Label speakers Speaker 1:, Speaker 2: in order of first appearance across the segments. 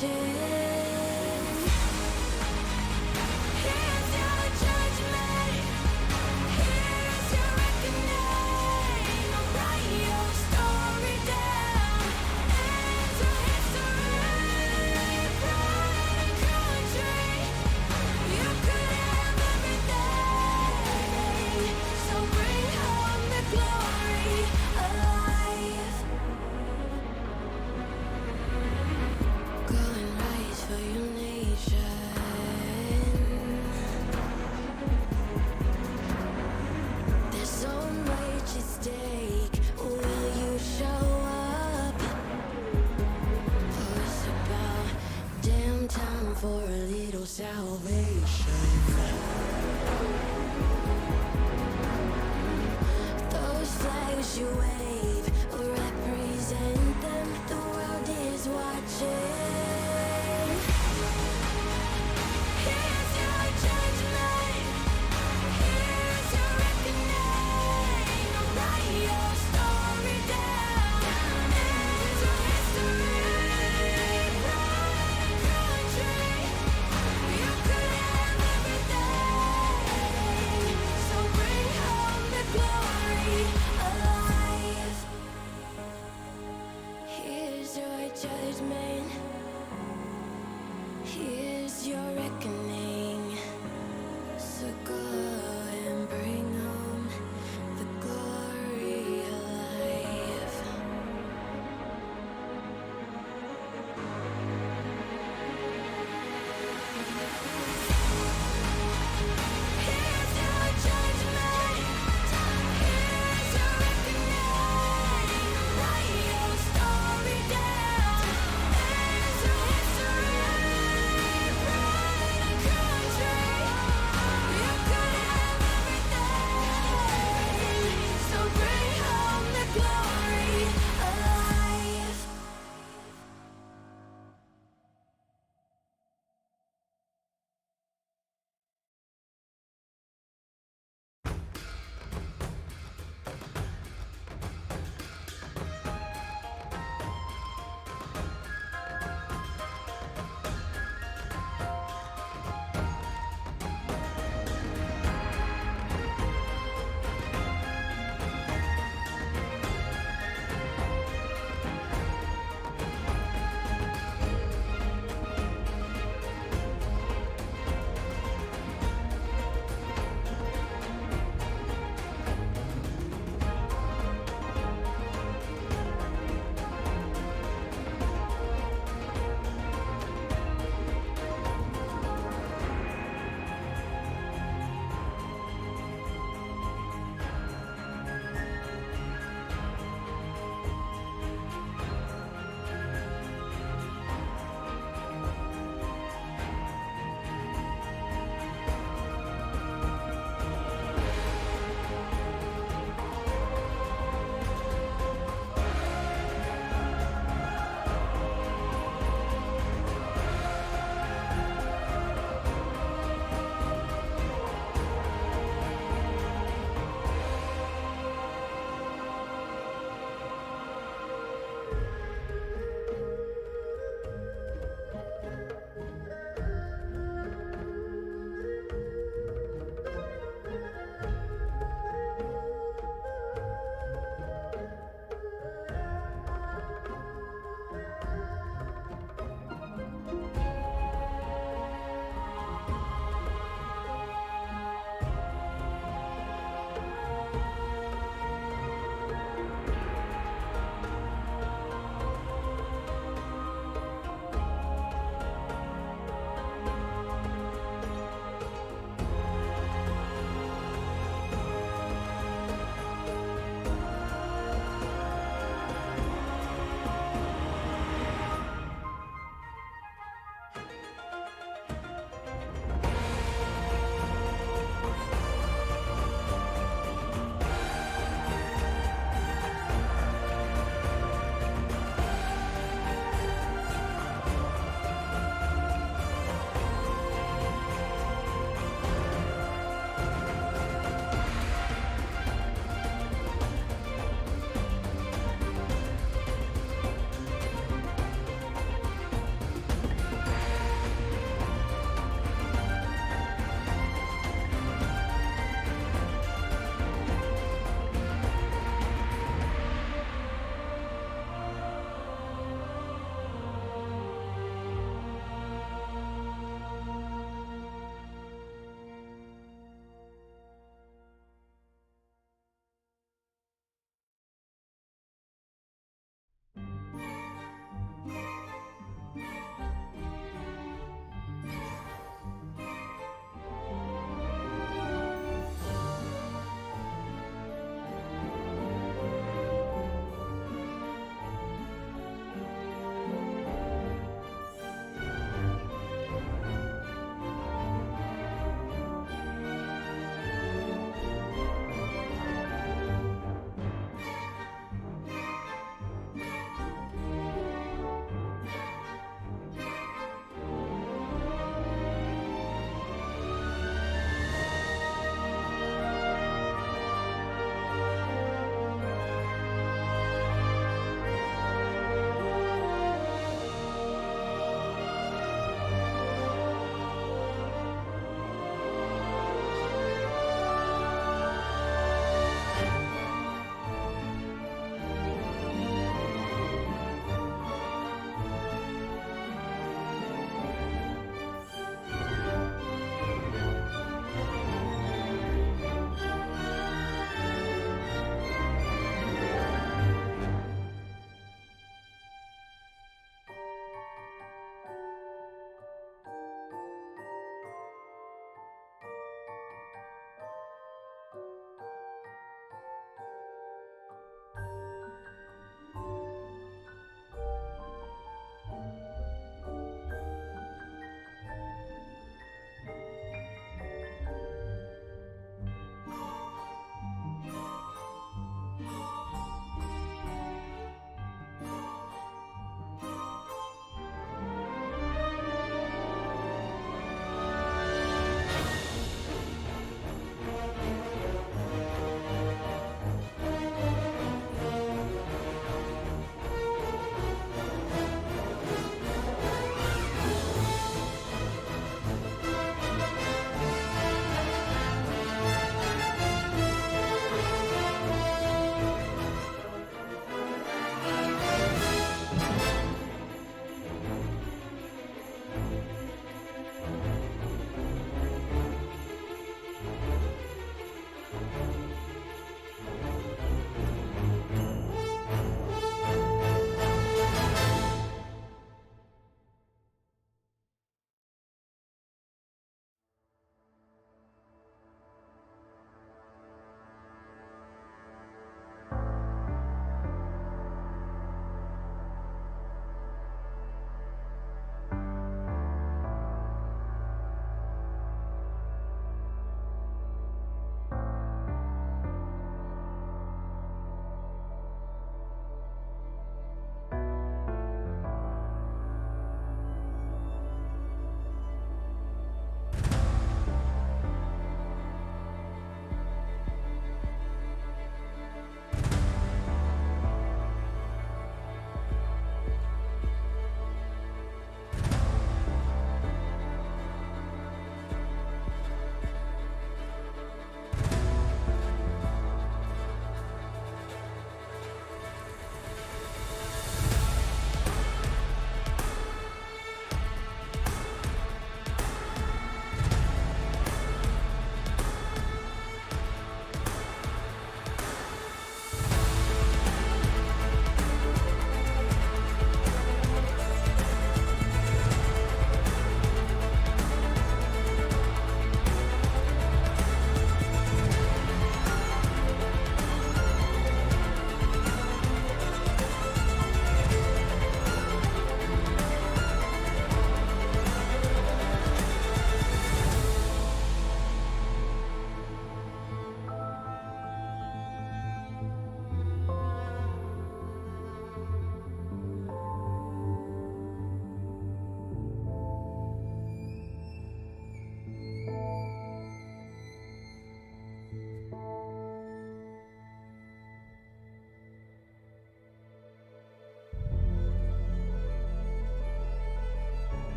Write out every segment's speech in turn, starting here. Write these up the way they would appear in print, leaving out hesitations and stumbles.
Speaker 1: Here's your judgment. Here's your reckoning. Write your story down. Enter history. Pride and country. You could have everything. So bring home the glory alive. Go and rise for your nation. There's so much at stake. Will you show up? Oh, it's about damn time for a little salvation. Those flags you wave represent them. The world is watching. Here's your judgment. Here's your reckoning. Write your story down. Enter history. Pride and country. You could have everything. So bring home the glory alive. Here's your judgment.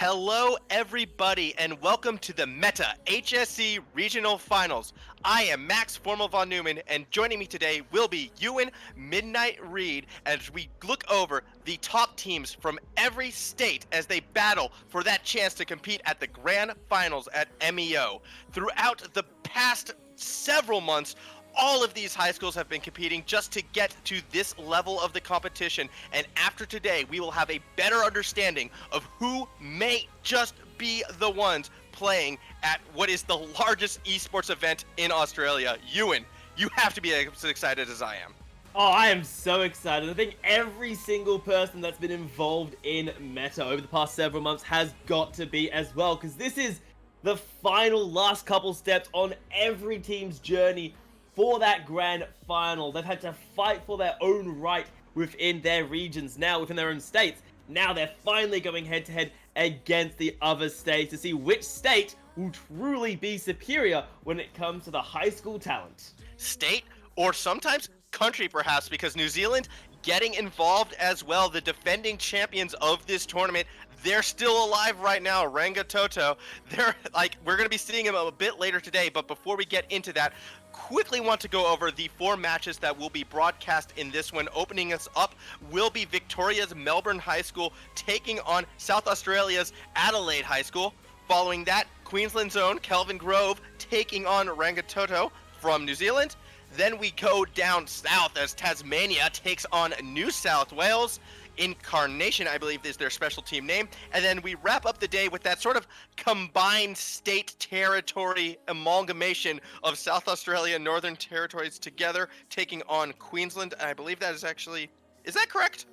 Speaker 2: Hello, everybody, and welcome to the Meta HSE Regional Finals. I am Max Formal von Neumann, and joining me today will be Ewan Midnight Reed as we look over the top teams from every state as they battle for that chance to compete at the Grand Finals at MEO. Throughout the past several months, all of these high schools have been competing just to get to this level of the competition, and after today we will have a better understanding of who may just be the ones playing at what is the largest esports event in Australia. Ewan, you have to be as excited as I am.
Speaker 3: Oh, I am so excited. I think every single person that's been involved in Meta over the past several months has got to be as well, because this is the final last couple steps on every team's journey for that grand final. They've had to fight for their own right within their regions now, within their own states. Now they're finally going head to head against the other states to see which state will truly be superior when it comes to the high school talent.
Speaker 2: State, or sometimes country perhaps, because New Zealand getting involved as well. The defending champions of this tournament, they're still alive right now. Rangitoto, they're like, we're going to be seeing them a bit later today, but before we get into that, quickly want to go over the 4 matches that will be broadcast in this one. Opening us up will be Victoria's Melbourne High School taking on South Australia's Adelaide High School. Following that, Queensland's own Kelvin Grove taking on Rangitoto from New Zealand. Then we go down south as Tasmania takes on New South Wales. Incarnation, I believe, is their special team name. And then we wrap up the day with that sort of combined state territory amalgamation of South Australia and Northern Territories together, taking on Queensland. And I believe that is actually, is that correct?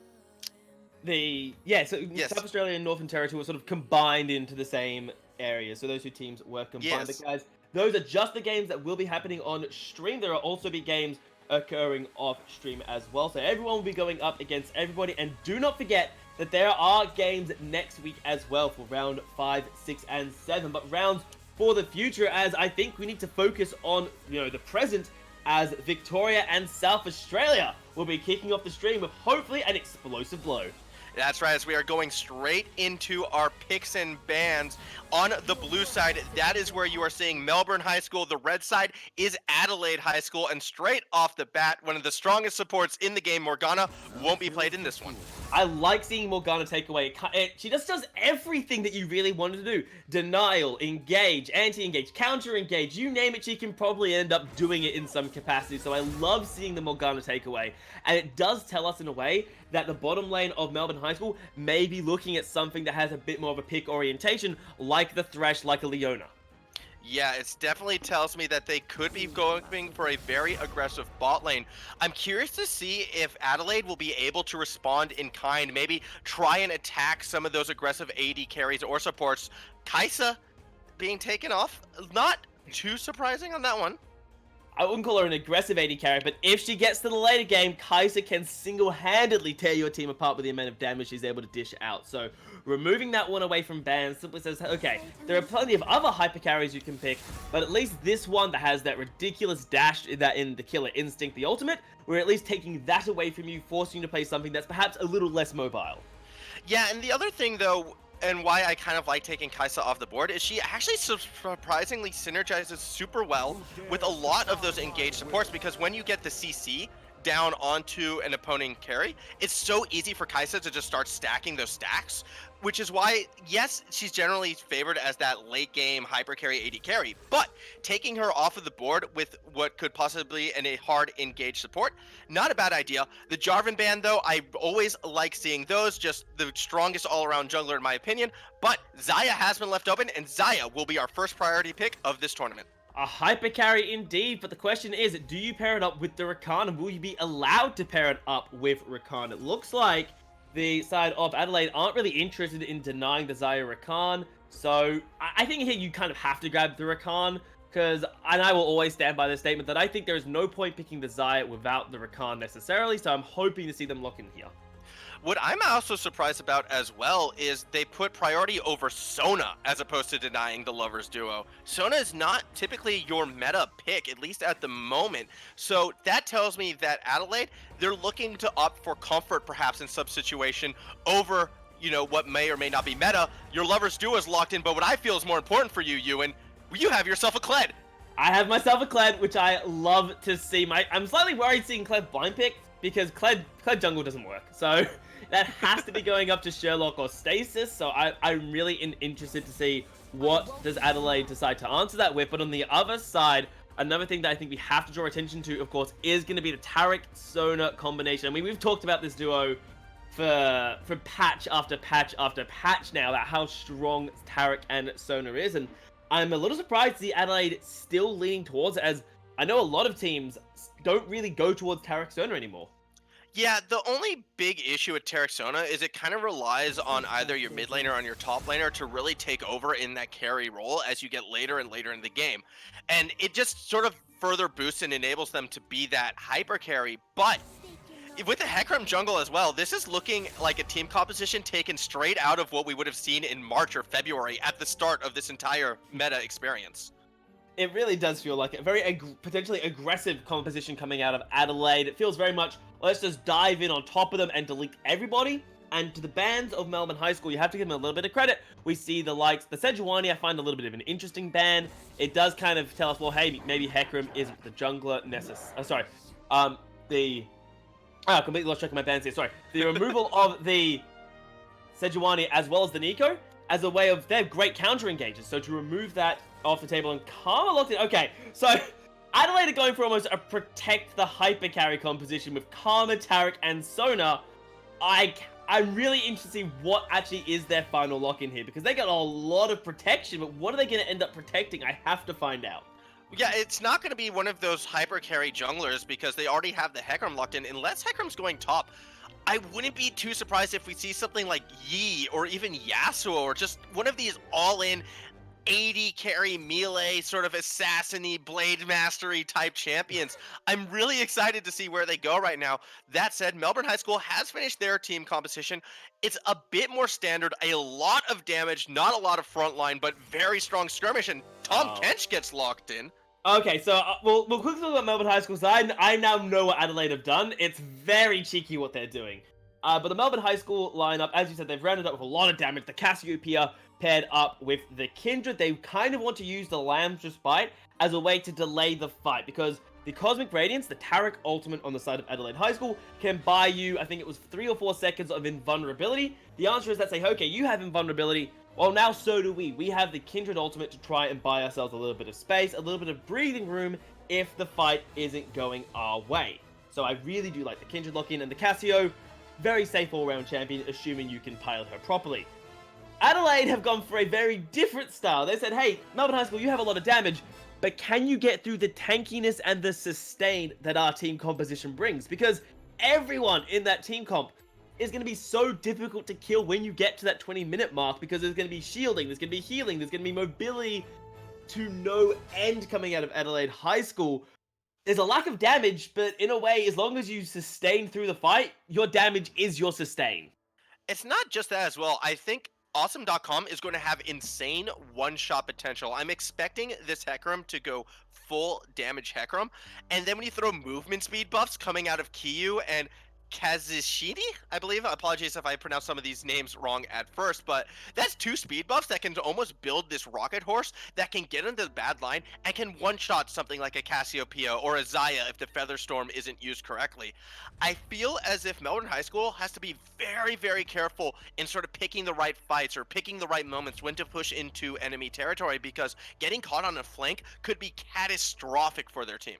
Speaker 3: Yes. South Australia and Northern Territory were sort of combined into the same area. So those 2 teams were combined.
Speaker 2: Yes.
Speaker 3: But guys, those are just the games that will be happening on stream. There will also be games occurring off stream as well, so everyone will be going up against everybody. And do not forget that there are games next week as well for round 5, 6, and 7, but rounds for the future, as I think we need to focus on the present, as Victoria and South Australia will be kicking off the stream with hopefully an explosive blow.
Speaker 2: That's right, as we are going straight into our picks and bans. On the blue side, that is where you are seeing Melbourne High School. The red side is Adelaide High School, and straight off the bat, one of the strongest supports in the game, Morgana, won't be played in this one.
Speaker 3: I like seeing Morgana take away. She just does everything that you really wanted to do. Denial, engage, anti-engage, counter-engage, you name it, she can probably end up doing it in some capacity. So I love seeing the Morgana takeaway. And it does tell us in a way that the bottom lane of Melbourne High School may be looking at something that has a bit more of a pick orientation, like the Thresh, like a Leona.
Speaker 2: Yeah, it definitely tells me that they could be going for a very aggressive bot lane. I'm curious to see if Adelaide will be able to respond in kind, maybe try and attack some of those aggressive AD carries or supports. Kaisa being taken off, not too surprising on that one.
Speaker 3: I wouldn't call her an aggressive AD carry, but if she gets to the later game, Kaisa can single-handedly tear your team apart with the amount of damage she's able to dish out. So removing that one away from bans simply says, okay, there are plenty of other hyper carries you can pick, but at least this one that has that ridiculous dash in the Killer Instinct, the ultimate, we're at least taking that away from you, forcing you to play something that's perhaps a little less mobile.
Speaker 2: Yeah, and the other thing, though, and why I kind of like taking Kaisa off the board is she actually surprisingly synergizes super well with a lot of those engaged supports, because when you get the CC down onto an opponent carry, it's so easy for Kaisa to just start stacking those stacks, which is why, yes, she's generally favored as that late game hyper carry AD carry, but taking her off of the board with what could possibly a hard engaged support, not a bad idea. The Jarvan ban, though, I always like seeing those, just the strongest all-around jungler in my opinion, but Xayah has been left open, and Xayah will be our first priority pick of this tournament.
Speaker 3: A hyper carry indeed, but the question is, do you pair it up with the Rakan, and will you be allowed to pair it up with Rakan? It looks like the side of Adelaide aren't really interested in denying the Xayah Rakan, so I think here you kind of have to grab the Rakan, and I will always stand by the statement that I think there is no point picking the Xayah without the Rakan necessarily, so I'm hoping to see them lock in here.
Speaker 2: What I'm also surprised about as well is they put priority over Sona as opposed to denying the Lovers duo. Sona is not typically your meta pick, at least at the moment. So that tells me that Adelaide, they're looking to opt for comfort perhaps in some situation over what may or may not be meta. Your Lover's Duo is locked in, but what I feel is more important for you, Ewan, you have yourself a Kled.
Speaker 3: I have myself a Kled, which I love to see. I'm slightly worried seeing Kled blind pick, because Kled jungle doesn't work. So that has to be going up to Sherlock or Stasis. So I'm really interested to see what does Adelaide decide to answer that with. But on the other side, another thing that I think we have to draw attention to, of course, is going to be the Taric-Sona combination. I mean, we've talked about this duo for patch after patch after patch now, about how strong Taric and Sona is. And I'm a little surprised to see Adelaide still leaning towards it, as I know a lot of teams don't really go towards Taric-Sona anymore.
Speaker 2: Yeah, the only big issue with Taric-Sona is it kind of relies on either your mid laner or your top laner to really take over in that carry role as you get later and later in the game. And it just sort of further boosts and enables them to be that hyper carry. But with the Hecarim jungle as well, this is looking like a team composition taken straight out of what we would have seen in March or February at the start of this entire meta experience.
Speaker 3: It really does feel like a very potentially aggressive composition coming out of Adelaide. It feels very much, let's just dive in on top of them and delete everybody. And to the bans of Melbourne High School, you have to give them a little bit of credit. We see the likes, the Sejuani, I find a little bit of an interesting ban. It does kind of tell us, well, hey, maybe Hecarim isn't the jungler completely lost track of my bans here, sorry. The removal of the Sejuani as well as the Nico as a way of, they're great counter engagers. So to remove that off the table, and Karma locked it. Okay, so Adelaide are going for almost a protect the hyper carry composition with Karma, Taric, and Sona. I'm really interested to see what actually is their final lock in here, because they got a lot of protection, but what are they going to end up protecting? I have to find out.
Speaker 2: Yeah, it's not going to be one of those hyper carry junglers because they already have the Hecarim locked in. Unless Hecarim's going top, I wouldn't be too surprised if we see something like Yi or even Yasuo or just one of these all-in 80 carry melee sort of assassin-y, blade mastery type champions. I'm really excited to see where they go right now. That said, Melbourne High School has finished their team composition. It's a bit more standard, a lot of damage, not a lot of frontline, but very strong skirmish, and Tom Kench gets locked in.
Speaker 3: Okay, so we'll quickly talk about Melbourne High School, so I now know what Adelaide have done. It's very cheeky what they're doing. But the Melbourne High School lineup, as you said, they've rounded up with a lot of damage. The Cassiopeia paired up with the Kindred. They kind of want to use the Lamb's Respite as a way to delay the fight, because the Cosmic Radiance, the Taric ultimate on the side of Adelaide High School, can buy you, I think it was 3 or 4 seconds of invulnerability. The answer is that say, okay, you have invulnerability. Well, now so do we. We have the Kindred ultimate to try and buy ourselves a little bit of space, a little bit of breathing room if the fight isn't going our way. So I really do like the Kindred lock-in, and the Cassio, very safe all-round champion, assuming you can pilot her properly. Adelaide have gone for a very different style. They said, hey, Melbourne High School, you have a lot of damage, but can you get through the tankiness and the sustain that our team composition brings? Because everyone in that team comp is going to be so difficult to kill when you get to that 20-minute mark, because there's going to be shielding, there's going to be healing, there's going to be mobility to no end coming out of Adelaide High School. There's a lack of damage, but in a way, as long as you sustain through the fight, your damage is your sustain.
Speaker 2: It's not just that as well. I think Awesome.com is going to have insane one-shot potential. I'm expecting this Hecarim to go full damage Hecarim, and then when you throw movement speed buffs coming out of Kiyu and Kazishini, I believe. Apologies if I pronounced some of these names wrong at first, but that's 2 speed buffs that can almost build this rocket horse that can get into the bad line and can one-shot something like a Cassiopeia or a Xayah if the Featherstorm isn't used correctly. I feel as if Melbourne High School has to be very, very careful in sort of picking the right fights or picking the right moments when to push into enemy territory, because getting caught on a flank could be catastrophic for their team.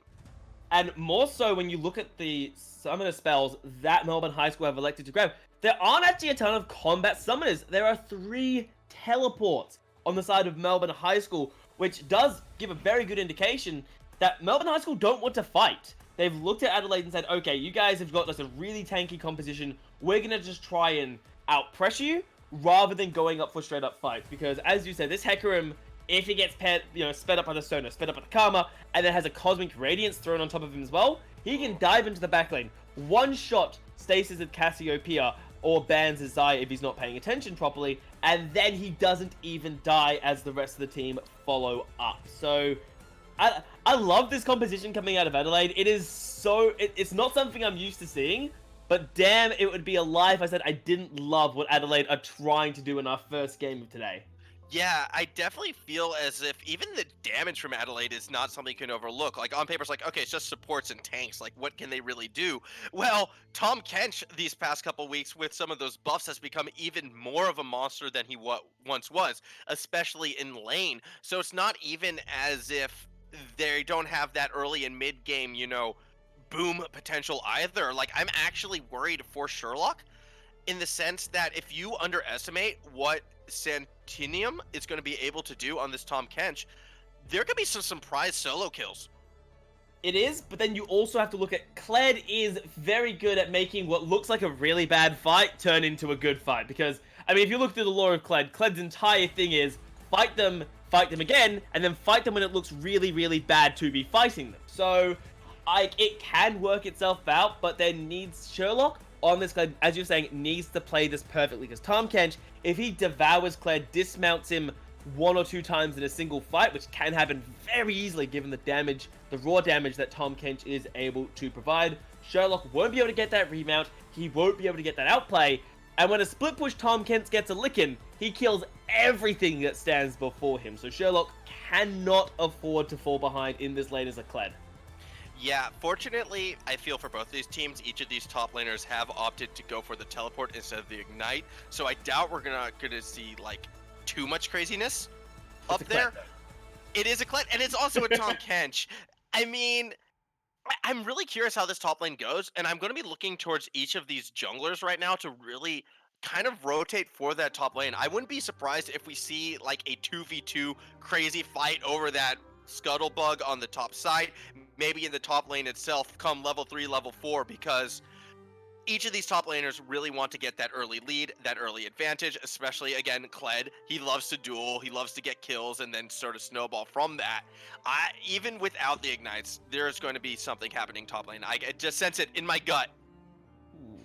Speaker 3: And more so when you look at the summoner spells that Melbourne High School have elected to grab, there aren't actually a ton of combat summoners. There are 3 teleports on the side of Melbourne High School, which does give a very good indication that Melbourne High School don't want to fight. They've looked at Adelaide and said, okay, you guys have got just a really tanky composition. We're going to just try and out-pressure you rather than going up for straight-up fights. Because, as you said, this Hecarim, if he gets sped up by the Sona, sped up by the Karma, and then has a Cosmic Radiance thrown on top of him as well, he can dive into the back lane, one-shot Stasis at Cassiopeia, or bans his Xayah if he's not paying attention properly, and then he doesn't even die as the rest of the team follow up. So, I love this composition coming out of Adelaide. It is so... It's not something I'm used to seeing, But damn, it would be a lie if I said I didn't love what Adelaide are trying to do in our first game of today.
Speaker 2: Yeah, I definitely feel as if even the damage from Adelaide is not something you can overlook. Like on paper, it's like, okay, it's just supports and tanks. Like, what can they really do? Well, Tom Kench these past couple weeks with some of those buffs has become even more of a monster than he once was, especially in lane. So it's not even as if they don't have that early and mid game, boom potential either. Like, I'm actually worried for Sherlock in the sense that if you underestimate what Santinium is going to be able to do on this Tom Kench, there could be some surprise solo kills.
Speaker 3: It is, but then you also have to look at Kled is very good at making what looks like a really bad fight turn into a good fight. Because, I mean, if you look through the lore of Kled, Kled's entire thing is fight them again, and then fight them when it looks really, really bad to be fighting them. So, it can work itself out, but there needs Sherlock on this Kled, as you're saying, needs to play this perfectly. Because Tom Kench, if he devours Kled, dismounts him 1 or 2 times in a single fight, which can happen very easily given the damage, the raw damage that Tom Kench is able to provide, Sherlock won't be able to get that remount, he won't be able to get that outplay, and when a split push Tom Kench gets a lickin', he kills everything that stands before him. So Sherlock cannot afford to fall behind in this lane as a Kled.
Speaker 2: Yeah, fortunately, I feel for both these teams, each of these top laners have opted to go for the teleport instead of the ignite, so I doubt we're gonna see, like, too much craziness up there. It is a Kled, and it's also a Tom Kench. I mean, I'm really curious how this top lane goes, and I'm going to be looking towards each of these junglers right now to really kind of rotate for that top lane. I wouldn't be surprised if we see like a 2v2 crazy fight over that scuttlebug on the top side, maybe in the top lane itself come level 3, level 4, because each of these top laners really want to get that early lead, that early advantage, especially, again, Kled. He loves to duel, he loves to get kills, and then sort of snowball from that. Even without the ignites, there's going to be something happening top lane. I just sense it in my gut.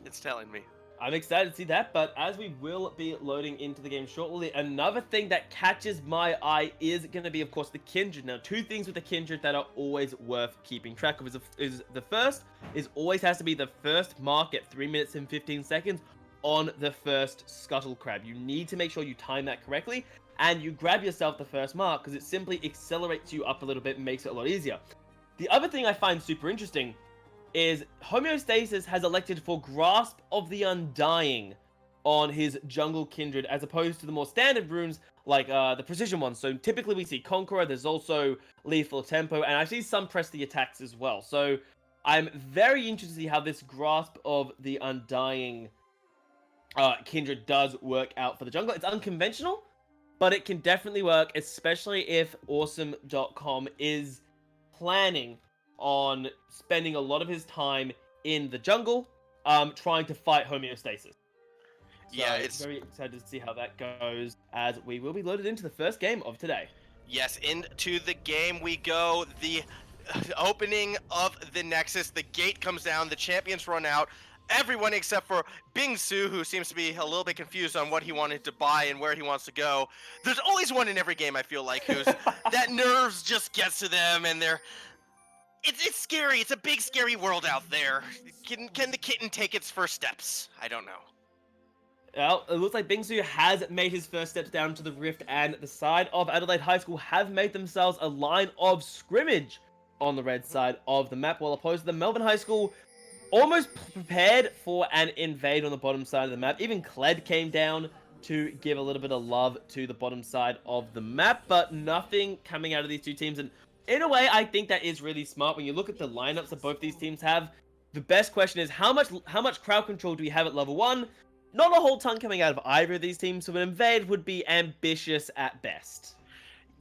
Speaker 2: It's telling me.
Speaker 3: I'm excited to see that, but as we will be loading into the game shortly, another thing that catches my eye is going to be, of course, the Kindred. Now, 2 things with the Kindred that are always worth keeping track of is the first is always has to be the first mark at 3 minutes and 15 seconds on the first Scuttle Crab. You need to make sure you time that correctly, and you grab yourself the first mark, because it simply accelerates you up a little bit and makes it a lot easier. The other thing I find super interesting is Homeostasis has elected for Grasp of the Undying on his Jungle Kindred, as opposed to the more standard runes like the Precision ones. So typically we see Conqueror, there's also Lethal Tempo, and I see some press the attacks as well. So I'm very interested to see how this Grasp of the Undying Kindred does work out for the jungle. It's unconventional, but it can definitely work, especially if Awesome.com is planning on spending a lot of his time in the jungle, trying to fight Homeostasis. So
Speaker 2: Yeah, it's
Speaker 3: very excited to see how that goes, as we will be loaded into the first game of today.
Speaker 2: Yes, into the game we go. The opening of the Nexus, the gate comes down, the champions run out. Everyone except for Bingsu, who seems to be a little bit confused on what he wanted to buy and where he wants to go. There's always one in every game, I feel like, who's that nerves just gets to them, and it's scary. It's a big, scary world out there. Can the kitten take its first steps? I don't know.
Speaker 3: Well, it looks like Bingsu has made his first steps down to the Rift, and the side of Adelaide High School have made themselves a line of scrimmage on the red side of the map, while opposed to the Melbourne High School almost prepared for an invade on the bottom side of the map. Even Kled came down to give a little bit of love to the bottom side of the map, but nothing coming out of these two teams. And in a way, I think that is really smart. When you look at the lineups that both these teams have, the best question is how much crowd control do we have at level 1? Not a whole ton coming out of either of these teams, so an invade would be ambitious at best.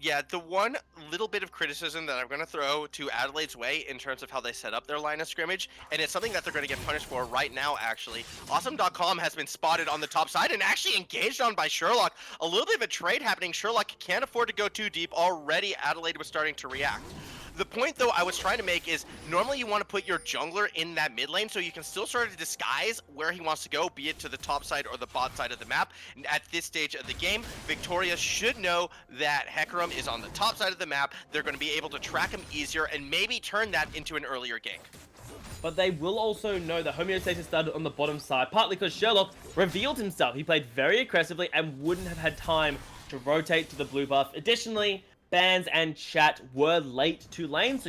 Speaker 2: Yeah, the one little bit of criticism that I'm going to throw to Adelaide's way in terms of how they set up their line of scrimmage, and it's something that they're going to get punished for right now, actually. Awesome.com has been spotted on the top side and actually engaged on by Sherlock. A little bit of a trade happening. Sherlock can't afford to go too deep. Already, Adelaide was starting to react. The point, though, I was trying to make is normally you want to put your jungler in that mid lane so you can still sort of disguise where he wants to go, be it to the top side or the bot side of the map. And at this stage of the game, Victoria should know that Hecarim is on the top side of the map. They're going to be able to track him easier and maybe turn that into an earlier gank.
Speaker 3: but they will also know that Homeostasis started on the bottom side, partly because Sherlock revealed himself. He played very aggressively and wouldn't have had time to rotate to the blue buff. Additionally, Bans and Chat were late to lane,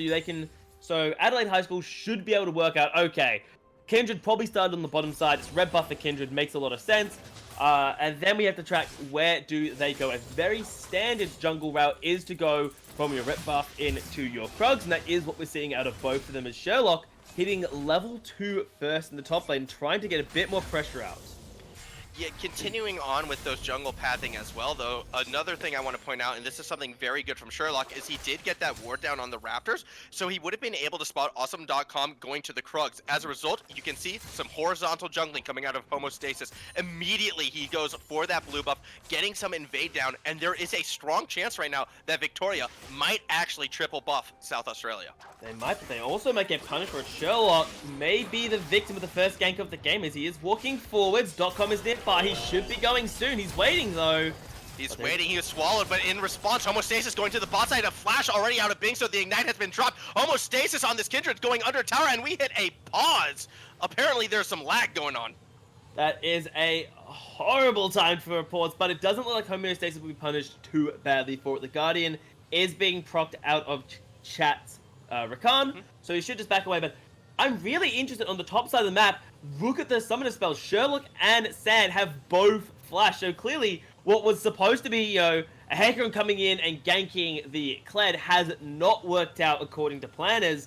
Speaker 3: so Adelaide High School should be able to work out, okay, Kindred probably started on the bottom side. It's red buff for Kindred, makes a lot of sense. And then we have to track where do they go. A very standard jungle route is to go from your red buff into your Krugs, and that is what we're seeing out of both of them, as Sherlock hitting level 2 first in the top lane, trying to get a bit more pressure out.
Speaker 2: Yeah, continuing on with those jungle pathing as well, though, another thing I want to point out, and this is something very good from Sherlock, is he did get that ward down on the Raptors, so he would have been able to spot Awesome.com going to the Krugs. As a result, you can see some horizontal jungling coming out of Homostasis. Immediately, he goes for that blue buff, getting some invade down, and there is a strong chance right now that Victoria might actually triple buff South Australia.
Speaker 3: They might, but they also might get punished for it. Sherlock may be the victim of the first gank of the game as he is walking forwards. .com is nearby. He should be going soon. He's waiting, though.
Speaker 2: He's waiting. He was swallowed, but in response, Homostasis going to the bot side. A flash already out of Bing, so the Ignite has been dropped. Homostasis on this Kindred going under tower, and we hit a pause. Apparently, there's some lag going on.
Speaker 3: That is a horrible time for reports, but it doesn't look like Homeostasis will be punished too badly for it. The Guardian is being procced out of Chat's Rakan, so he should just back away, but I'm really interested on the top side of the map. Look at the summoner spells. Sherlock and Sand have both flashed. So clearly, what was supposed to be, a Hecarim coming in and ganking the Kled has not worked out according to planners.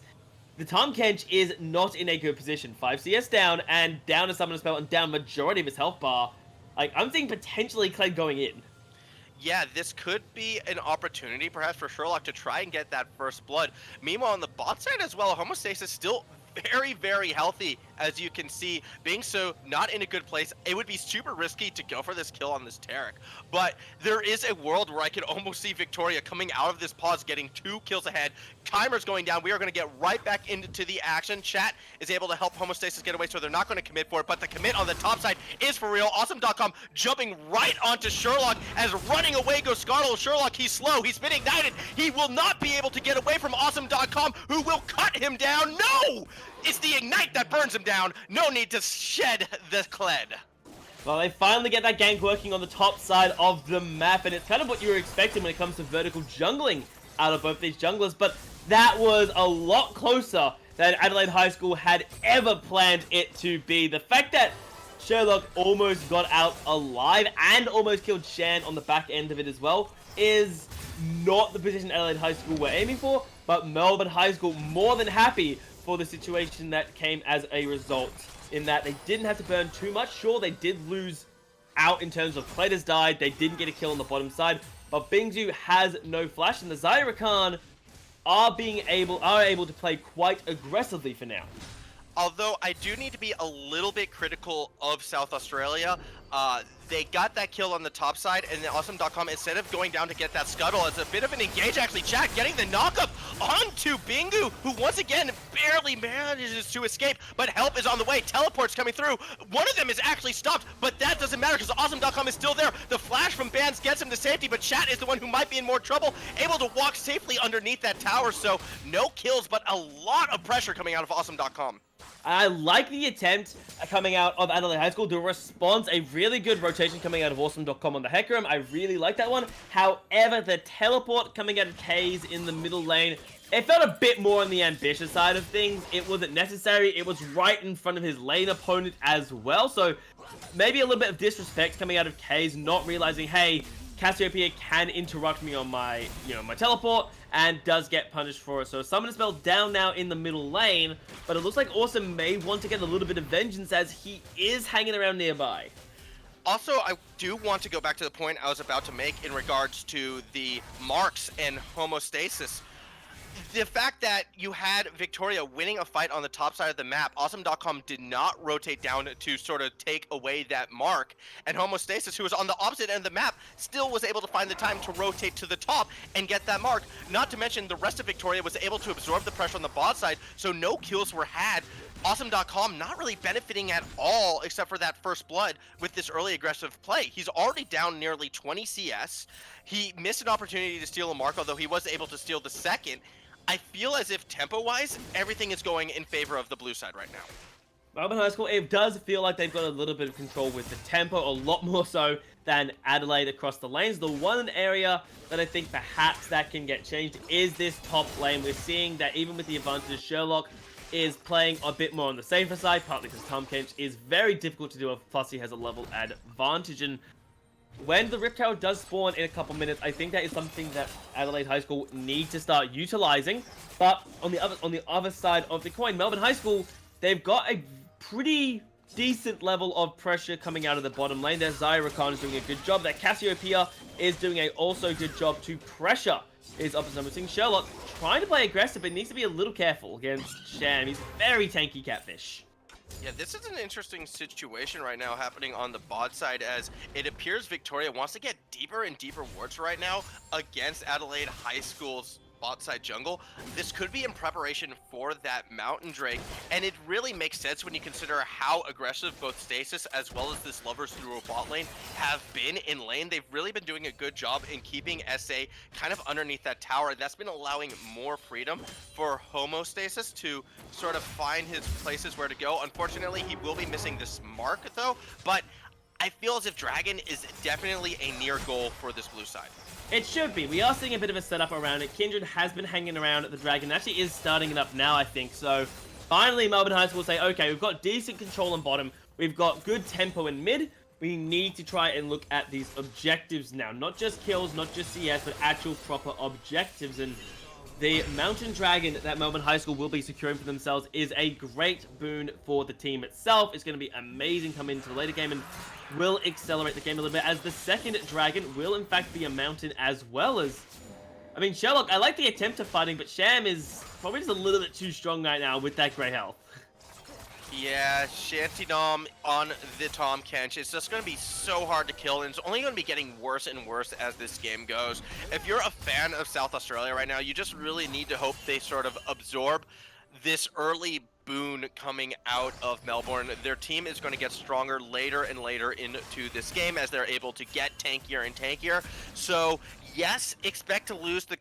Speaker 3: The Tahm Kench is not in a good position. 5 CS down, and down a summoner spell, and down majority of his health bar. Like, I'm seeing potentially Kled going in.
Speaker 2: Yeah, this could be an opportunity perhaps for Sherlock to try and get that first blood. Meanwhile, on the bot side as well, Homostasis still very, very healthy, as you can see, being so not in a good place. It would be super risky to go for this kill on this Taric, but there is a world where I could almost see Victoria coming out of this pause, getting 2 kills ahead. Timer's going down. We are going to get right back into the action. Chat is able to help Homostasis get away, so they're not going to commit for it, but the commit on the top side is for real. Awesome.com jumping right onto Sherlock as running away goes Scarlet. Sherlock, he's slow. He's been ignited. He will not be able to get away from Awesome.com, who will cut him down. No! It's the Ignite that burns him down. No need to shed the Kled.
Speaker 3: Well, they finally get that gank working on the top side of the map, and it's kind of what you were expecting when it comes to vertical jungling out of both these junglers, but that was a lot closer than Adelaide High School had ever planned it to be. The fact that Sherlock almost got out alive and almost killed Shan on the back end of it as well is not the position Adelaide High School were aiming for, but Melbourne High School more than happy for the situation that came as a result, in that they didn't have to burn too much. Sure, they did lose out in terms of Claytors died, they didn't get a kill on the bottom side, but Bingzu has no flash, and the Zyrakan are able to play quite aggressively for now.
Speaker 2: Although I do need to be a little bit critical of South Australia. They got that kill on the top side, and then Awesome.com, instead of going down to get that scuttle, it's a bit of an engage actually. Chat getting the knockup onto Bingu, who once again barely manages to escape, but help is on the way. Teleport's coming through. One of them is actually stopped, but that doesn't matter because Awesome.com is still there. The flash from Bans gets him to safety, but Chat is the one who might be in more trouble, able to walk safely underneath that tower, so no kills, but a lot of pressure coming out of Awesome.com.
Speaker 3: I like the attempt coming out of Adelaide High School. The response, a really good rotation coming out of Awesome.com on the Hecarim. I really like that one. However, the teleport coming out of K's in the middle lane, it felt a bit more on the ambitious side of things. It wasn't necessary. It was right in front of his lane opponent as well. So maybe a little bit of disrespect coming out of K's, not realizing, hey, Cassiopeia can interrupt me on my, my teleport, and does get punished for it. So Summoner Spell down now in the middle lane, but it looks like Awesome may want to get a little bit of vengeance as he is hanging around nearby.
Speaker 2: Also, I do want to go back to the point I was about to make in regards to the marks and Homostasis. The fact that you had Victoria winning a fight on the top side of the map, Awesome.com did not rotate down to sort of take away that mark, and Homostasis, who was on the opposite end of the map, still was able to find the time to rotate to the top and get that mark. Not to mention the rest of Victoria was able to absorb the pressure on the bot side, so no kills were had. Awesome.com not really benefiting at all except for that first blood with this early aggressive play. He's already down nearly 20 CS. He missed an opportunity to steal a mark, although he was able to steal the second. I feel as if tempo-wise, everything is going in favor of the blue side right now.
Speaker 3: Melbourne High School, it does feel like they've got a little bit of control with the tempo, a lot more so than Adelaide across the lanes. The one area that I think perhaps that can get changed is this top lane. We're seeing that even with the advantage, Sherlock is playing a bit more on the safer side, partly because Tom Kench is very difficult to do if plus he has a level advantage. And when the Rift Tower does spawn in a couple minutes, I think that is something that Adelaide High School need to start utilizing. But on the other side of the coin, Melbourne High School, they've got a pretty decent level of pressure coming out of the bottom lane. Their Zyra Khan is doing a good job. That Cassiopeia is doing a also good job to pressure his opposite. We're seeing Sherlock trying to play aggressive, but needs to be a little careful against Sham. He's very tanky catfish.
Speaker 2: Yeah, this is an interesting situation right now happening on the bot side, as it appears Victoria wants to get deeper and deeper wards right now against Adelaide High School's bot side jungle. This could be in preparation for that Mountain Drake, and it really makes sense when you consider how aggressive both Stasis as well as this Lovers Through bot lane have been in lane. They've really been doing a good job in keeping SA kind of underneath that tower. That's been allowing more freedom for Homostasis to sort of find his places where to go. Unfortunately, he will be missing this mark though, but I feel as if Dragon is definitely a near goal for this blue side.
Speaker 3: It should be. We are seeing a bit of a setup around it. Kindred has been hanging around at the Dragon. Actually is starting it up now, I think. So finally, Melbourne High School will say, okay, we've got decent control on bottom. We've got good tempo in mid. We need to try and look at these objectives now. Not just kills, not just CS, but actual proper objectives. And the Mountain Dragon that Melbourne High School will be securing for themselves is a great boon for the team itself. It's going to be amazing coming into the later game and will accelerate the game a little bit, as the second dragon will in fact be a mountain as well. As I mean, Sherlock, I like the attempt of fighting, but Sham is probably just a little bit too strong right now with that great health.
Speaker 2: Yeah, Shantidom on the Tom Kench. It's just going to be so hard to kill, and it's only going to be getting worse and worse as this game goes. If you're a fan of South Australia right now, you just really need to hope they sort of absorb this early boon coming out of Melbourne. Their team is going to get stronger later and later into this game as they're able to get tankier and tankier. So yes, expect to lose the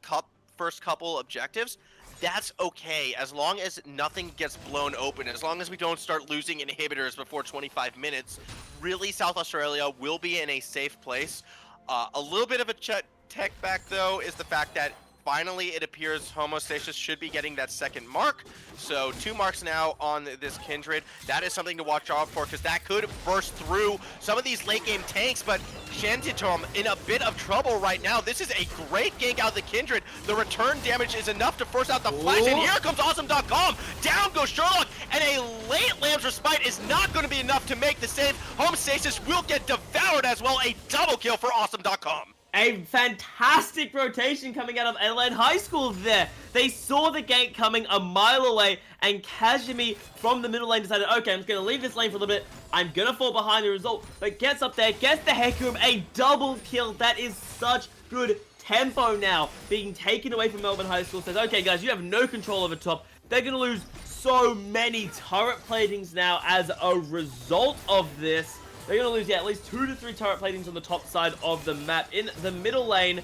Speaker 2: first couple objectives. That's okay, as long as nothing gets blown open, as long as we don't start losing inhibitors before 25 minutes. Really, South Australia will be in a safe place. A little bit of a tech back though is the fact that finally it appears Homostasis should be getting that second mark. So 2 marks now on this Kindred. That is something to watch out for, because that could burst through some of these late game tanks. But Shantitom in a bit of trouble right now. This is a great gank out of the Kindred. The return damage is enough to force out the flash. And here comes Awesome.com. Down goes Sherlock. And a late Lamb's Respite is not going to be enough to make the save. Homostasis will get devoured as well. A double kill for Awesome.com.
Speaker 3: A fantastic rotation coming out of Adelaide High School there. They saw the gank coming a mile away, and Kazumi from the middle lane decided, okay, I'm just going to leave this lane for a little bit. I'm going to fall behind the result, but gets up there, gets the Hecarim, a double kill. That is such good tempo now being taken away from Melbourne High School. Says, okay, guys, you have no control over top. They're going to lose so many turret platings now as a result of this. They're going to lose, yeah, at least 2 to 3 turret platings on the top side of the map. In the middle lane,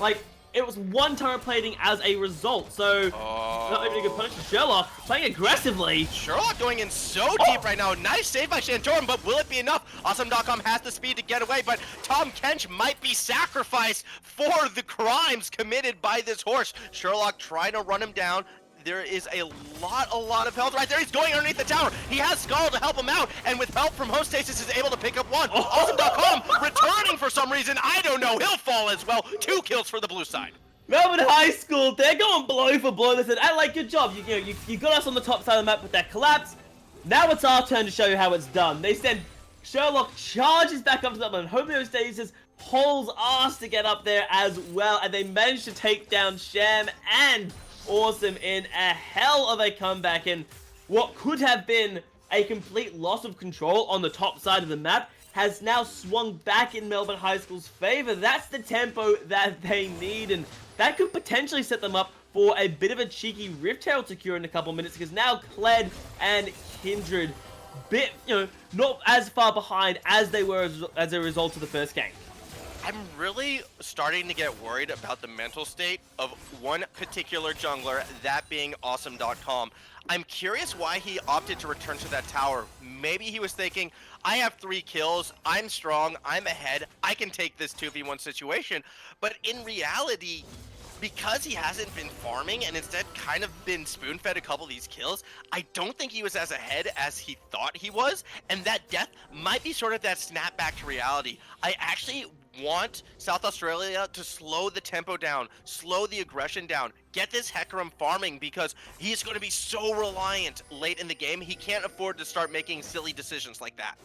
Speaker 3: like, it was 1 turret plating as a result. So, not even a good punishment. Sherlock playing aggressively.
Speaker 2: Sherlock going in so deep right now. Nice save by Shantorum, but will it be enough? Awesome.com has the speed to get away, but Tom Kench might be sacrificed for the crimes committed by this horse. Sherlock trying to run him down. There is a lot of health right there. He's going underneath the tower. He has Skull to help him out, and with help from Hostasis is able to pick up 1. Awesome.com returning for some reason. I don't know. He'll fall as well. 2 kills for the blue side.
Speaker 3: Melbourne High School, they're going blow for blow. They said, Adelaide, good job. You got us on the top side of the map with that collapse. Now it's our turn to show you how it's done. They said Sherlock charges back up to that one. Homostasis hauls ass to get up there as well, and they managed to take down Sham and Awesome in a hell of a comeback, and what could have been a complete loss of control on the top side of the map has now swung back in Melbourne High School's favor. That's the tempo that they need, and that could potentially set them up for a bit of a cheeky Rift Tail to cure in a couple minutes, because now Kled and Kindred, not as far behind as they were as a result of the first game.
Speaker 2: I'm really starting to get worried about the mental state of one particular jungler, that being Awesome.com. I'm curious why he opted to return to that tower. Maybe he was thinking, I have 3 kills, I'm strong, I'm ahead, I can take this 2v1 situation. But in reality, because he hasn't been farming and instead kind of been spoon-fed a couple of these kills, I don't think he was as ahead as he thought he was, and that death might be sort of that snap back to reality. I actually want South Australia to slow the tempo down, slow the aggression down, get this Hecarim farming, because he's going to be so reliant late in the game. He can't afford to start making silly decisions like that.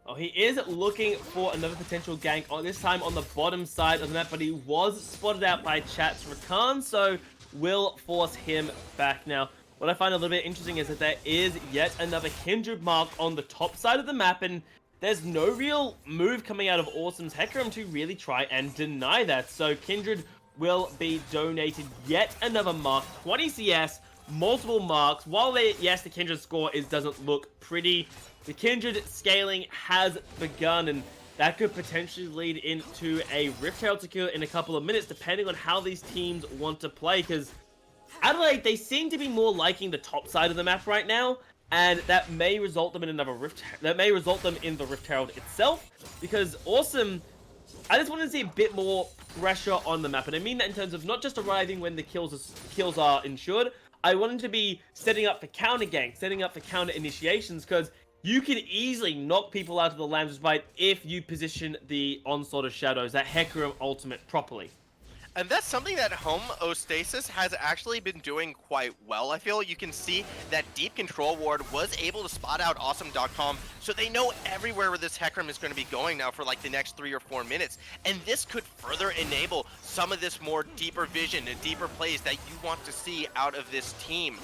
Speaker 3: Oh, he is looking for another potential gank, this time on the bottom side of the map, but he was spotted out by Chat's Rakan, so will force him back now. What I find a little bit interesting is that there is yet another Kindred mark on the top side of the map, and there's no real move coming out of Awesome's Hecarim to really try and deny that. So Kindred will be donated yet another mark, 20 CS, multiple marks. While yes, the Kindred score doesn't look pretty, the Kindred scaling has begun, and that could potentially lead into a Rift Herald secure in a couple of minutes, depending on how these teams want to play, because Adelaide, they seem to be more liking the top side of the map right now, and that may result them in another Rift. That may result them in the Rift Herald itself, because Awesome, I just want to see a bit more pressure on the map, and I mean that in terms of not just arriving when the kills are ensured. I want them to be setting up for counter ganks, setting up for counter initiations, because you can easily knock people out of the Lamb's Bite if you position the Onslaught of Shadows, that Hecarim ultimate, properly.
Speaker 2: And that's something that Homeostasis has actually been doing quite well. I feel you can see that Deep Control Ward was able to spot out Awesome.com, so they know everywhere where this Hecarim is going to be going now for like the next 3 or 4 minutes. And this could further enable some of this more deeper vision and deeper plays that you want to see out of this team.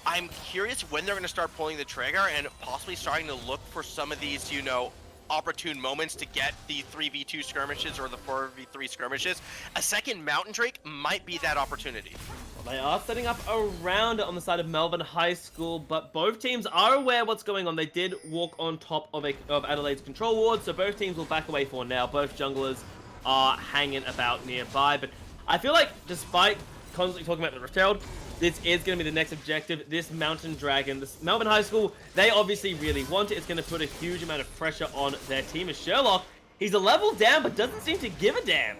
Speaker 2: I'm curious when they're going to start pulling the trigger and possibly starting to look for some of these, you know, opportune moments to get the 3v2 skirmishes or the 4v3 skirmishes. A second Mountain Drake might be that opportunity.
Speaker 3: Well, they are setting up around on the side of Melbourne High School, but both teams are aware what's going on. They did walk on top of Adelaide's control ward, so both teams will back away for now. Both junglers are hanging about nearby, but I feel like despite constantly talking about the Rift Herald, this is going to be the next objective. This Mountain Dragon, this Melbourne High School, they obviously really want it. It's going to put a huge amount of pressure on their team. As Sherlock, he's a level down, but doesn't seem to give a damn.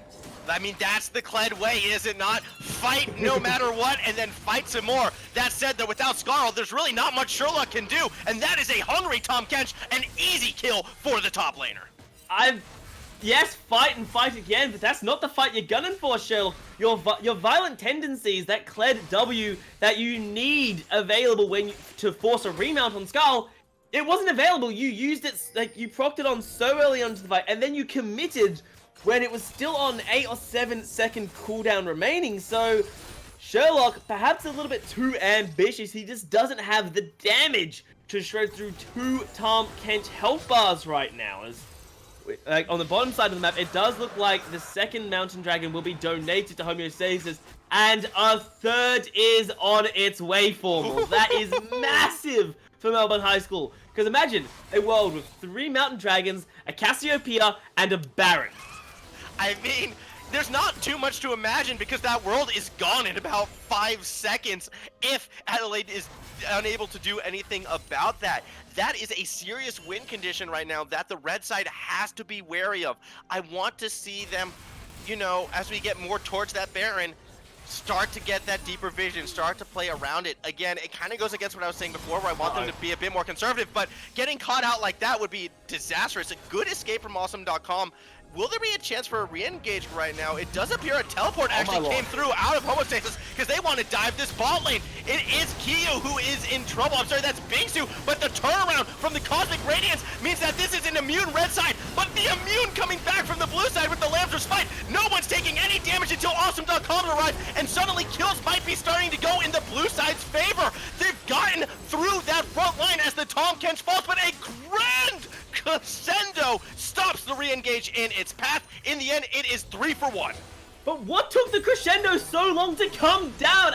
Speaker 2: I mean, that's the Kled way, is it not? Fight no matter what, and then fight some more. That said, though, without Scarl, there's really not much Sherlock can do, and that is a hungry Tom Kench, an easy kill for the top laner.
Speaker 3: Yes, fight and fight again, but that's not the fight you're gunning for, Sherlock. Your violent tendencies, that Kled W that you need available to force a remount on Skull, it wasn't available. You used it, like, you procced it on so early onto the fight, and then you committed when it was still on 8 or 7 second cooldown remaining. So Sherlock, perhaps a little bit too ambitious. He just doesn't have the damage to shred through 2 Tom Kench health bars right now. Like, on the bottom side of the map, it does look like the second Mountain Dragon will be donated to Homeostasis, and a third is on its way, Formal. That is massive for Melbourne High School. Because imagine a world with 3 Mountain Dragons, a Cassiopeia, and a Baron.
Speaker 2: I mean, there's not too much to imagine because that world is gone in about 5 seconds if Adelaide is unable to do anything about that. That is a serious win condition right now that the red side has to be wary of. I want to see them, you know, as we get more towards that Baron, start to get that deeper vision, start to play around it. Again, it kind of goes against what I was saying before, where I want them to be a bit more conservative, but getting caught out like that would be disastrous. A good escape from Awesome.com. Will there be a chance for a re-engage right now? It does appear a teleport actually came through out of Homeostasis because they want to dive this bot lane. It is Kyo who is in trouble. I'm sorry, that's Bingsu, but the turnaround from the Cosmic Radiance means that this is an immune red side, but the immune coming back from the blue side with the Lamb's fight. No one's taking any damage until Awesome.com arrives, and suddenly kills might be starting to go in the blue side's favor. They've gotten through that front line as the Tom Kench falls, but a grand crescendo stops the re-engage in its path. In the end, it is 3 for 1.
Speaker 3: But what took the crescendo so long to come down?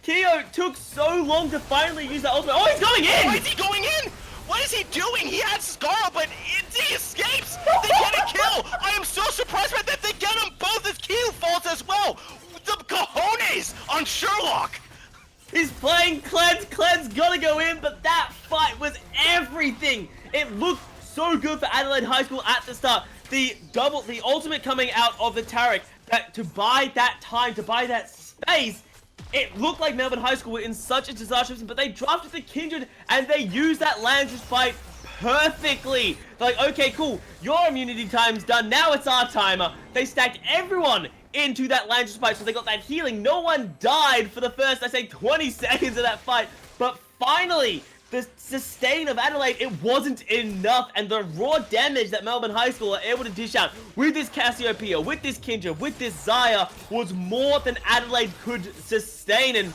Speaker 3: Kyo took so long to finally use that ultimate. Oh, he's going in!
Speaker 2: Why is he going in? What is he doing? He had Scarl, but he escapes. They get a kill. I am so surprised by that. Q falls as well. The cojones on Sherlock.
Speaker 3: He's playing Cleanse. Cleanse gotta go in, but that fight was everything. It looked so good for Adelaide High School at the start. The ultimate coming out of the Tarek, to buy that time, to buy that space, it looked like Melbourne High School were in such a disaster, but they drafted the Kindred and they used that Landers fight perfectly. They're like, okay, cool, your immunity time's done, now it's our timer. They stacked everyone into that Landers fight, so they got that healing. No one died for the first, I say, 20 seconds of that fight, but finally, the sustain of Adelaide, it wasn't enough, and the raw damage that Melbourne High School are able to dish out with this Cassiopeia, with this Kindred, with this Zaya, was more than Adelaide could sustain, and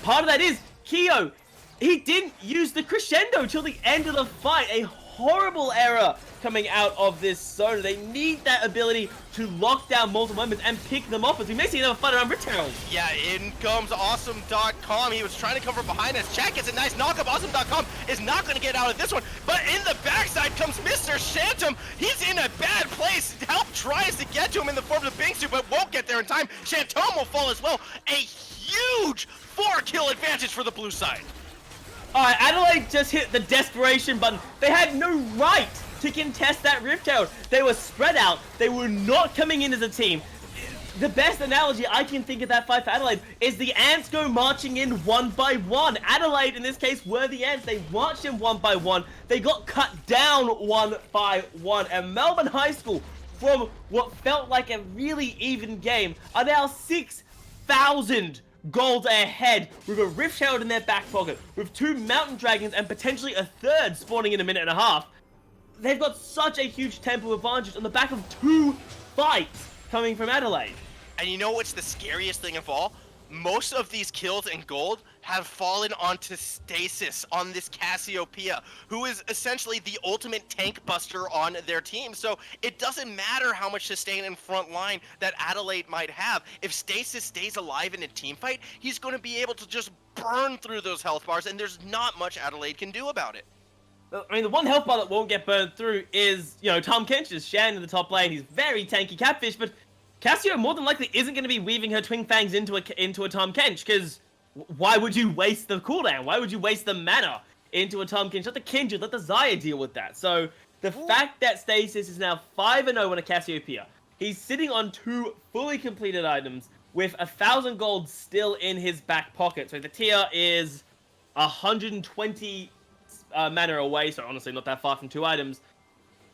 Speaker 3: part of that is, Keo, he didn't use the crescendo till the end of the fight, a horrible error coming out of this zone. They need that ability to lock down multiple moments and pick them off, as we may see another fight around Rip Herald.
Speaker 2: Yeah, in comes Awesome.com. He was trying to cover behind us. Jack gets a nice knock up. Awesome.com is not going to get out of this one, but in the backside comes Mr. Shantum. He's in a bad place. Help tries to get to him in the form of the Bingsu, but won't get there in time. Shantum will fall as well. A huge 4-kill advantage for the blue side.
Speaker 3: Alright, Adelaide just hit the desperation button. They had no right to contest that Rift Herald. They were spread out. They were not coming in as a team. The best analogy I can think of that fight for Adelaide is the ants go marching in one by one. Adelaide, in this case, were the ants. They marched in one by one. They got cut down one by one. And Melbourne High School, from what felt like a really even game, are now 6,000 gold ahead with a Rift Herald in their back pocket, with 2 Mountain Dragons and potentially a third spawning in a minute and a half. They've got such a huge tempo advantage on the back of 2 fights coming from Adelaide.
Speaker 2: And you know what's the scariest thing of all? Most of these kills in gold have fallen onto Stasis, on this Cassiopeia, who is essentially the ultimate tank buster on their team. So it doesn't matter how much sustain in front line that Adelaide might have. If Stasis stays alive in a team fight, he's going to be able to just burn through those health bars, and there's not much Adelaide can do about it.
Speaker 3: I mean, the one health bar that won't get burned through is, Tom Kench's Shan in the top lane. He's very tanky Catfish, but Cassio more than likely isn't going to be weaving her Twin Fangs into a Tom Kench, because why would you waste the cooldown? Why would you waste the mana into a Tom Kench? Let the Kindred, let the Zaya deal with that. So, the fact that Stasis is now 5-0 on a Cassiopeia, he's sitting on 2 fully completed items with 1,000 gold still in his back pocket. So, the tier is 120 mana away, so honestly not that far from 2 items.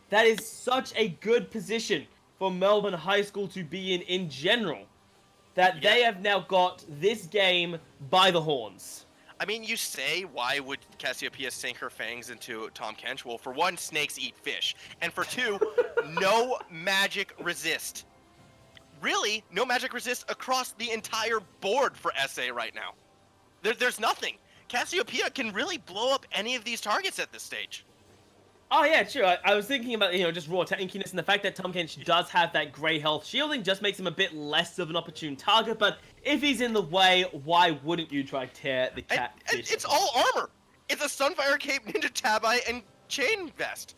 Speaker 3: That is such a good position for Melbourne High School to be in general, that they have now got this game by the horns.
Speaker 2: I mean, you say, why would Cassiopeia sink her fangs into Tom Kench? Well, for one, snakes eat fish. And for 2, no magic resist. Really, no magic resist across the entire board for SA right now. There's nothing. Cassiopeia can really blow up any of these targets at this stage.
Speaker 3: Oh yeah, sure. I was thinking about, just raw tankiness, and the fact that Tom Kench does have that grey health shielding just makes him a bit less of an opportune target, but if he's in the way, why wouldn't you try to tear the Catfish?
Speaker 2: It's all armor. It's a Sunfire Cape, Ninja Tabi, and Chain Vest.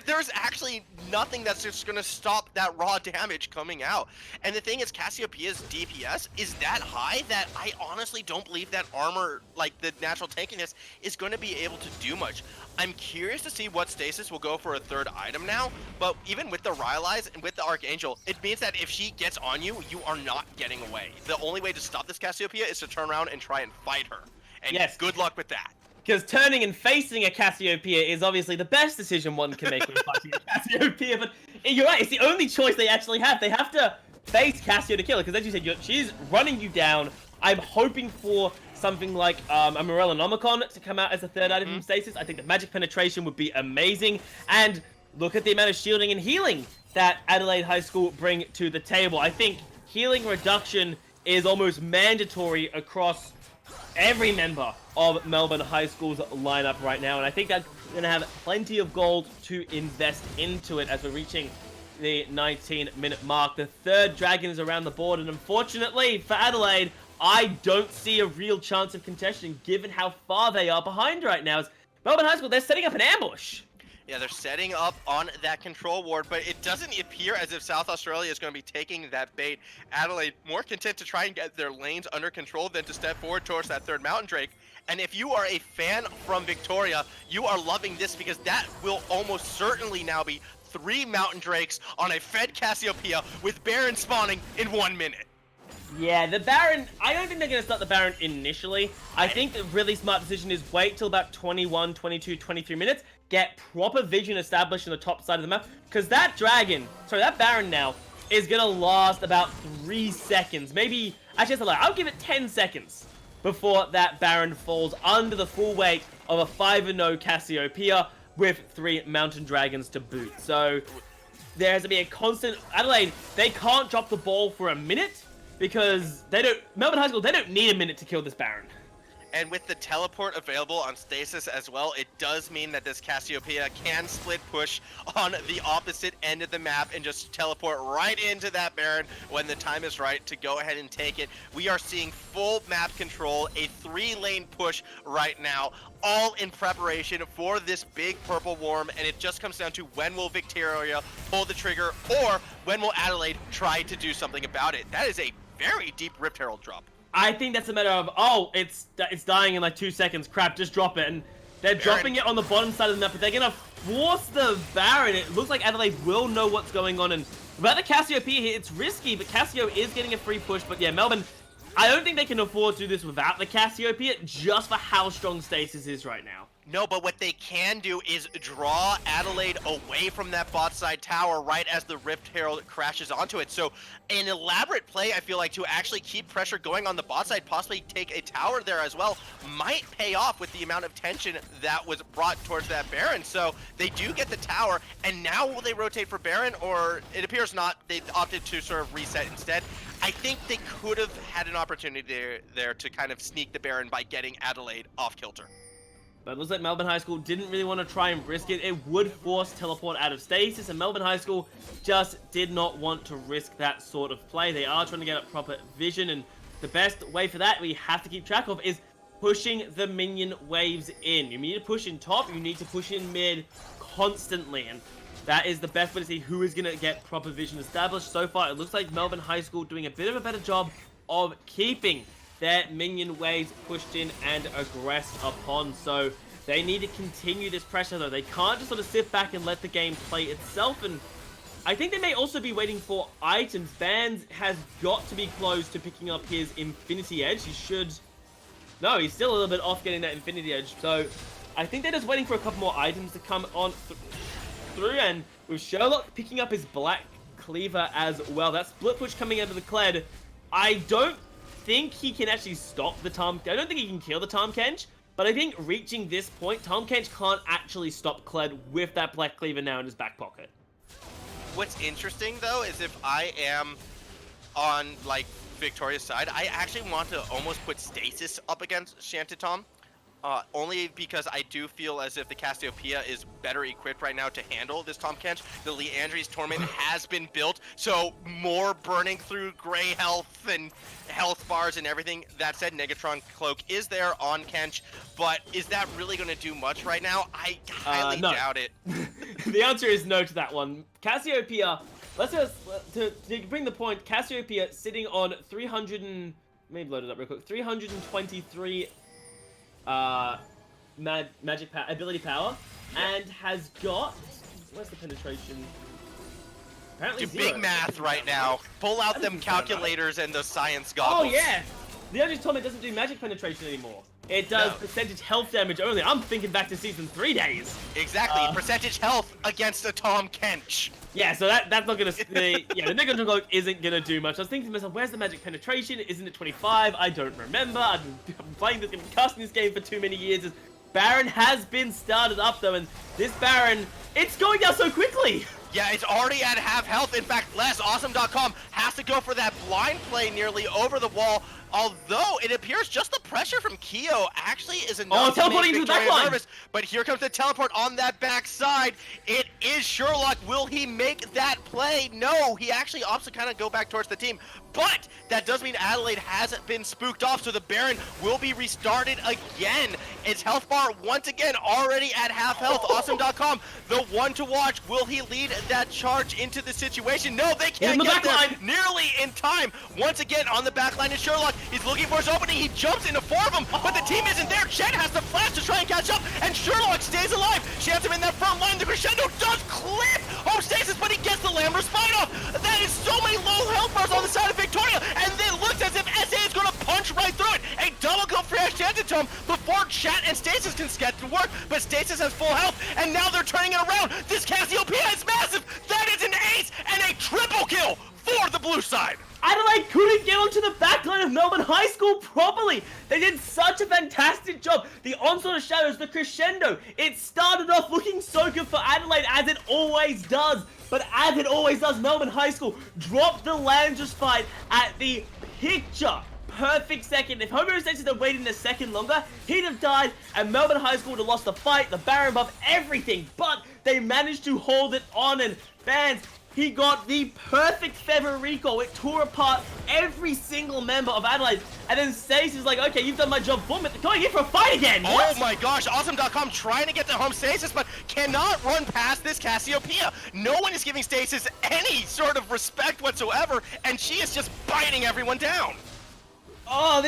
Speaker 2: There's actually nothing that's just going to stop that raw damage coming out. And the thing is, Cassiopeia's DPS is that high that I honestly don't believe that armor, like the natural tankiness, is going to be able to do much. I'm curious to see what Stasis will go for a 3rd item now, but even with the Rylai's and with the Archangel, it means that if she gets on you, you are not getting away. The only way to stop this Cassiopeia is to turn around and try and fight her. And yes, good luck with that.
Speaker 3: Because turning and facing a Cassiopeia is obviously the best decision one can make when fighting a Cassiopeia, but you're right, it's the only choice they actually have. They have to face Cassio to kill her, because as you said, she's running you down. I'm hoping for something like a Morellonomicon to come out as a 3rd item from Stasis. I think that Magic Penetration would be amazing, and look at the amount of shielding and healing that Adelaide High School bring to the table. I think healing reduction is almost mandatory across every member of Melbourne High School's lineup right now, and I think that's going to have plenty of gold to invest into it as we're reaching the 19-minute mark. The 3rd dragon is around the board, and unfortunately for Adelaide, I don't see a real chance of contention given how far they are behind right now. As Melbourne High School, they're setting up an ambush.
Speaker 2: Yeah, they're setting up on that control ward, but it doesn't appear as if South Australia is going to be taking that bait. Adelaide more content to try and get their lanes under control than to step forward towards that third Mountain Drake. And if you are a fan from Victoria, you are loving this because that will almost certainly now be 3 Mountain Drakes on a fed Cassiopeia with Baron spawning in 1 minute.
Speaker 3: Yeah, the Baron, I don't think they're going to start the Baron initially. I think the really smart decision is wait till about 21, 22, 23 minutes, get proper vision established on the top side of the map, because that Baron now is going to last about 3 seconds. Maybe, actually, that's a lie. I'll give it 10 seconds before that Baron falls under the full weight of a 5-0 Cassiopeia with 3 Mountain Dragons to boot. So there has to be a constant... Adelaide, they can't drop the ball for a minute, because Melbourne High School, they don't need a minute to kill this Baron.
Speaker 2: And with the teleport available on Stasis as well, it does mean that this Cassiopeia can split push on the opposite end of the map and just teleport right into that Baron when the time is right to go ahead and take it. We are seeing full map control, a 3-lane push right now, all in preparation for this big purple worm, and it just comes down to when will Victoria pull the trigger or when will Adelaide try to do something about it. That is a very deep Rift Herald drop.
Speaker 3: I think that's a matter of, oh, it's dying in like 2 seconds. Crap, just drop it. And they're dropping it on the bottom side of the map, but they're going to force the Baron. It looks like Adelaide will know what's going on. And about the Cassiopeia here, it's risky, but Cassio is getting a free push. But yeah, Melbourne, I don't think they can afford to do this without the Cassiopeia, just for how strong Stasis is right now.
Speaker 2: No, but what they can do is draw Adelaide away from that bot side tower right as the Rift Herald crashes onto it. So an elaborate play, I feel like, to actually keep pressure going on the bot side, possibly take a tower there as well, might pay off with the amount of tension that was brought towards that Baron. So they do get the tower, and now will they rotate for Baron, or it appears not. They opted to sort of reset instead. I think they could have had an opportunity there to kind of sneak the Baron by getting Adelaide off kilter.
Speaker 3: But it looks like Melbourne High School didn't really want to try and risk it. It would force teleport out of Stasis, and Melbourne High School just did not want to risk that sort of play. They are trying to get a proper vision, and the best way for that we have to keep track of is pushing the minion waves in. You need to push in top, you need to push in mid constantly, and that is the best way to see who is going to get proper vision established. So far, it looks like Melbourne High School doing a bit of a better job of keeping their minion waves pushed in and aggressed upon. So they need to continue this pressure, though. They can't just sort of sit back and let the game play itself. And I think they may also be waiting for items. Bands has got to be close to picking up his Infinity Edge. He should... No, he's still a little bit off getting that Infinity Edge. So I think they're just waiting for a couple more items to come on through. And with Sherlock picking up his Black Cleaver as well. That split push coming out of the Kled. I don't think he can actually stop the Tom... I don't think he can kill the Tom Kench, but I think reaching this point, Tom Kench can't actually stop Kled with that Black Cleaver now in his back pocket.
Speaker 2: What's interesting, though, is if I am on, like, Victoria's side, I actually want to almost put Stasis up against Shantitom. Only because I do feel as if the Cassiopeia is better equipped right now to handle this Tom Kench. The Leandri's Torment has been built, so more burning through gray health and health bars and everything. That said, Negatron Cloak is there on Kench, but is that really going to do much right now? I highly doubt it.
Speaker 3: The answer is no to that one. Cassiopeia, let's just, to bring the point, Cassiopeia sitting on 300 and... Let me load it up real quick. 323... magic ability power, and has got, where's the penetration? Apparently
Speaker 2: do big math right now. Pull out them calculators and those science goggles.
Speaker 3: Oh yeah, the Leandri's Torment doesn't do magic penetration anymore. It does percentage health damage only. I'm thinking back to Season 3 days.
Speaker 2: Exactly, percentage health against a Tom Kench.
Speaker 3: Yeah, so that's not gonna. The Negatron Cloak isn't gonna do much. I was thinking to myself, where's the magic penetration? Isn't it 25? I don't remember. I've been playing this game, casting this game for too many years. Baron has been started up though, and this Baron, it's going down so quickly.
Speaker 2: Yeah, it's already at half health. In fact, Les, Awesome.com has to go for that blind play nearly over the wall. Although it appears just the pressure from Keo actually is enough to make
Speaker 3: teleporting into the
Speaker 2: Victoria
Speaker 3: backline.
Speaker 2: nervous. But here comes the teleport on that backside. It is Sherlock. Will he make that play? No, he actually opts to kind of go back towards the team. But that does mean Adelaide hasn't been spooked off, so the Baron will be restarted again. Its health bar once again already at half health. Awesome.com, the one to watch. Will he lead that charge into the situation? No, they can't get there nearly in time. Once again on the backline is Sherlock. He's looking for his opening. He jumps into 4 of them, but the team isn't there. Chen has the flash to try and catch up, and Sherlock stays alive. She has him in that front line. The crescendo does clip homeostasis, but he gets the Lambert spine off. That is so many low health bars on the side of Victoria, and then looks as if SA is going to punch right through it. A double kill for Rangitoto before Chat and Stasis can get to work, but Stasis has full health, and now they're turning it around. This Cassiopeia is massive. That is an ace and a triple kill for the blue side.
Speaker 3: Adelaide couldn't get onto the backline of Melbourne High School properly. They did such a fantastic job. The onslaught of shadows, the crescendo, it started off looking so good for Adelaide, as it always does. But as it always does, Melbourne High School dropped the Landers fight at the picture perfect second. If homeostasis had waited a second longer, he'd have died, and Melbourne High School would have lost the fight, the Baron buff, everything. But they managed to hold it on, and fans, he got the perfect feather recall. It tore apart every single member of Adelaide. And then Stace is like, okay, you've done my job for me. Going in for a fight again. What?
Speaker 2: Oh my gosh, Awesome.com trying to get to home Stasis, but cannot run past this Cassiopeia. No one is giving Stasis any sort of respect whatsoever, and she is just biting everyone down.
Speaker 3: Oh,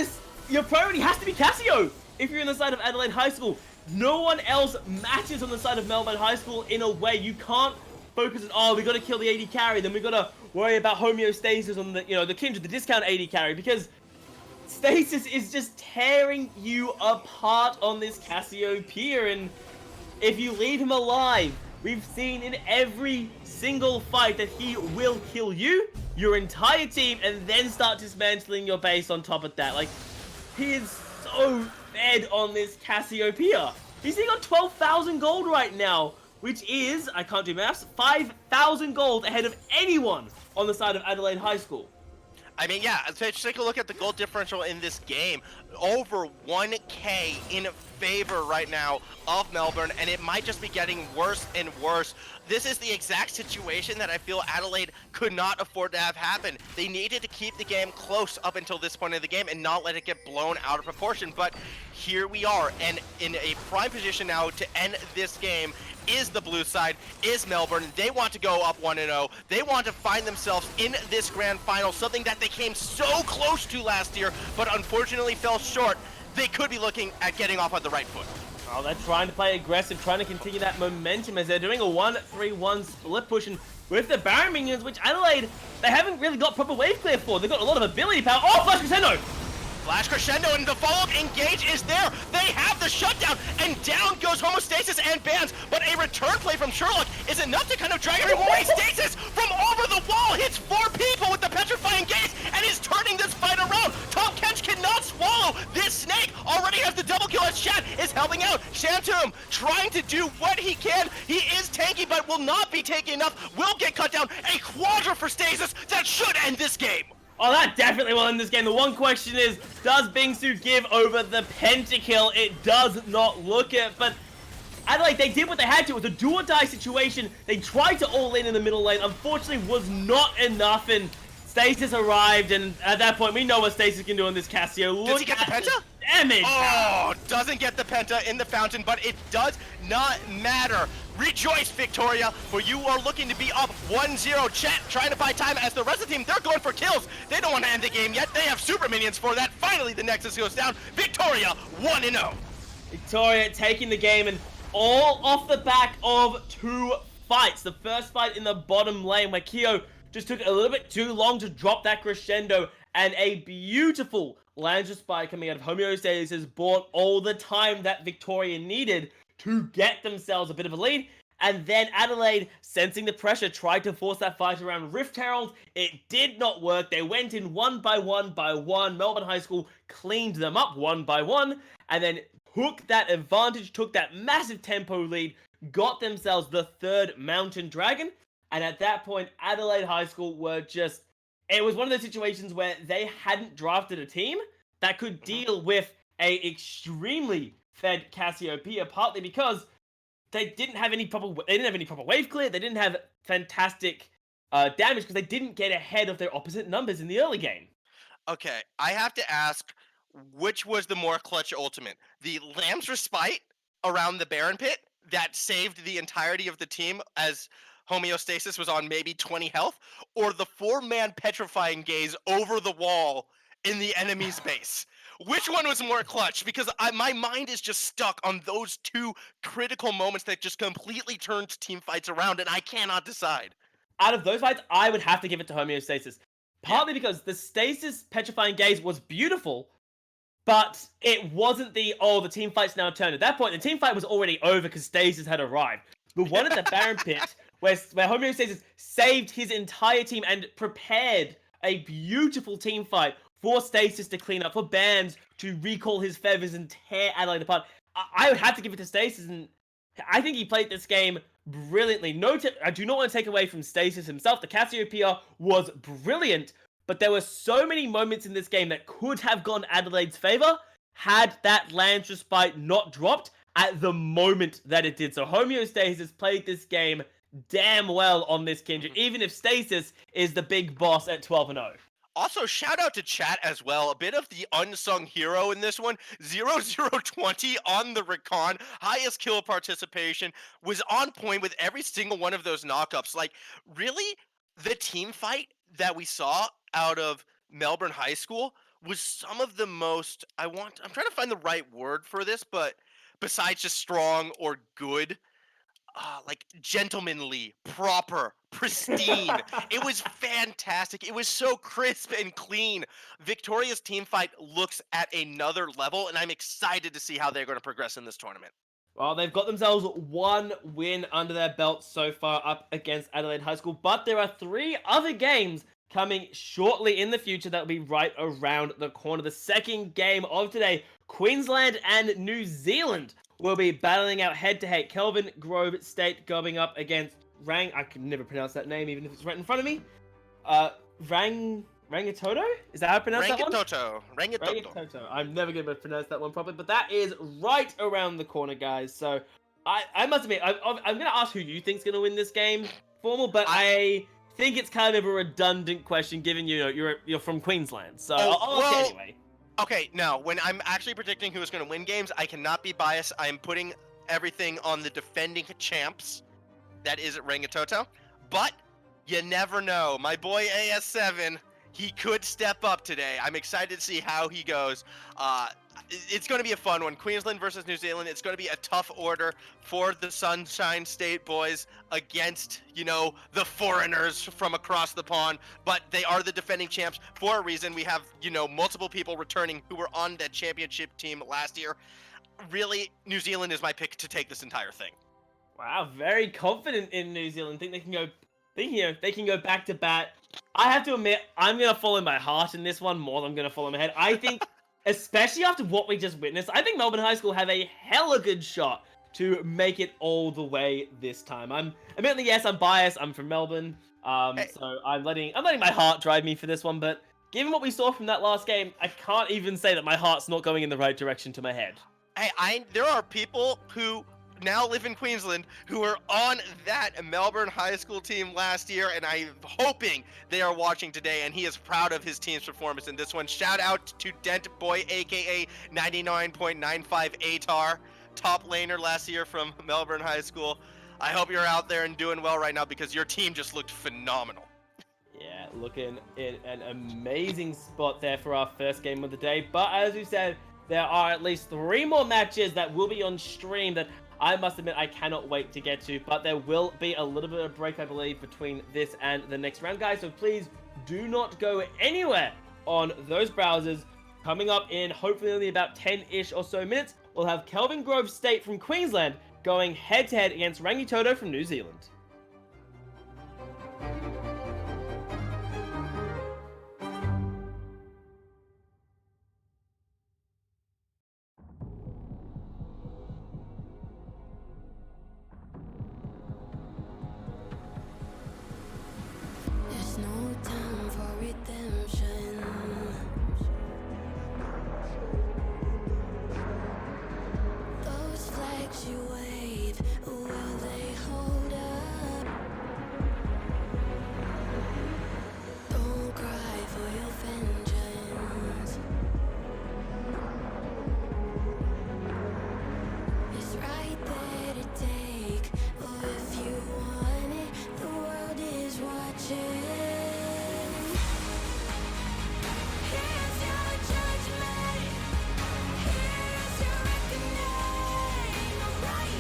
Speaker 3: your priority has to be Cassio if you're on the side of Adelaide High School. No one else matches on the side of Melbourne High School in a way. You can't focus on, oh, we got to kill the AD carry, then we got to worry about homeostasis on the, the Kindred, the discount AD carry, because Stasis is just tearing you apart on this Cassiopeia, and if you leave him alive, we've seen in every single fight that he will kill you, your entire team, and then start dismantling your base on top of that. Like, he is so fed on this Cassiopeia. He's sitting on 12,000 gold right now, which is, I can't do maths, 5,000 gold ahead of anyone on the side of Adelaide High School.
Speaker 2: I mean, yeah, so just take a look at the gold differential in this game. Over 1K in favor right now of Melbourne, and it might just be getting worse and worse. This is the exact situation that I feel Adelaide could not afford to have happen. They needed to keep the game close up until this point of the game and not let it get blown out of proportion. But here we are, and in a prime position now to end this game is the blue side, is Melbourne. They want to go up 1-0. They want to find themselves in this grand final, something that they came so close to last year, but unfortunately fell short. They could be looking at getting off on the right foot.
Speaker 3: Oh, they're trying to play aggressive, trying to continue that momentum as they're doing a 1-3-1 split pushing with the Baron minions, which Adelaide, they haven't really got proper wave clear for. They've got a lot of ability power. Oh, Flash Crescendo!
Speaker 2: Flash Crescendo, and the follow-up engage is there. They have the shutdown, and down goes homeostasis and bans, but a return play from Sherlock is enough to kind of drag everyone away. Stasis from over the wall hits 4 people with the petrifying gaze and is turning this fight around. Tom Kench cannot swallow this snake. Already has the double kill as Shat is helping out. Shantum trying to do what he can. He is tanky, but will not be tanky enough. Will get cut down. A quadra for Stasis that should end this game.
Speaker 3: Oh, that definitely will end this game. The one question is, does Bingsu give over the pentakill? It does not look it, but Adelaide, they did what they had to. It was a do-or-die situation. They tried to all-in the middle lane. Unfortunately, was not enough, and Stasis arrived, and at that point, we know what Stasis can do on this Cassio.
Speaker 2: Does he get the penta?
Speaker 3: Damage!
Speaker 2: Oh, doesn't get the penta in the fountain, but it does not matter. Rejoice, Victoria, for you are looking to be up 1-0. Chat trying to buy time as the rest of the team, they're going for kills. They don't want to end the game yet. They have super minions for that. Finally, the Nexus goes down. Victoria, 1-0.
Speaker 3: Victoria taking the game, and all off the back of 2 fights. The first fight in the bottom lane where Keo just took a little bit too long to drop that crescendo, and a beautiful Landra Spy coming out of homeostasis bought all the time that Victoria needed to get themselves a bit of a lead. And then Adelaide, sensing the pressure, tried to force that fight around Rift Herald. It did not work. They went in one by one. Melbourne High School cleaned them up one by one, and then took that advantage, took that massive tempo lead, got themselves the 3rd Mountain Dragon. And at that point, Adelaide High School were just... It was one of those situations where they hadn't drafted a team. that could deal with a extremely fed Cassiopeia, partly because they didn't have any proper wave clear. They didn't have fantastic damage because they didn't get ahead of their opposite numbers in the early game.
Speaker 2: Okay, I have to ask, which was the more clutch ultimate? The Lamb's Respite around the Baron Pit that saved the entirety of the team as Homeostasis was on maybe 20 health, or the 4-man Petrifying Gaze over the wall in the enemy's base? Which one was more clutch? Because my mind is just stuck on those two critical moments that just completely turned team fights around, and I cannot decide.
Speaker 3: Out of those fights, I would have to give it to Homeostasis. Partly because the Stasis Petrifying Gaze was beautiful, but it wasn't the team fight's now turned. At that point, the team fight was already over because Stasis had arrived. The one at the Baron Pit, where Homeostasis saved his entire team and prepared a beautiful team fight for Stasis to clean up, for Bands to recall his feathers and tear Adelaide apart. I would have to give it to Stasis, and I think he played this game brilliantly. I do not want to take away from Stasis himself. The Cassiopeia was brilliant, but there were so many moments in this game that could have gone Adelaide's favor had that Lance Respite not dropped at the moment that it did. So Homeostasis played this game damn well on this Kindred, even if Stasis is the big boss at 12-0.
Speaker 2: Also, shout out to chat as well. A bit of the unsung hero in this one. 0-0-20 on the Recon. Highest kill participation. Was on point with every single one of those knockups. Like, really, the team fight that we saw out of Melbourne High School was some of the most... I'm trying to find the right word for this, but besides just strong or good... like gentlemanly, proper, pristine. It was fantastic. It was so crisp and clean. Victoria's team fight looks at another level, and I'm excited to see how they're going to progress in this tournament.
Speaker 3: Well, they've got themselves one win under their belt so far up against Adelaide High School, but there are 3 other games coming shortly in the future that will be right around the corner. The second game of today, Queensland and New Zealand will be battling out head-to-head. Kelvin Grove State going up against I can never pronounce that name, even if it's right in front of me. Rangitoto? Is that how I pronounce that one? Rangitoto. I'm never going to pronounce that one properly, but that is right around the corner, guys. So, I must admit, I'm going to ask who you think's going to win this game, Formal, but I think it's kind of a redundant question, given you're from Queensland. So, I'll ask it anyway.
Speaker 2: Okay, now, when I'm actually predicting who is going to win games, I cannot be biased. I am putting everything on the defending champs. That is Rangitoto. But you never know. My boy AS7, he could step up today. I'm excited to see how he goes. It's going to be a fun one. Queensland versus New Zealand. It's going to be a tough order for the Sunshine State boys against, the foreigners from across the pond. But they are the defending champs for a reason. We have, multiple people returning who were on that championship team last year. Really, New Zealand is my pick to take this entire thing.
Speaker 3: Wow, very confident in New Zealand. Think they can go back to bat. I have to admit, I'm going to follow my heart in this one more than I'm going to follow my head. I think, especially after what we just witnessed, I think Melbourne High School have a hella good shot to make it all the way this time. Admittedly, yes, I'm biased. I'm from Melbourne. So I'm letting my heart drive me for this one, but given what we saw from that last game, I can't even say that my heart's not going in the right direction to my head.
Speaker 2: There are people who now live in Queensland who were on that Melbourne High School team last year, and I'm hoping they are watching today, and he is proud of his team's performance in this one. Shout out to Dent Boy, aka 99.95 ATAR, top laner last year from Melbourne High School. I hope you're out there and doing well right now, because your team just looked phenomenal.
Speaker 3: Yeah, looking in an amazing spot there for our first game of the day. But as we said, there are at least 3 more matches that will be on stream that I must admit I cannot wait to get to, but there will be a little bit of a break, I believe, between this and the next round, guys, so please do not go anywhere on those browsers. Coming up in hopefully only about 10-ish or so minutes, we'll have Kelvin Grove State from Queensland going head-to-head against Rangitoto from New Zealand.
Speaker 1: There's no time for redemption. makes you wave. Will they hold up? Don't cry for your vengeance. It's right there to take. Oh, if you want it, the world is watching. Here's your judgment. Here's your reckoning. I'm right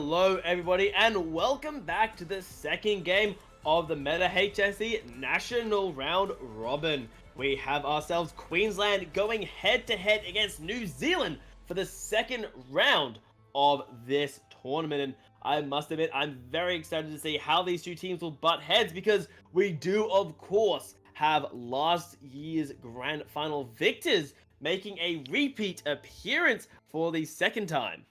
Speaker 3: Hello everybody and welcome back to the second game of the Meta HSE National Round Robin. We have ourselves Queensland going head to head against New Zealand for the second round of this tournament, and I must admit I'm very excited to see how these two teams will butt heads, because we do of course have last year's grand final victors making a repeat appearance for the second time.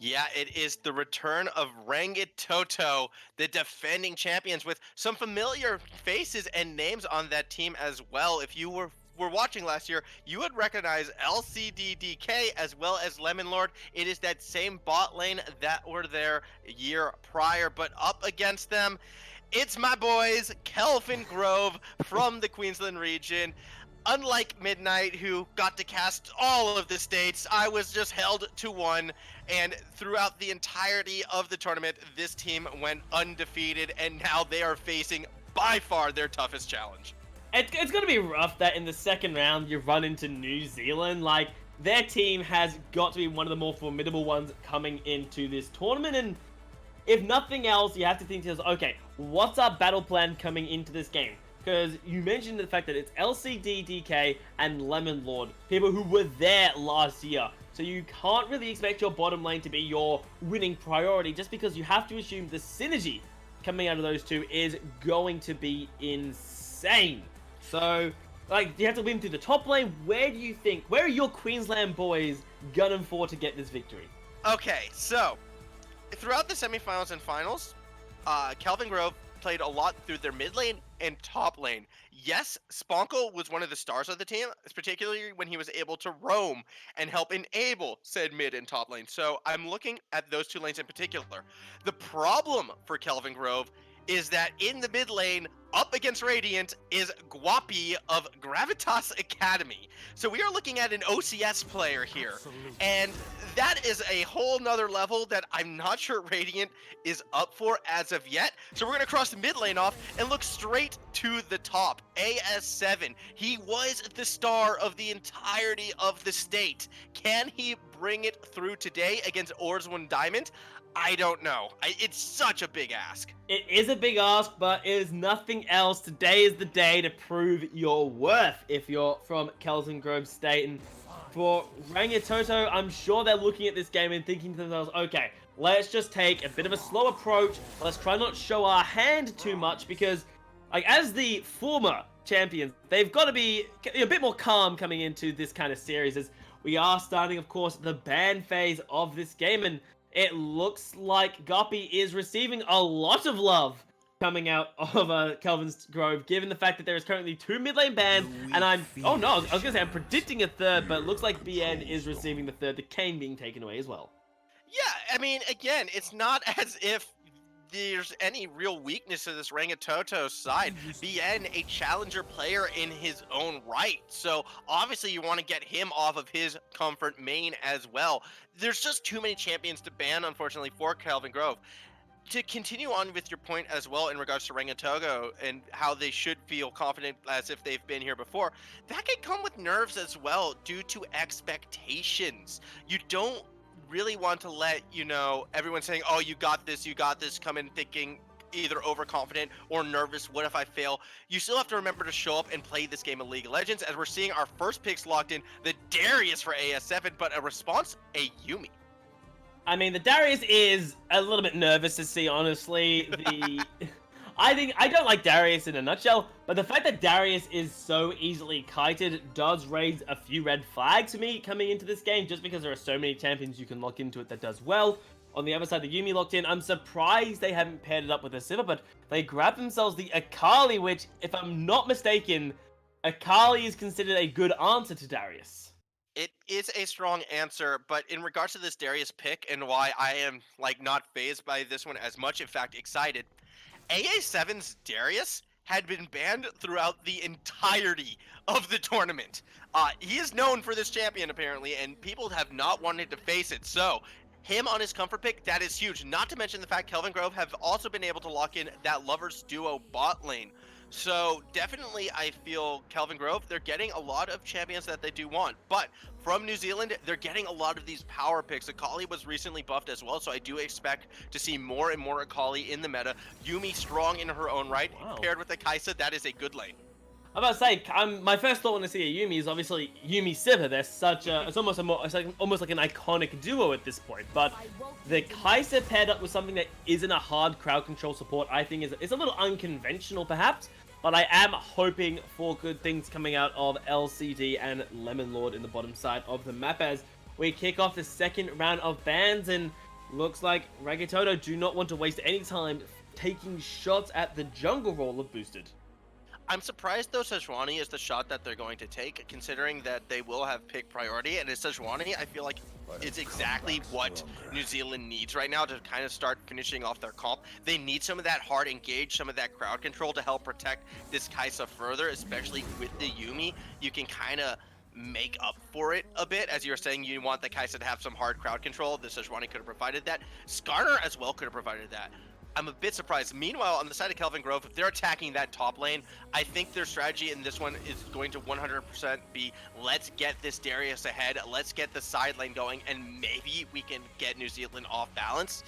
Speaker 2: Yeah, it is the return of Rangitoto, the defending champions, with some familiar faces and names on that team as well. If you were watching last year, you would recognize LCDDK as well as Lemon Lord. It is that same bot lane that were there a year prior, but up against them, it's my boys, Kelvin Grove from the Queensland region. Unlike Midnight, who got to cast all of the states, I was just held to one, and throughout the entirety of the tournament, this team went undefeated, and now they are facing, by far, their toughest challenge.
Speaker 3: It's going to be rough that in the second round you run into New Zealand. Like, their team has got to be one of the more formidable ones coming into this tournament, and if nothing else, you have to think to yourself, okay, what's our battle plan coming into this game? Because you mentioned the fact that it's LCD, DK, and Lemon Lord, people who were there last year. So you can't really expect your bottom lane to be your winning priority, just because you have to assume the synergy coming out of those two is going to be insane. So, like, you have to win through the top lane. Where are your Queensland boys gunning for to get this victory?
Speaker 2: Okay, so throughout the semifinals and finals, Kelvin Grove played a lot through their mid lane and top lane. Yes, Sponkle was one of the stars of the team, particularly when he was able to roam and help enable said mid and top lane. So I'm looking at those two lanes in particular. The problem for Kelvin Grove is that in the mid lane, up against Radiant, is Guapi of Gravitas Academy. So we are looking at an OCS player here.
Speaker 4: Absolutely.
Speaker 2: And that is a whole nother level that I'm not sure Radiant is up for as of yet. So we're going to cross the mid lane off and look straight to the top. AS7, he was the star of the entirety of the state. Can he bring it through today against Orswin Diamond? I don't know. It's such a big ask.
Speaker 3: It is a big ask, but it is nothing else. Today is the day to prove your worth if you're from Kelvin Grove State. And for Rangitoto, I'm sure they're looking at this game and thinking to themselves, okay, let's just take a bit of a slow approach. Let's try not to show our hand too much, because, like, as the former champions, they've got to be a bit more calm coming into this kind of series, as we are starting, of course, the ban phase of this game. And it looks like Guppy is receiving a lot of love coming out of Kelvin Grove, given the fact that there is currently 2 mid lane bans, and I was going to say I'm predicting a third, but it looks like BN is receiving the third, the Kane being taken away as well.
Speaker 2: Yeah, I mean, again, it's not as if there's any real weakness to this Rangitoto side. BN, a challenger player in his own right, so obviously you want to get him off of his comfort main as well. There's just too many champions to ban, unfortunately, for Kelvin Grove. To continue on with your point as well in regards to Rangitoto and how they should feel confident as if they've been here before, that can come with nerves as well due to expectations. You don't really want to let, everyone saying, oh, you got this, come in thinking either overconfident or nervous. What if I fail? You still have to remember to show up and play this game of League of Legends, as we're seeing our first picks locked in, the Darius for AS7, but a response, a Yuumi.
Speaker 3: I mean, the Darius is a little bit nervous to see, honestly. I don't like Darius in a nutshell, but the fact that Darius is so easily kited does raise a few red flags for me coming into this game, just because there are so many champions you can lock into it that does well. On the other side, the Yuumi locked in. I'm surprised they haven't paired it up with a Sivir, but they grabbed themselves the Akali, which, if I'm not mistaken, Akali is considered a good answer to Darius.
Speaker 2: It is a strong answer, but in regards to this Darius pick and why I am not phased by this one as much, in fact excited, AA7's Darius had been banned throughout the entirety of the tournament. He is known for this champion apparently, and people have not wanted to face it, so him on his comfort pick, that is huge. Not to mention the fact Kelvin Grove have also been able to lock in that Lovers Duo bot lane. So definitely I feel Kelvin Grove, they're getting a lot of champions that they do want. But from New Zealand, they're getting a lot of these power picks. Akali was recently buffed as well, so I do expect to see more and more Akali in the meta. Yumi strong in her own right,
Speaker 3: Wow.
Speaker 2: paired with the Kaisa, that is a good lane.
Speaker 3: I'm about to say, my first thought when I see a Yumi is obviously Yumi Sivir. They're such a, it's almost almost like an iconic duo at this point. But the Kai'Sa paired up with something that isn't a hard crowd control support, I think is a little unconventional perhaps. But I am hoping for good things coming out of LCD and Lemon Lord in the bottom side of the map as we kick off the second round of bans, and looks like Rangitoto do not want to waste any time taking shots at the jungle role of Boosted.
Speaker 2: I'm surprised though Sejuani is the shot that they're going to take, considering that they will have pick priority, and it's Sejuani, I feel like it's exactly what New Zealand needs right now to kind of start finishing off their comp. They need some of that hard engage, some of that crowd control to help protect this Kaisa further, especially with the Yumi. You can kind of make up for it a bit. As you were saying, you want the Kaisa to have some hard crowd control. The Sejuani could have provided that. Skarner as well could have provided that. I'm a bit surprised. Meanwhile, on the side of Kelvin Grove, if they're attacking that top lane, I think their strategy in this one is going to 100% be, let's get this Darius ahead, let's get the side lane going, and maybe we can get New Zealand off balance.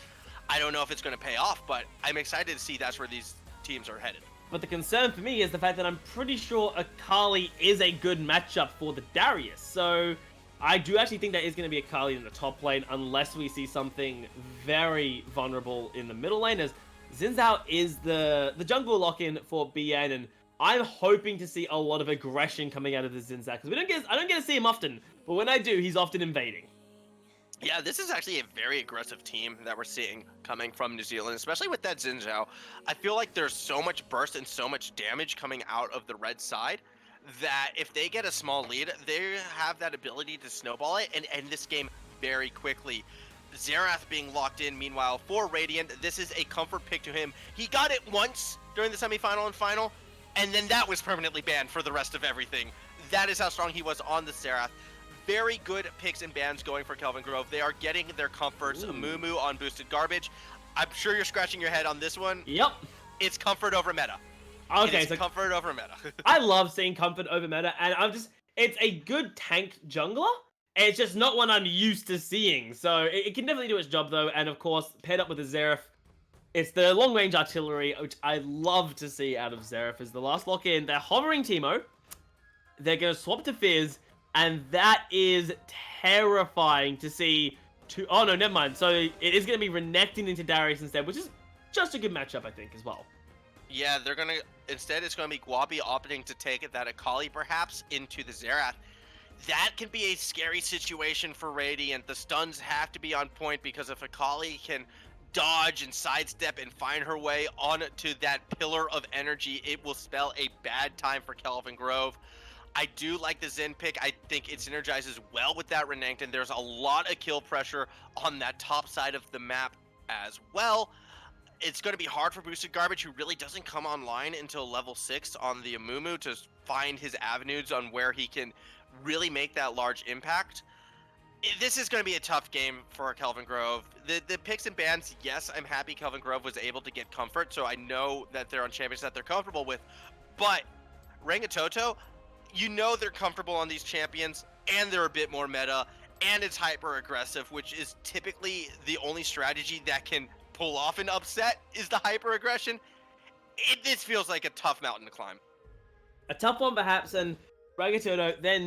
Speaker 2: I don't know if it's going to pay off, but I'm excited to see that's where these teams are headed.
Speaker 3: But the concern for me is the fact that I'm pretty sure Akali is a good matchup for the Darius. So I do actually think there is going to be Akali in the top lane unless we see something very vulnerable in the middle lane, as Xin Zhao is the jungle lock-in for BN, and I'm hoping to see a lot of aggression coming out of the Xin Zhao, because I don't get to see him often, but when I do, he's often invading.
Speaker 2: Yeah, this is actually a very aggressive team that we're seeing coming from New Zealand, especially with that Xin Zhao. I feel like there's so much burst and so much damage coming out of the red side that if they get a small lead, they have that ability to snowball it and end this game very quickly. Xerath being locked in, meanwhile, for Radiant, this is a comfort pick to him. He got it once during the semifinal and final, and then that was permanently banned for the rest of everything. That is how strong he was on the Xerath. Very good picks and bans going for Kelvin Grove. They are getting their comforts. Mumu on boosted garbage. I'm sure you're scratching your head on this one.
Speaker 3: Yep.
Speaker 2: It's comfort over meta.
Speaker 3: Okay,
Speaker 2: so comfort over meta.
Speaker 3: I love seeing comfort over meta, and it's a good tank jungler. It's just not one I'm used to seeing. So it can definitely do its job though, and of course, paired up with the Xerath, it's the long range artillery, which I love to see out of Xerath as the last lock in. They're hovering Teemo. They're gonna swap to Fizz, and that is terrifying to see. Oh no, never mind. So it is gonna be Renekton into Darius instead, which is just a good matchup, I think, as well.
Speaker 2: Yeah, they're gonna instead it's gonna be Guapi opting to take that Akali perhaps into the Xerath. That can be a scary situation for Radiant. The stuns have to be on point, because if Akali can dodge and sidestep and find her way onto that pillar of energy, it will spell a bad time for Kelvin Grove. I do like the Zen pick. I think it synergizes well with that Renekton. There's a lot of kill pressure on that top side of the map as well. It's going to be hard for Boosted Garbage, who really doesn't come online until level 6 on the Amumu, to find his avenues on where he can really make that large impact. This is going to be a tough game for Kelvin Grove. The picks and bans, yes, I'm happy Kelvin Grove was able to get comfort, so I know that they're on champions that they're comfortable with. But Rangitoto, you know they're comfortable on these champions, and they're a bit more meta, and it's hyper aggressive, which is typically the only strategy that can pull off an upset is the hyper aggression. This feels like a tough mountain to climb.
Speaker 3: A tough one perhaps, and Rangitoto, they're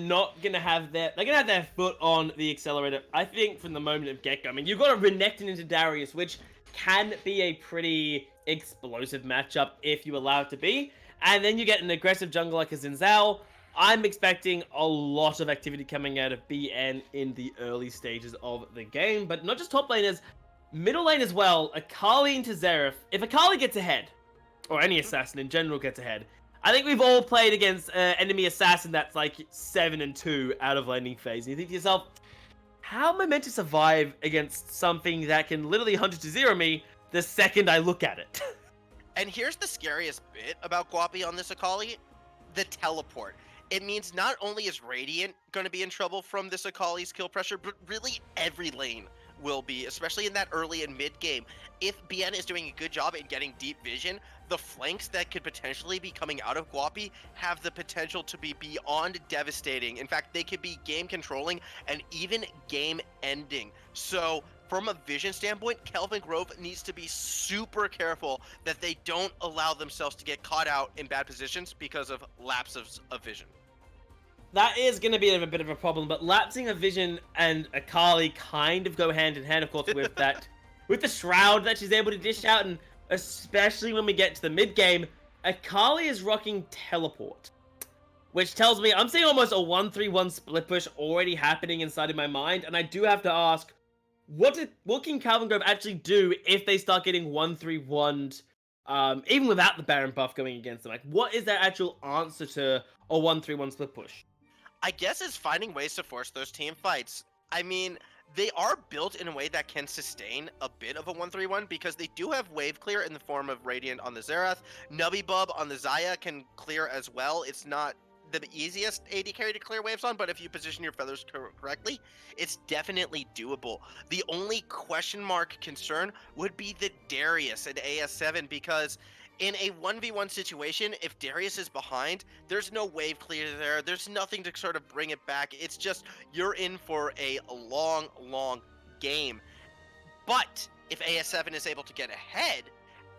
Speaker 3: gonna have their foot on the accelerator, I think, from the moment of get-go. I mean, you've got a Renekton into Darius, which can be a pretty explosive matchup if you allow it to be, and then you get an aggressive jungle like a Xin Zhao. I'm expecting a lot of activity coming out of BN in the early stages of the game, but not just top laners, middle lane as well. Akali into Xerath. If Akali gets ahead, or any assassin in general gets ahead, I think we've all played against enemy assassin that's like 7-2 out of landing phase, and you think to yourself, how am I meant to survive against something that can literally 100-0 me the second I look at it?
Speaker 2: And here's the scariest bit about Guapi on this Akali, the teleport. It means not only is Radiant going to be in trouble from this Akali's kill pressure, but really every lane will be, especially in that early and mid game. If BN is doing a good job in getting deep vision, the flanks that could potentially be coming out of Guapi have the potential to be beyond devastating. In fact, they could be game controlling and even game ending. So from a vision standpoint, Kelvin Grove needs to be super careful that they don't allow themselves to get caught out in bad positions because of lapses of vision.
Speaker 3: That is going to be a bit of a problem, but lapsing of vision and Akali kind of go hand in hand, of course, with that, with the shroud that she's able to dish out, and especially when we get to the mid game, Akali is rocking teleport, which tells me I'm seeing almost a 1-3-1 split push already happening inside of my mind, and I do have to ask, what can Calvin Grove actually do if they start getting 1-3-1'd, even without the Baron buff going against them? Like, what is their actual answer to a 1-3-1 split push?
Speaker 2: I guess it's finding ways to force those team fights. I mean, they are built in a way that can sustain a bit of a 1-3-1 because they do have wave clear in the form of Radiant on the Xerath. Nubbybub on the Xayah can clear as well. It's not the easiest AD carry to clear waves on, but if you position your feathers correctly, it's definitely doable. The only question mark concern would be the Darius at AS7, because in a 1v1 situation, if Darius is behind, there's no wave clear there. There's nothing to sort of bring it back. It's just you're in for a long, long game. But if AS7 is able to get ahead,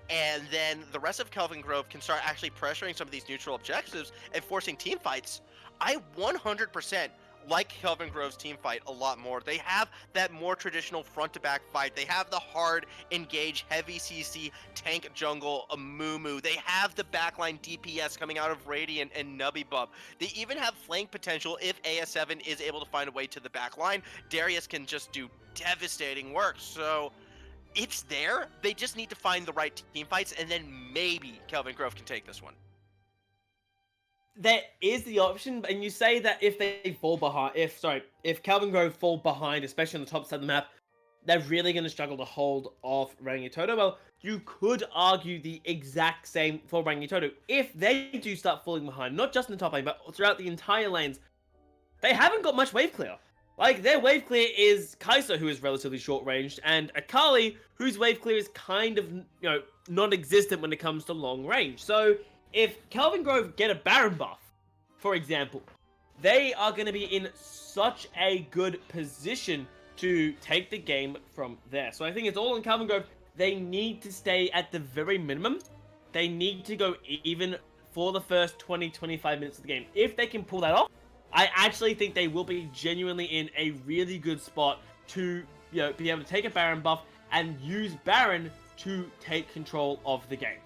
Speaker 2: and then the rest of Kelvin Grove can start actually pressuring some of these neutral objectives and forcing team fights, I 100% like Kelvin Grove's team fight a lot more. They have that more traditional front-to-back fight. They have the hard, engage, heavy CC, tank jungle, a Mumu. They have the backline DPS coming out of Radiant and Nubbybub. They even have flank potential if AS7 is able to find a way to the backline. Darius can just do devastating work, so it's there. They just need to find the right team fights, and then maybe Kelvin Grove can take this one.
Speaker 3: There is the option, and you say that if they fall behind, if Calvin Grove fall behind, especially on the top side of the map, they're really going to struggle to hold off Rangitoto. Well, you could argue the exact same for Rangitoto. If they do start falling behind, not just in the top lane, but throughout the entire lanes, they haven't got much wave clear. Like, their wave clear is Kai'Sa, who is relatively short-ranged, and Akali, whose wave clear is kind of, non-existent when it comes to long range. So if Kelvin Grove get a Baron buff, for example, they are going to be in such a good position to take the game from there. So I think it's all in Kelvin Grove. They need to stay at the very minimum. They need to go even for the first 20-25 minutes of the game. If they can pull that off, I actually think they will be genuinely in a really good spot to, be able to take a Baron buff and use Baron to take control of the game.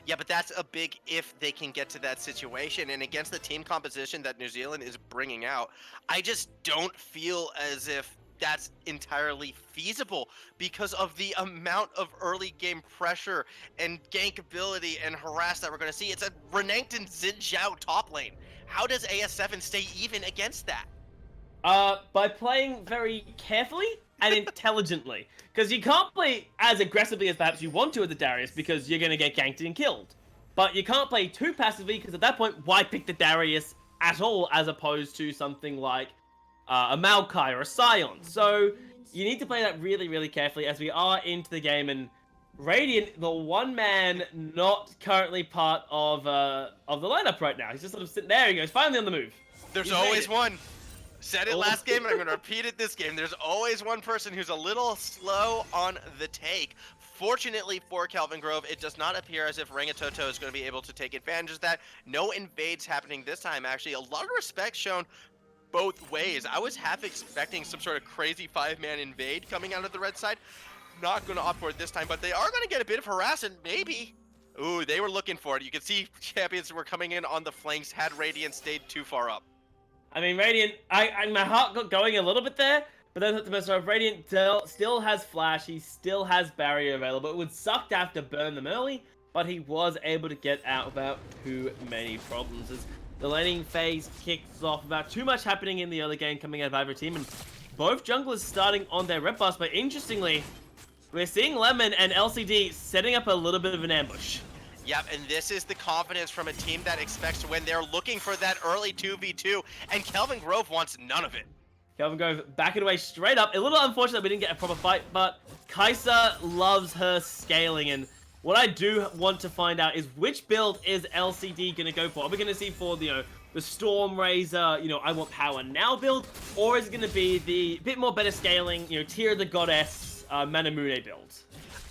Speaker 2: Yeah, but that's a big if they can get to that situation. And against the team composition that New Zealand is bringing out, I just don't feel as if that's entirely feasible because of the amount of early game pressure and gank ability and harass that we're going to see. It's a Renekton Xin Zhao top lane. How does AS7 stay even against that?
Speaker 3: By playing very carefully and intelligently. Because you can't play as aggressively as perhaps you want to with the Darius because you're going to get ganked and killed. But you can't play too passively because at that point, why pick the Darius at all as opposed to something like a Maokai or a Sion? So you need to play that really, really carefully as we are into the game. And Radiant, the one man not currently part of the lineup right now. He's just sort of sitting there. He goes, finally on the move.
Speaker 2: There's always one. Said it last game, and I'm going to repeat it this game. There's always one person who's a little slow on the take. Fortunately for Kelvin Grove, it does not appear as if Rangitoto is going to be able to take advantage of that. No invades happening this time, actually. A lot of respect shown both ways. I was half expecting some sort of crazy 5-man invade coming out of the red side. Not going to opt for it this time, but they are going to get a bit of harassment, maybe. Ooh, they were looking for it. You can see champions were coming in on the flanks had Radiant stayed too far up.
Speaker 3: I mean, Radiant, my heart got going a little bit there, but that's not the best. So Radiant still has Flash, he still has Barrier available. It would suck to have to burn them early, but he was able to get out without too many problems. As the laning phase kicks off, without too much happening in the early game coming out of either team, and both junglers starting on their red bus, but interestingly, we're seeing Lemon and LCD setting up a little bit of an ambush.
Speaker 2: Yep, and this is the confidence from a team that expects to win. They're looking for that early 2v2, and Kelvin Grove wants none of it.
Speaker 3: Kelvin Grove backing away straight up. A little unfortunate we didn't get a proper fight, but Kai'Sa loves her scaling, and what I do want to find out is which build is LCD going to go for? Are we going to see for, the Storm Razor, I want power now build, or is it going to be the bit more better scaling, Tear the Goddess, Manamune build?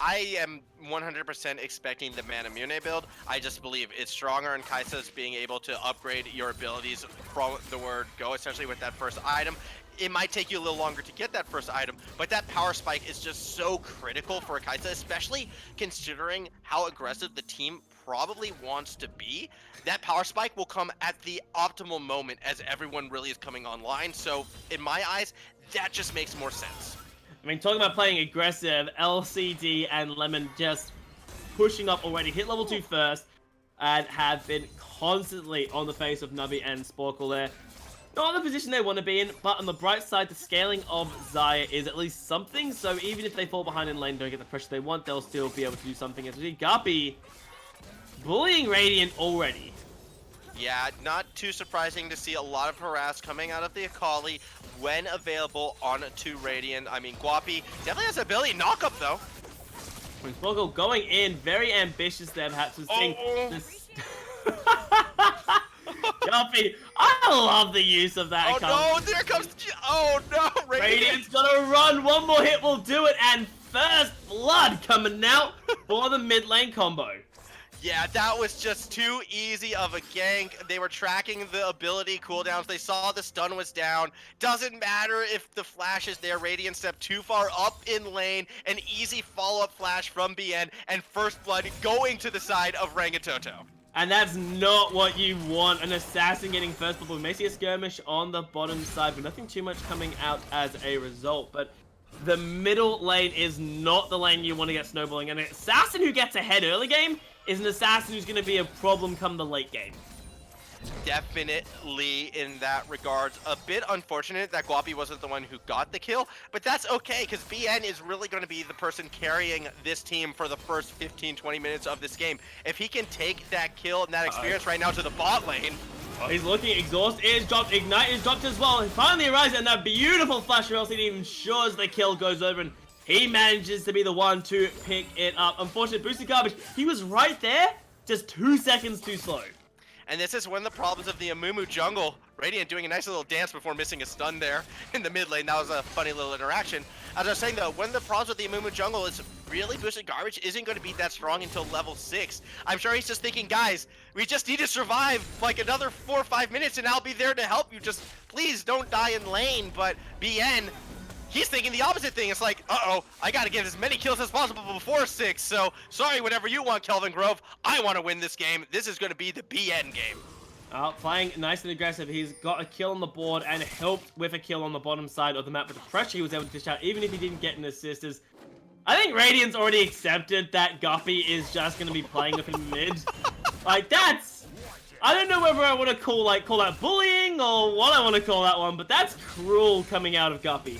Speaker 2: I am 100% expecting the Manamune build. I just believe it's stronger, and Kai'Sa's being able to upgrade your abilities from the word go, essentially with that first item. It might take you a little longer to get that first item, but that power spike is just so critical for Kai'Sa, especially considering how aggressive the team probably wants to be. That power spike will come at the optimal moment as everyone really is coming online. So in my eyes, that just makes more sense.
Speaker 3: I mean, talking about playing aggressive, LCD and Lemon just pushing up already. Hit level 2 first and have been constantly on the face of Navi and Sporkle there. Not in the position they want to be in, but on the bright side, the scaling of Xayah is at least something. So even if they fall behind in lane, don't get the pressure they want, they'll still be able to do something. As we see Guppy bullying Radiant already.
Speaker 2: Yeah, not too surprising to see a lot of harass coming out of the Akali when available onto Radiant. I mean, Guppy definitely has the ability. Knock up, though.
Speaker 3: Sporkle going in, very ambitious there, perhaps. This... Guppy, I love the use of that.
Speaker 2: Oh no, there comes... Oh no,
Speaker 3: Radiant's gonna run, one more hit will do it, and first blood coming out for the mid lane combo.
Speaker 2: Yeah, that was just too easy of a gank. They were tracking the ability cooldowns. They saw the stun was down. Doesn't matter if the flash is there. Radiant step too far up in lane. An easy follow-up flash from BN, and first blood going to the side of Rangitoto.
Speaker 3: And that's not what you want. An assassin getting first blood. We may see a skirmish on the bottom side, but nothing too much coming out as a result. But the middle lane is not the lane you want to get snowballing. And an assassin who gets ahead early game is an assassin who's going to be a problem come the late game.
Speaker 2: Definitely in that regards. A bit unfortunate that Guppy wasn't the one who got the kill, but that's okay because BN is really going to be the person carrying this team for the first 15-20 minutes of this game. If he can take that kill and that experience right now to the bot lane.
Speaker 3: Oh, he's looking. Exhaust is dropped. Ignite is dropped as well. He finally arrives, and that beautiful flash or else he even ensures the kill goes over, and he manages to be the one to pick it up. Unfortunate boosted garbage. He was right there, just 2 seconds too slow.
Speaker 2: And this is one of the problems of the Amumu jungle. Radiant doing a nice little dance before missing a stun there in the mid lane. That was a funny little interaction. As I was saying though, one of the problems with the Amumu jungle is really boosted garbage isn't going to be that strong until level 6. I'm sure he's just thinking, guys, we just need to survive like another 4 or 5 minutes and I'll be there to help you. Just please don't die in lane. But BN, he's thinking the opposite thing. It's like, uh-oh, I gotta get as many kills as possible before 6. So, sorry, whatever you want, Kelvin Grove. I want to win this game. This is gonna be the BN game.
Speaker 3: Playing nice and aggressive. He's got a kill on the board and helped with a kill on the bottom side of the map. But the pressure he was able to dish out, even if he didn't get an assist, is... I think Radiant's already accepted that Guppy is just gonna be playing with him mid. Like, that's... I don't know whether I want to call that bullying or what I want to call that one, but that's cruel coming out of Guppy.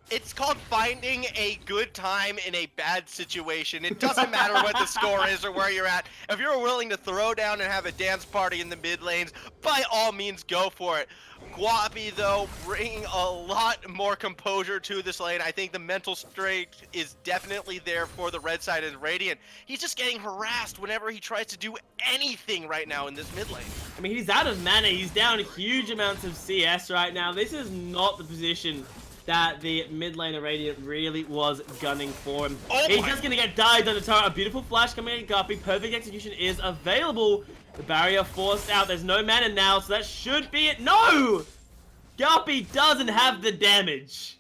Speaker 2: It's called finding a good time in a bad situation. It doesn't matter what the score is or where you're at. If you're willing to throw down and have a dance party in the mid lanes, by all means, go for it. Guppy, though, bringing a lot more composure to this lane. I think the mental strength is definitely there for the red side and Radiant. He's just getting harassed whenever he tries to do anything right now in this mid lane.
Speaker 3: I mean, he's out of mana. He's down huge amounts of CS right now. This is not the position that the mid laner Radiant really was gunning for him. He's just going to get dived on the turret. A beautiful flash coming at Guppy. Perfect execution is available. The barrier forced out. There's no mana now, so that should be it. No! Guppy doesn't have the damage.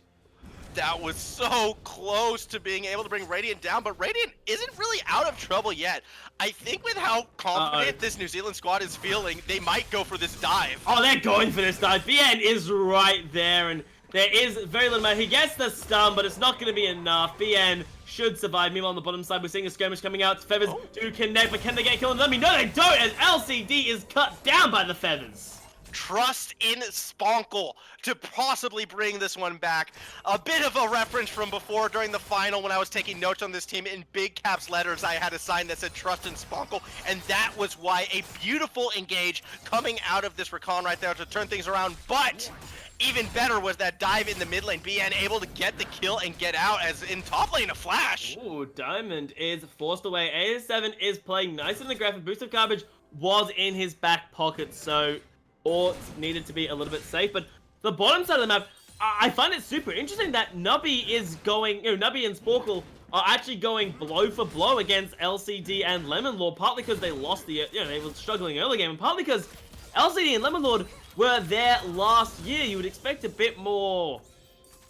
Speaker 2: That was so close to being able to bring Radiant down, but Radiant isn't really out of trouble yet. I think with how confident this New Zealand squad is feeling, they might go for this dive.
Speaker 3: Oh, they're going for this dive. BN is right there, and there is very little matter. He gets the stun, but it's not going to be enough. BN should survive. Meanwhile, on the bottom side, we're seeing a skirmish coming out. Feathers do connect, but can they get killed? Let me know they don't, as LCD is cut down by the Feathers.
Speaker 2: trust in Sponkle to possibly bring this one back. A bit of a reference from before during the final when I was taking notes on this team. In big caps letters, I had a sign that said trust in Sponkle, and that was why a beautiful engage coming out of this recon right there to turn things around. But even better was that dive in the mid lane. BN able to get the kill and get out, as in top lane a flash.
Speaker 3: Ooh, Diamond is forced away. AS7 is playing nice and aggressive. Boost of Garbage was in his back pocket, so Orts needed to be a little bit safe. But the bottom side of the map, I find it super interesting that Nubby is going, Nubby and Sporkle are actually going blow for blow against LCD and Lemonlord, partly because they lost the, they were struggling early game, and partly because LCD and Lemonlord were there last year. You would expect a bit more,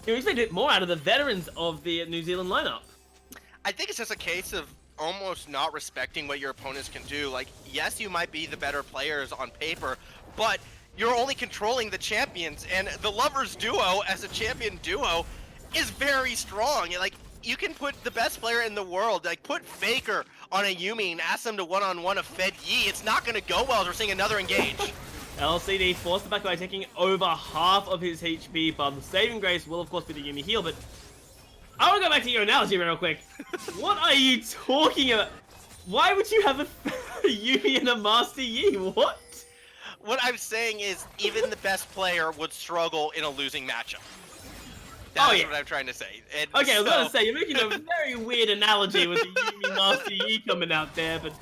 Speaker 3: out of the veterans of the New Zealand lineup.
Speaker 2: I think it's just a case of almost not respecting what your opponents can do. Like, yes, you might be the better players on paper, but you're only controlling the champions, and the Lovers duo as a champion duo is very strong. Like, you can put the best player in the world, like put Faker on a Yuumi and ask them to one-on-one a Fed Yi. It's not going to go well as we're seeing another engage.
Speaker 3: LCD forced back by taking over half of his HP, but the saving grace will of course be the Yuumi heal. But I want to go back to your analogy real quick. What are you talking about? Why would you have a Yuumi and a Master Yi? What?
Speaker 2: What I'm saying is even the best player would struggle in a losing matchup. That's what I'm trying to say. And
Speaker 3: okay, I was going to say, you're making a very weird analogy with the Yuumi Master Yi coming out there, but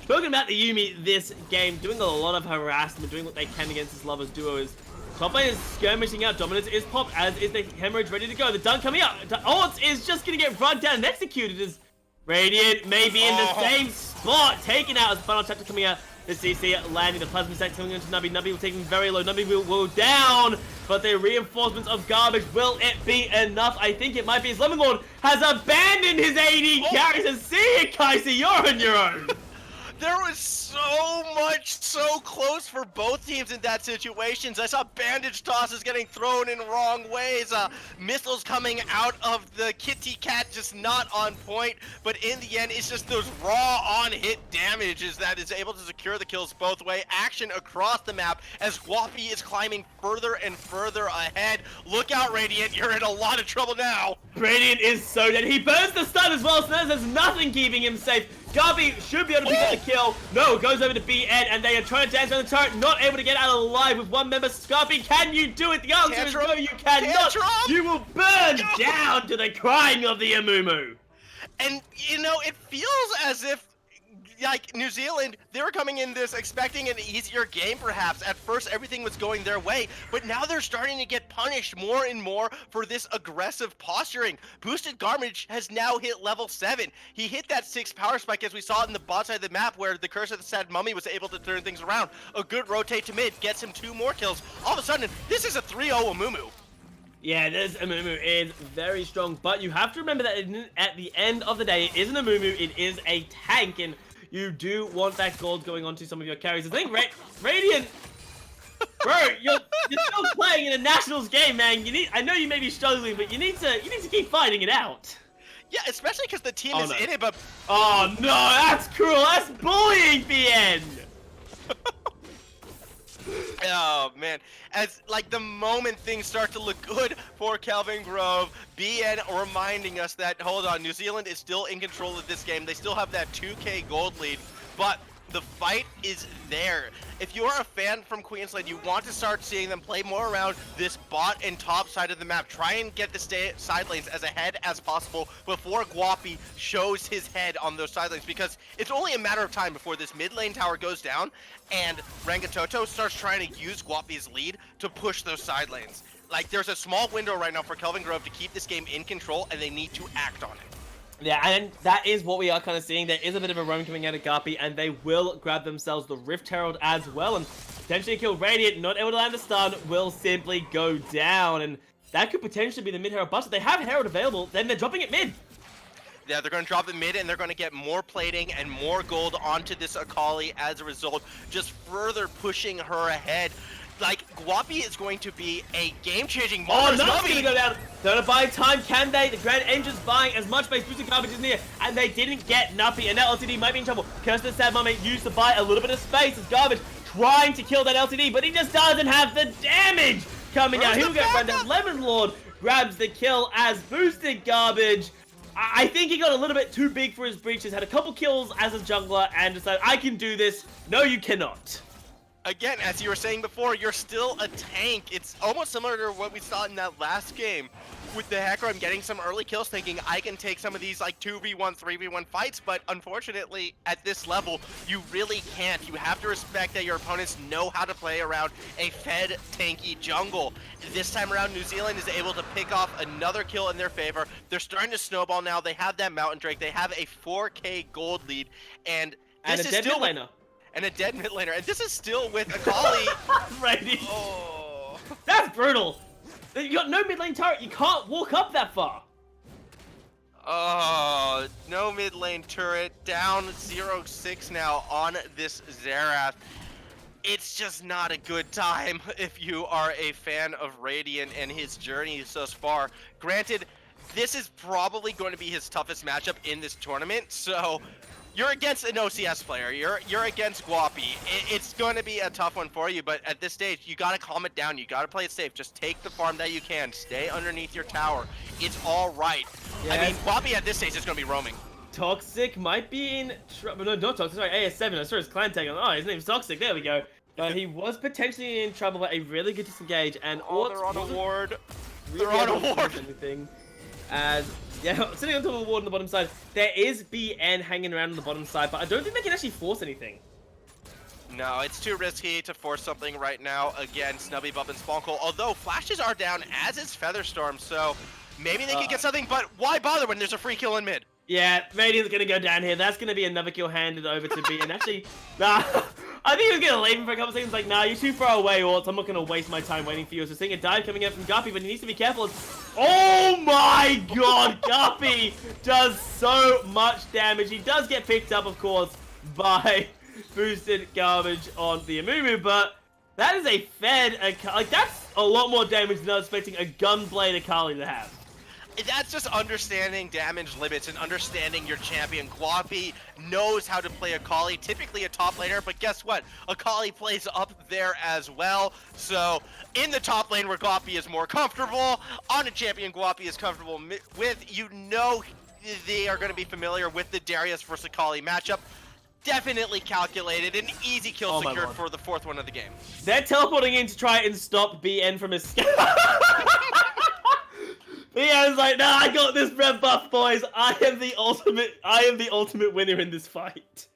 Speaker 3: talking about the Yuumi this game, doing a lot of harassment, doing what they can against this Lovers duo is top lane is skirmishing out, Dominance is popped, as is the Hemorrhage ready to go. The dunk coming out, Orts is just going to get run down and executed as Radiant may be in the same spot, taken out as the final chapter coming out. The CC landing, the plasma stack coming into Nubby. Nubby will take him very low. Nubby will go down, but the reinforcements of Garbage, will it be enough? I think it might be, as Lemonlord has abandoned his AD carries, and see it, Kaiser, you're on your own.
Speaker 2: There was so much so close for both teams in that situation. I saw bandage tosses getting thrown in wrong ways. Missiles coming out of the kitty cat just not on point. But in the end, it's just those raw on-hit damages that is able to secure the kills both way. Action across the map as Guapi is climbing further and further ahead. Look out, Radiant. You're in a lot of trouble now.
Speaker 3: Radiant is so dead. He burns the stun as well, so there's nothing keeping him safe. Garby should be able to pick up the kill. No, goes over to BN, and they are trying to dance around the turret, not able to get out alive with one member. Scarpy, can you do it? The answer is no, you cannot. You will burn down to the crying of the Amumu.
Speaker 2: And, it feels as if, like, New Zealand, they were coming in this expecting an easier game, perhaps. At first, everything was going their way, but now they're starting to get punished more and more for this aggressive posturing. Boosted Garbage has now hit level 7. He hit that 6 power spike, as we saw in the bot side of the map, where the Curse of the Sad Mummy was able to turn things around. A good rotate to mid, gets him 2 more kills. All of a sudden, this is a 3-0 Amumu.
Speaker 3: Yeah, this Amumu is very strong, but you have to remember that at the end of the day, it isn't Amumu, it is a tank, and you do want that gold going on to some of your carries. I think Radiant, bro, you're still playing in a Nationals game, man. I know you may be struggling, but you need to keep fighting it out.
Speaker 2: Yeah, especially because the team is in it, but...
Speaker 3: Oh, no, that's cruel. That's bullying, BN.
Speaker 2: Oh, man. As, like, the moment things start to look good for Kelvin Grove, BN reminding us that, hold on, New Zealand is still in control of this game. They still have that 2K gold lead, but the fight is there. If you're a fan from Queensland, you want to start seeing them play more around this bot and top side of the map. Try and get the side lanes as ahead as possible before Guapi shows his head on those side lanes, because it's only a matter of time before this mid lane tower goes down and Rangitoto starts trying to use Guapi's lead to push those side lanes. Like, there's a small window right now for Kelvin Grove to keep this game in control, and they need to act on it.
Speaker 3: Yeah, and that is what we are kind of seeing. There is a bit of a roam coming out of Garpy, and they will grab themselves the Rift Herald as well, and potentially kill Radiant. Not able to land the stun, will simply go down, and that could potentially be the mid Herald bust. If they have Herald available, then they're dropping it mid.
Speaker 2: Yeah, they're going to drop it mid, and they're going to get more plating and more gold onto this Akali as a result, just further pushing her ahead. Like, Guapi is going to be a game-changing monster.
Speaker 3: Oh, no, it's going to go down. They're going to buy time, can they? The Grand Engine's buying as much base boosted garbage as near, and they didn't get Nuppy, and now LCD might be in trouble. Curse the Sad Mummy used to buy a little bit of space as Garbage trying to kill that LCD, but he just doesn't have the damage coming out. Here we go, Brendan. Lemon Lord grabs the kill as Boosted Garbage. I think he got a little bit too big for his breaches, had a couple kills as a jungler, and decided, I can do this. No, you cannot.
Speaker 2: Again, as you were saying before, you're still a tank. It's almost similar to what we saw in that last game with the Hecarim getting some early kills, thinking I can take some of these like 2v1, 3v1 fights, but unfortunately, at this level, you really can't. You have to respect that your opponents know how to play around a fed, tanky jungle. This time around, New Zealand is able to pick off another kill in their favor. They're starting to snowball now. They have that Mountain Drake. They have a 4K gold lead, and this is still with... And a dead mid laner, and this is still with Akali.
Speaker 3: Ready.
Speaker 2: Oh.
Speaker 3: That's brutal. You got no mid lane turret. You can't walk up that far.
Speaker 2: Oh, no mid lane turret. Down 0-6 now on this Xerath. It's just not a good time if you are a fan of Radiant and his journey thus far. Granted, this is probably going to be his toughest matchup in this tournament, so... You're against an OCS player. You're against Guapi. It's going to be a tough one for you, but at this stage, you got to calm it down. You got to play it safe. Just take the farm that you can. Stay underneath your tower. It's all right. Yes. I mean, Guapi at this stage is going to be roaming. Toxic might be in trouble. No, not Toxic. Sorry, AS7. I saw his clan tag on. Oh, his name's Toxic. There we go. But he was potentially in trouble, but a really good disengage. And they're on a ward.
Speaker 3: Really
Speaker 2: they're on a ward.
Speaker 3: Anything. As yeah, sitting on top of the ward on the bottom side, there is BN hanging around on the bottom side, but I don't think they can actually force anything.
Speaker 2: No, it's too risky to force something right now against Snubby Buff and Spunkle, although flashes are down, as is Featherstorm, so maybe they could get something, but why bother when there's a free kill in mid?
Speaker 3: Yeah, Radiant's gonna go down here. That's gonna be another kill handed over to BN. Actually, nah, I think he was gonna leave him for a couple seconds, like, nah, you're too far away, Orts. I'm not gonna waste my time waiting for you. So seeing a dive coming out from Guppy, but he needs to be careful. Oh my god, Guppy does so much damage. He does get picked up, of course, by Boosted Garbage on the Amumu, but that is a fed, like, that's a lot more damage than I was expecting a Gunblade Akali to have.
Speaker 2: That's just understanding damage limits and understanding your champion. Guapi knows how to play Akali, typically a top laner, but guess what? Akali plays up there as well. So in the top lane where Guapi is more comfortable, on a champion Guapi is comfortable with, you know they are going to be familiar with the Darius versus Akali matchup. Definitely calculated, an easy kill secured for the fourth one of the game.
Speaker 3: They're teleporting in to try and stop BN from escape. BN's like, nah, I got this red buff, boys. I am the ultimate winner in this fight.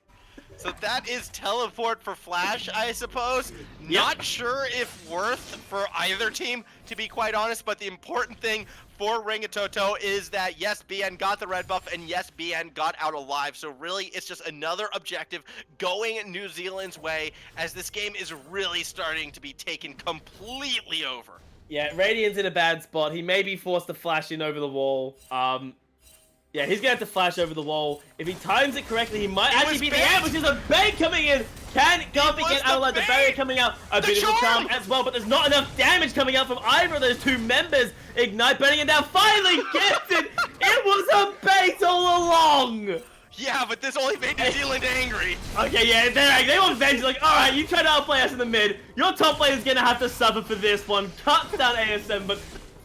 Speaker 2: So that is teleport for Flash, I suppose. Yep. Not sure if worth for either team, to be quite honest, but the important thing for Rangitoto is that, yes, BN got the red buff, and yes, BN got out alive. So really, it's just another objective going New Zealand's way, as this game is really starting to be taken completely over.
Speaker 3: Yeah, Radiant's in a bad spot. He may be forced to flash in over the wall. Yeah, he's gonna have to flash over the wall. If he times it correctly, he might actually be the end, which is a bait coming in. Can Guppy get out of the barrier coming out? A bit of a charm as well, but there's not enough damage coming out from either of those two members. Ignite burning it down, finally gets it! It was a bait all along!
Speaker 2: Yeah, but this only made New Zealand angry.
Speaker 3: Okay, yeah, they want vengeance. Like, alright, you try to outplay us in the mid. Your top lane is gonna have to suffer for this one. Cuts down ASM, but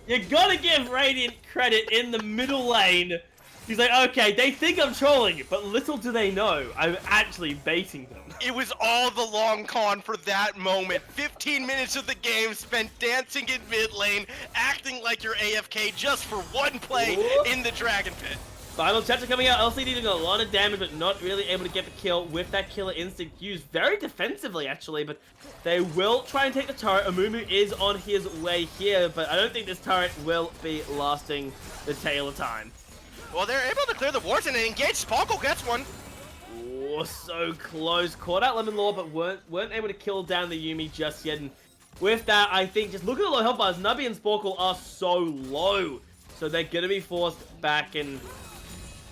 Speaker 3: you gotta give Radiant credit in the middle lane. He's like, okay, they think I'm trolling, but little do they know, I'm actually baiting them.
Speaker 2: It was all the long con for that moment. 15 minutes of the game spent dancing in mid lane, acting like you're AFK just for one play in the Dragon Pit.
Speaker 3: Final chapter coming out, LCD doing a lot of damage, but not really able to get the kill with that killer instinct used very defensively, actually, but they will try and take the turret. Amumu is on his way here, but I don't think this turret will be lasting the tail of time.
Speaker 2: Well, they're able to clear the wards and engage. Spunkle gets one.
Speaker 3: Oh, so close. Caught out Lemon Law, but weren't able to kill down the Yuumi just yet. And with that, I think just look at the low health bars. Nubby and Sporkle are so low. So they're going to be forced back. And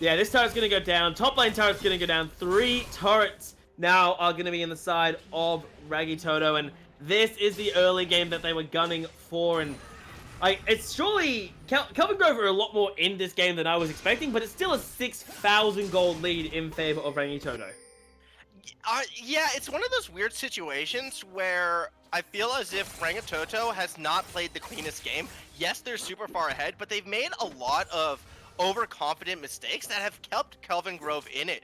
Speaker 3: yeah, this turret's going to go down. Top lane turret's going to go down. 3 turrets now are going to be in the side of Rangitoto. And this is the early game that they were gunning for. And it's surely Kelvin Grove are a lot more in this game than I was expecting, but it's still a 6,000 gold lead in favor of Rangitoto.
Speaker 2: Yeah, it's one of those weird situations where I feel as if Rangitoto has not played the cleanest game. Yes, they're super far ahead, but they've made a lot of overconfident mistakes that have kept Kelvin Grove in it.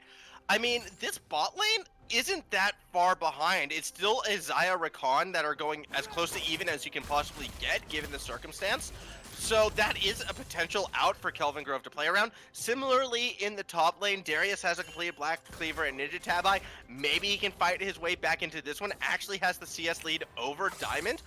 Speaker 2: I mean, this bot lane isn't that far behind. It's still Isaiah Rakan that are going as close to even as you can possibly get, given the circumstance. So that is a potential out for Kelvin Grove to play around. Similarly, in the top lane, Darius has a completed Black Cleaver and Ninja Tabi. Maybe he can fight his way back into this one. Actually has the CS lead over Diamond.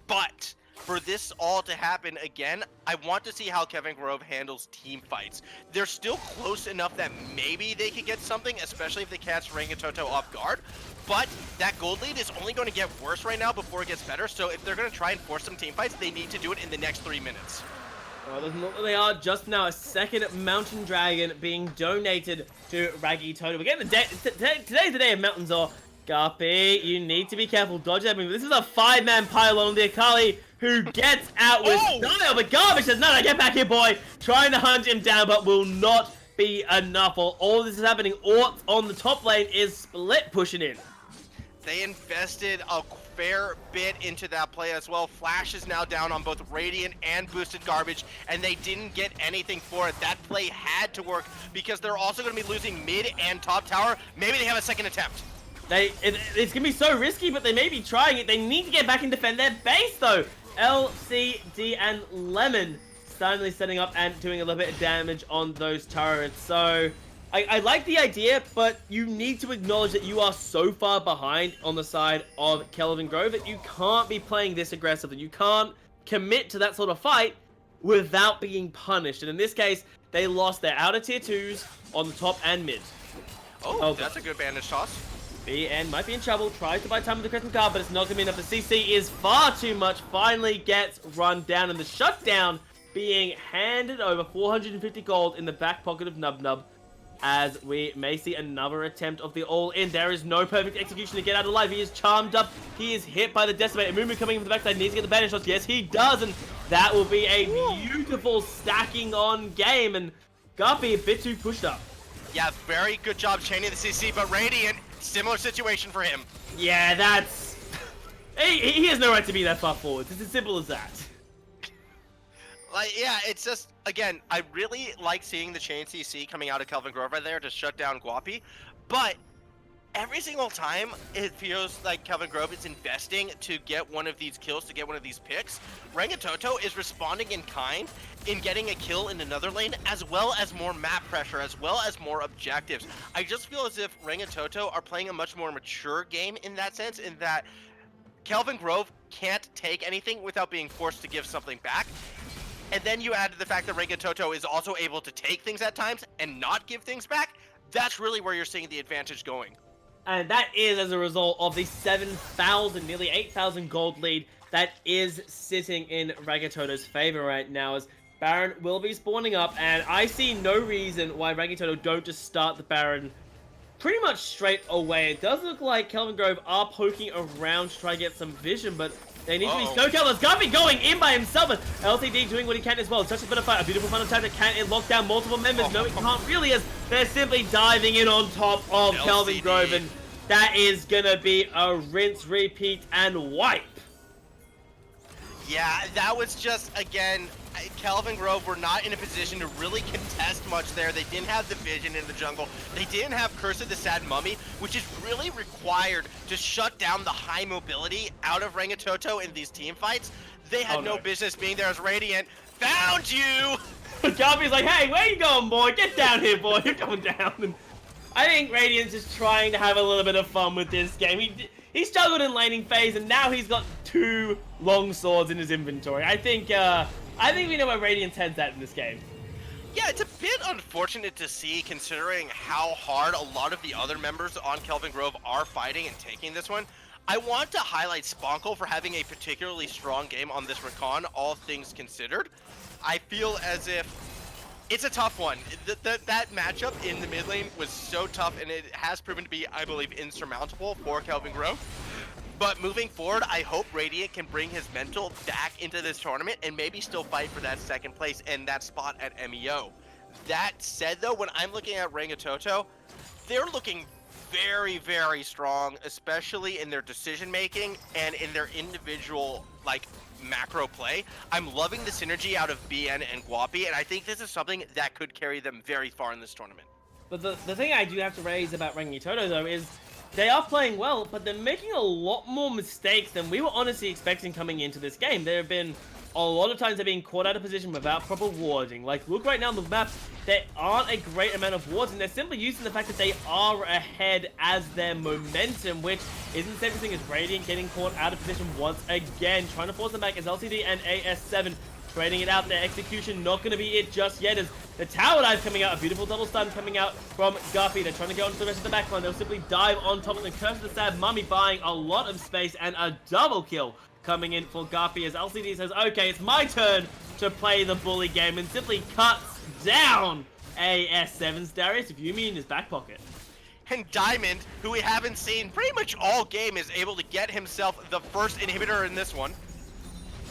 Speaker 2: But for this all to happen again, I want to see how Kevin Grove handles team fights. They're still close enough that maybe they could get something, especially if they catch Rangitoto off guard. But that gold lead is only going to get worse right now before it gets better. So if they're going to try and force some team fights, they need to do it in the next 3 minutes.
Speaker 3: Well, doesn't look like they are. Just now, a second Mountain Dragon being donated to Rangitoto. We're getting today's the day of Mountains Ore. Guppy, you need to be careful. Dodge that move. This is a 5-man pylon on the Akali who gets out with style, but Garbage says, no, get back here, boy. Trying to hunt him down, but will not be enough. While all this is happening, Ort on the top lane is split pushing in.
Speaker 2: They invested a fair bit into that play as well. Flash is now down on both Radiant and Boosted Garbage, and they didn't get anything for it. That play had to work because they're also going to be losing mid and top tower. Maybe they have a second attempt.
Speaker 3: It's going to be so risky, but they may be trying it. They need to get back and defend their base, though. LCD and Lemon suddenly setting up and doing a little bit of damage on those turrets. So I like the idea, but you need to acknowledge that you are so far behind on the side of Kelvin Grove that you can't be playing this aggressively. You can't commit to that sort of fight without being punished. And in this case, they lost their outer tier 2s on the top and mid.
Speaker 2: Oh, that's a good bandage toss.
Speaker 3: BN might be in trouble, tries to buy time with the Crescent Guard, but it's not going to be enough. The CC is far too much, finally gets run down, and the shutdown being handed over 450 gold in the back pocket of Nub Nub, as we may see another attempt of the all-in. There is no perfect execution to get out alive. He is charmed up, he is hit by the Decimate. Mumu coming in from the backside, needs to get the bandage shots. Yes, he does, and that will be a beautiful stacking on game, and Guppy a bit too pushed up.
Speaker 2: Yeah, very good job chaining the CC, but Radiant, similar situation for him.
Speaker 3: Yeah, that's... He has no right to be that far forward. It's as simple as that.
Speaker 2: Like, yeah, it's just, again, I really like seeing the chain CC coming out of Kelvin Grove right there to shut down Guapi, but every single time it feels like Kelvin Grove is investing to get one of these kills, to get one of these picks, Rangitoto is responding in kind in getting a kill in another lane, as well as more map pressure, as well as more objectives. I just feel as if Rangitoto are playing a much more mature game in that sense, in that Kelvin Grove can't take anything without being forced to give something back. And then you add to the fact that Rangitoto is also able to take things at times and not give things back. That's really where you're seeing the advantage going.
Speaker 3: And that is as a result of the 7,000, nearly 8,000 gold lead that is sitting in Rangitoto's favor right now, as Baron will be spawning up, and I see no reason why Rangitoto don't just start the Baron pretty much straight away. It does look like Kelvin Grove are poking around to try to get some vision, but they need to be so careful. Guppy going in by himself, but LTD doing what he can as well. It's such a bit of fight. A beautiful fun attack that can it lock down multiple members. No, it can't really, as they're simply diving in on top of Kelvin Grove, and that is gonna be a rinse, repeat, and wipe.
Speaker 2: Yeah, that was just, again, Kelvin Grove were not in a position to really contest much there. They didn't have the vision in the jungle. They didn't have Curse of the Sad Mummy, which is really required to shut down the high mobility out of Rangitoto in these team fights. They had no business being there as Radiant. Found you!
Speaker 3: Guppy's like, hey, where you going, boy? Get down here, boy. You're coming down. And I think Radiant's just trying to have a little bit of fun with this game. He struggled in laning phase, and now he's got 2 long swords in his inventory. I think we know where Radiant's head's at in this game.
Speaker 2: Yeah, it's a bit unfortunate to see, considering how hard a lot of the other members on Kelvin Grove are fighting and taking this one. I want to highlight Sponkle for having a particularly strong game on this recon, all things considered. I feel as if it's a tough one. That matchup in the mid lane was so tough, and it has proven to be, I believe, insurmountable for Kelvin Grove. But moving forward, I hope Radiant can bring his mental back into this tournament and maybe still fight for that second place and that spot at MEO. That said, though, when I'm looking at Rangitoto, they're looking very, very strong, especially in their decision making and in their individual like macro play. I'm loving the synergy out of BN and Guapi, and I think this is something that could carry them very far in this tournament.
Speaker 3: But the thing I do have to raise about Rangitoto, though, is they are playing well, but they're making a lot more mistakes than we were honestly expecting coming into this game. There have been a lot of times they're being caught out of position without proper warding. Like, look right now on the map, there aren't a great amount of wards, and they're simply using the fact that they are ahead as their momentum, which isn't the same thing as Radiant getting caught out of position once again, trying to force them back as LCD and AS7 trading it out. Their execution not going to be it just yet, as the tower dive coming out, a beautiful double stun coming out from Guppy. They're trying to get onto the rest of the backline. They'll simply dive on top of the Curse of the Sad Mummy, buying a lot of space, and a double kill coming in for Guppy as LCD says, okay, it's my turn to play the bully game, and simply cuts down AS7's Darius if you mean in his back pocket.
Speaker 2: And Diamond, who we haven't seen pretty much all game, is able to get himself the first inhibitor in this one.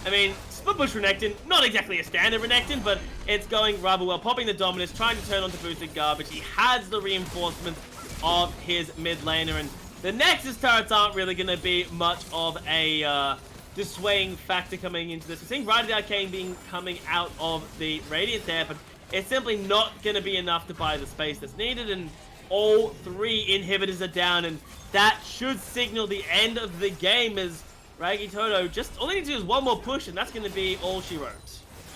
Speaker 3: I mean, split push Renekton, not exactly a standard Renekton, but it's going rather well. Popping the Dominus, trying to turn onto boosted garbage. He has the reinforcements of his mid laner, and the Nexus turrets aren't really going to be much of a dissuading factor coming into this. We're seeing Ride of the Arcane being coming out of the Radiant there, but it's simply not going to be enough to buy the space that's needed, and all three inhibitors are down, and that should signal the end of the game as Rangitoto just all they need to do is one more push, and that's going to be all she wrote.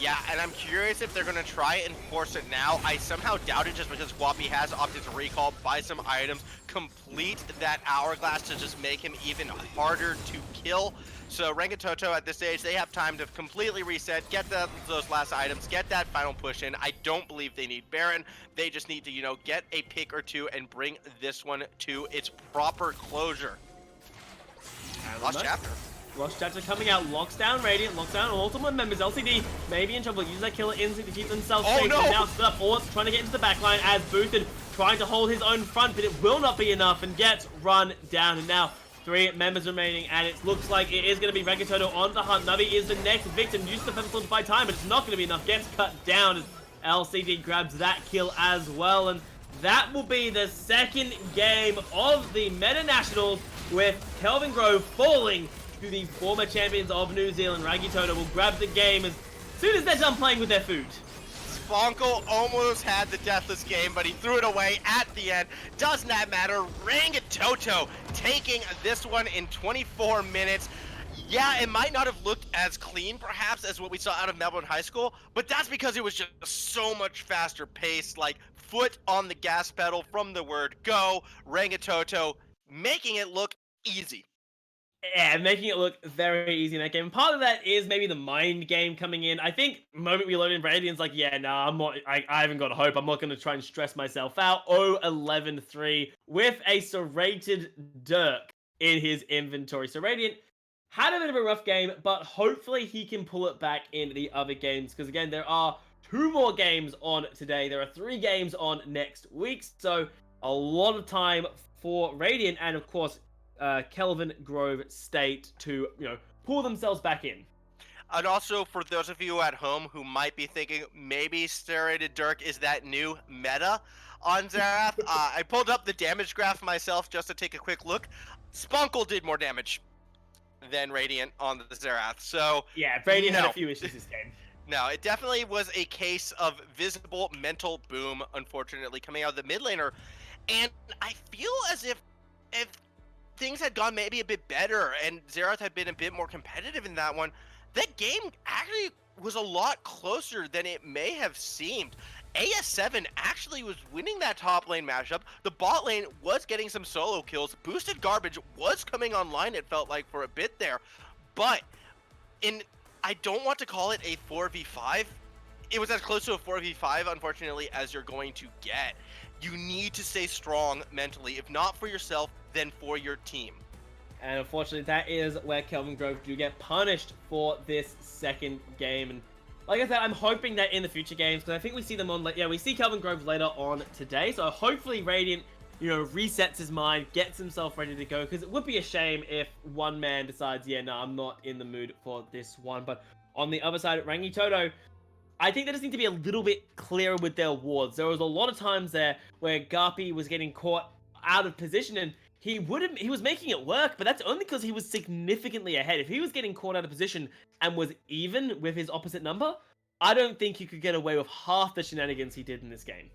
Speaker 2: Yeah, and I'm curious if they're going to try and force it now. I somehow doubt it just because Guapi has opted to recall, buy some items, complete that hourglass to just make him even harder to kill. So Rangitoto at this stage, they have time to completely reset, get those last items, get that final push in. I don't believe they need Baron. They just need to, you know, get a pick or two and bring this one to its proper closure. Lost chapter.
Speaker 3: Lost chapter coming out, locks down Radiant, locks down ultimate members. LCD maybe in trouble, use that killer instinct to keep themselves safe.
Speaker 2: No.
Speaker 3: And now split up Orts trying to get into the backline as Boosted trying to hold his own front, but it will not be enough and gets run down. And now 3 members remaining, and it looks like it is going to be Rangitoto on the hunt. Navi is the next victim, uses the Feather Sword to buy time, but it's not going to be enough. Gets cut down as LCD grabs that kill as well, and that will be the second game of the Meta Nationals, with Kelvin Grove falling to the former champions of New Zealand. Rangitoto will grab the game as soon as they're done playing with their food.
Speaker 2: Sponkel almost had the deathless game, but he threw it away at the end. Does not matter. Rangitoto taking this one in 24 minutes. Yeah, it might not have looked as clean, perhaps, as what we saw out of Melbourne High School, but that's because it was just so much faster paced, like foot on the gas pedal from the word go. Rangitoto making it look easy.
Speaker 3: Yeah, making it look very easy in that game. Part of that is maybe the mind game coming in. I think the moment we load in, Radiant's like, yeah, nah, I'm not, I haven't got hope. I'm not going to try and stress myself out. 0-11-3 with a serrated Dirk in his inventory. So Radiant had a bit of a rough game, but hopefully he can pull it back in the other games. Because again, there are 2 more games on today. There are 3 games on next week. So a lot of time for Radiant and, of course, Kelvin Grove State to, you know, pull themselves back in.
Speaker 2: And also, for those of you at home who might be thinking maybe Serrated Dirk is that new meta on Xerath, I pulled up the damage graph myself just to take a quick look. Spunkle did more damage than Radiant on the Xerath, so
Speaker 3: yeah, Radiant had a few issues this game.
Speaker 2: No, it definitely was a case of visible mental boom, unfortunately, coming out of the mid laner. And I feel as if things had gone maybe a bit better and Xerath had been a bit more competitive in that one, that game actually was a lot closer than it may have seemed. AS7 actually was winning that top lane matchup. The bot lane was getting some solo kills. Boosted Garbage was coming online, it felt like, for a bit there. But I don't want to call it a 4v5. It was as close to a 4v5, unfortunately, as you're going to get. You need to stay strong mentally, if not for yourself, then for your team.
Speaker 3: And unfortunately, that is where Kelvin Grove do get punished for this second game. And like I said, I'm hoping that in the future games, because I think we see them on, we see Kelvin Grove later on today. So hopefully Radiant, you know, resets his mind, gets himself ready to go, because it would be a shame if one man decides, yeah, no, I'm not in the mood for this one. But on the other side, Rangitoto, I think they just need to be a little bit clearer with their wards. There was a lot of times there where Garpy was getting caught out of position, and he was making it work, but that's only because he was significantly ahead. If he was getting caught out of position and was even with his opposite number, I don't think he could get away with half the shenanigans he did in this game.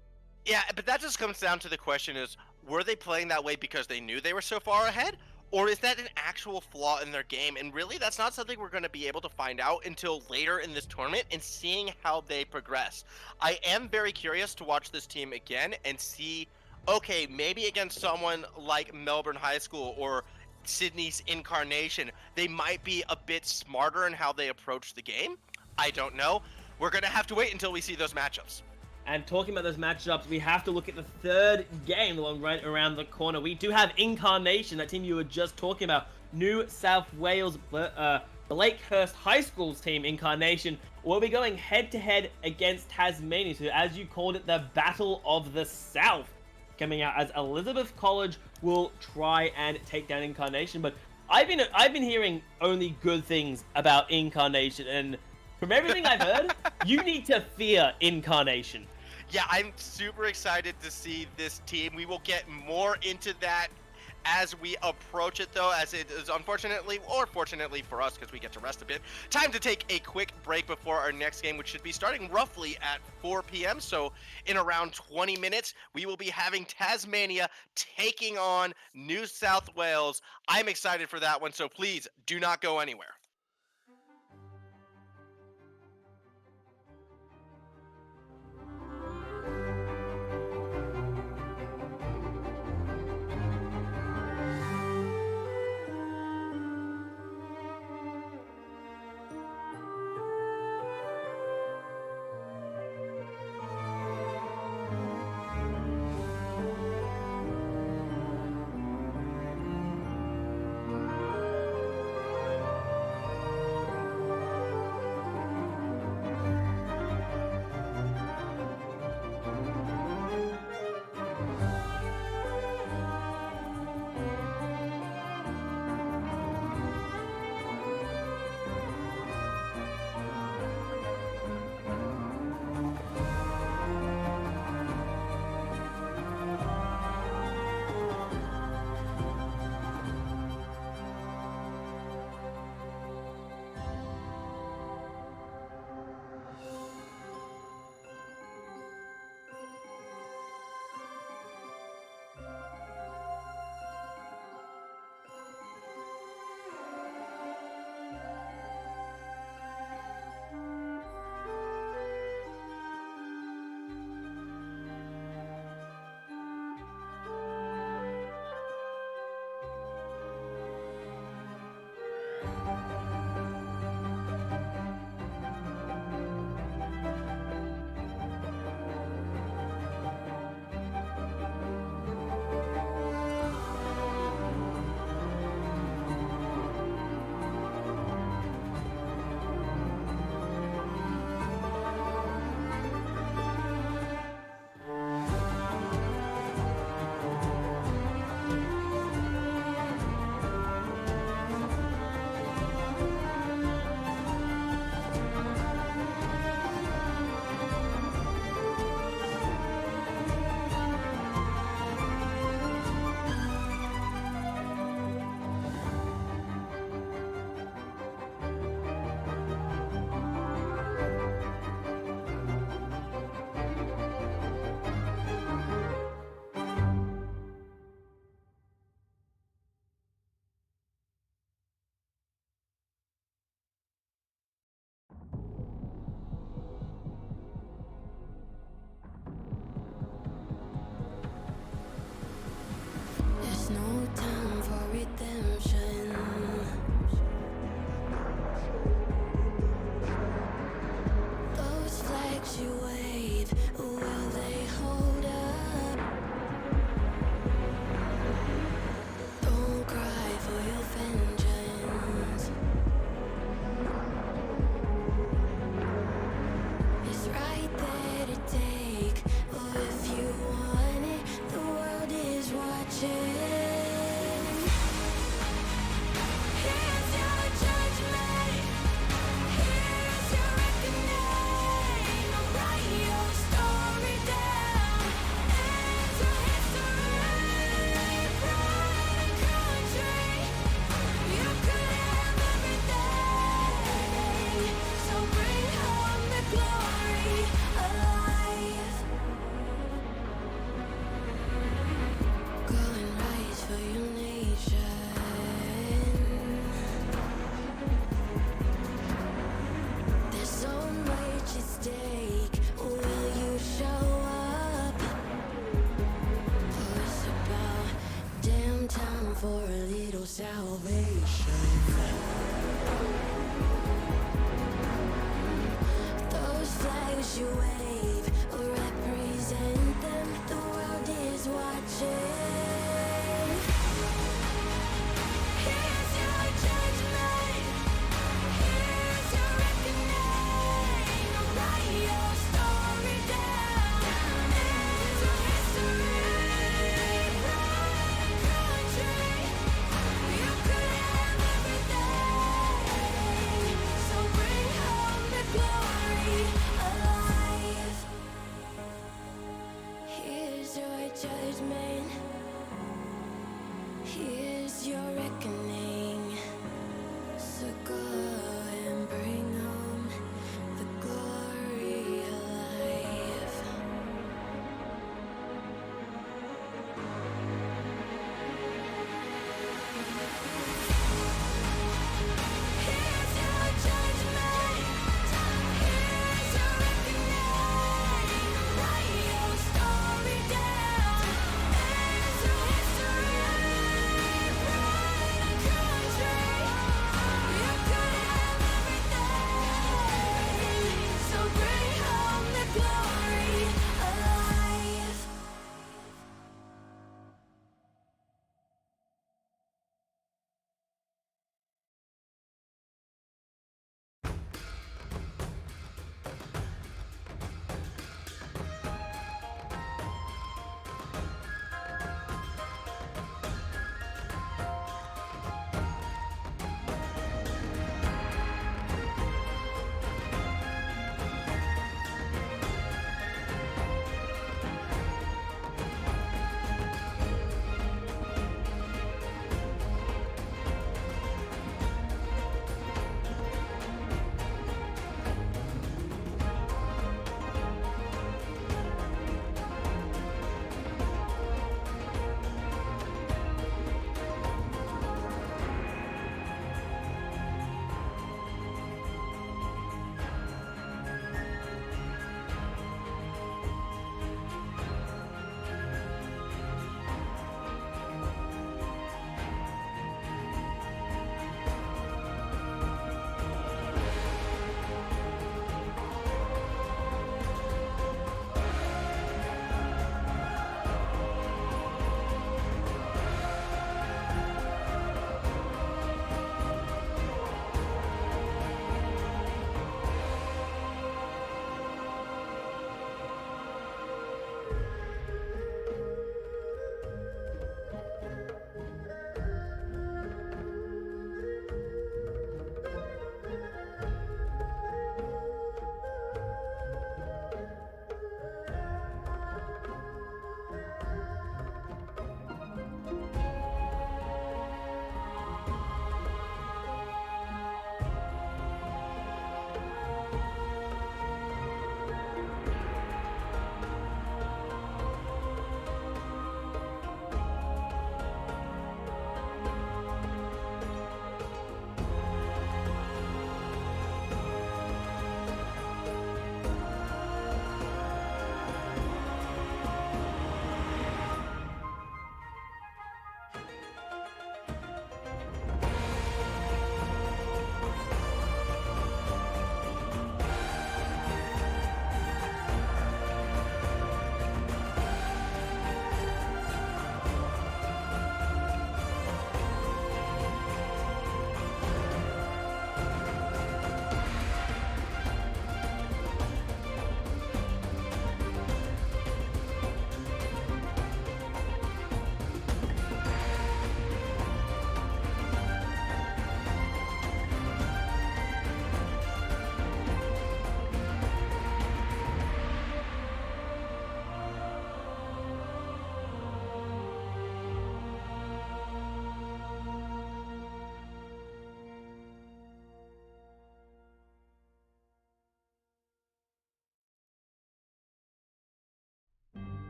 Speaker 2: Yeah, but that just comes down to the question is, were they playing that way because they knew they were so far ahead? Or is that an actual flaw in their game? And really, that's not something we're going to be able to find out until later in this tournament and seeing how they progress. I am very curious to watch this team again and see, okay, maybe against someone like Melbourne High School or Sydney's Incarnation, they might be a bit smarter in how they approach the game. I don't know. We're going to have to wait until we see those matchups.
Speaker 3: And talking about those matchups, we have to look at the third game, the one right around the corner. We do have Incarnation, that team you were just talking about. New South Wales Blakehurst High School's team, Incarnation, will be going head-to-head against Tasmania. So as you called it, the Battle of the South. Coming out as Elizabeth College will try and take down Incarnation. But I've been hearing only good things about Incarnation, and from everything I've heard, you need to fear Incarnation.
Speaker 2: Yeah, I'm super excited to see this team. We will get more into that as we approach it, though, as it is unfortunately, or fortunately for us, because we get to rest a bit, time to take a quick break before our next game, which should be starting roughly at 4 p.m. So in around 20 minutes, we will be having Tasmania taking on New South Wales. I'm excited for that one, so please do not go anywhere.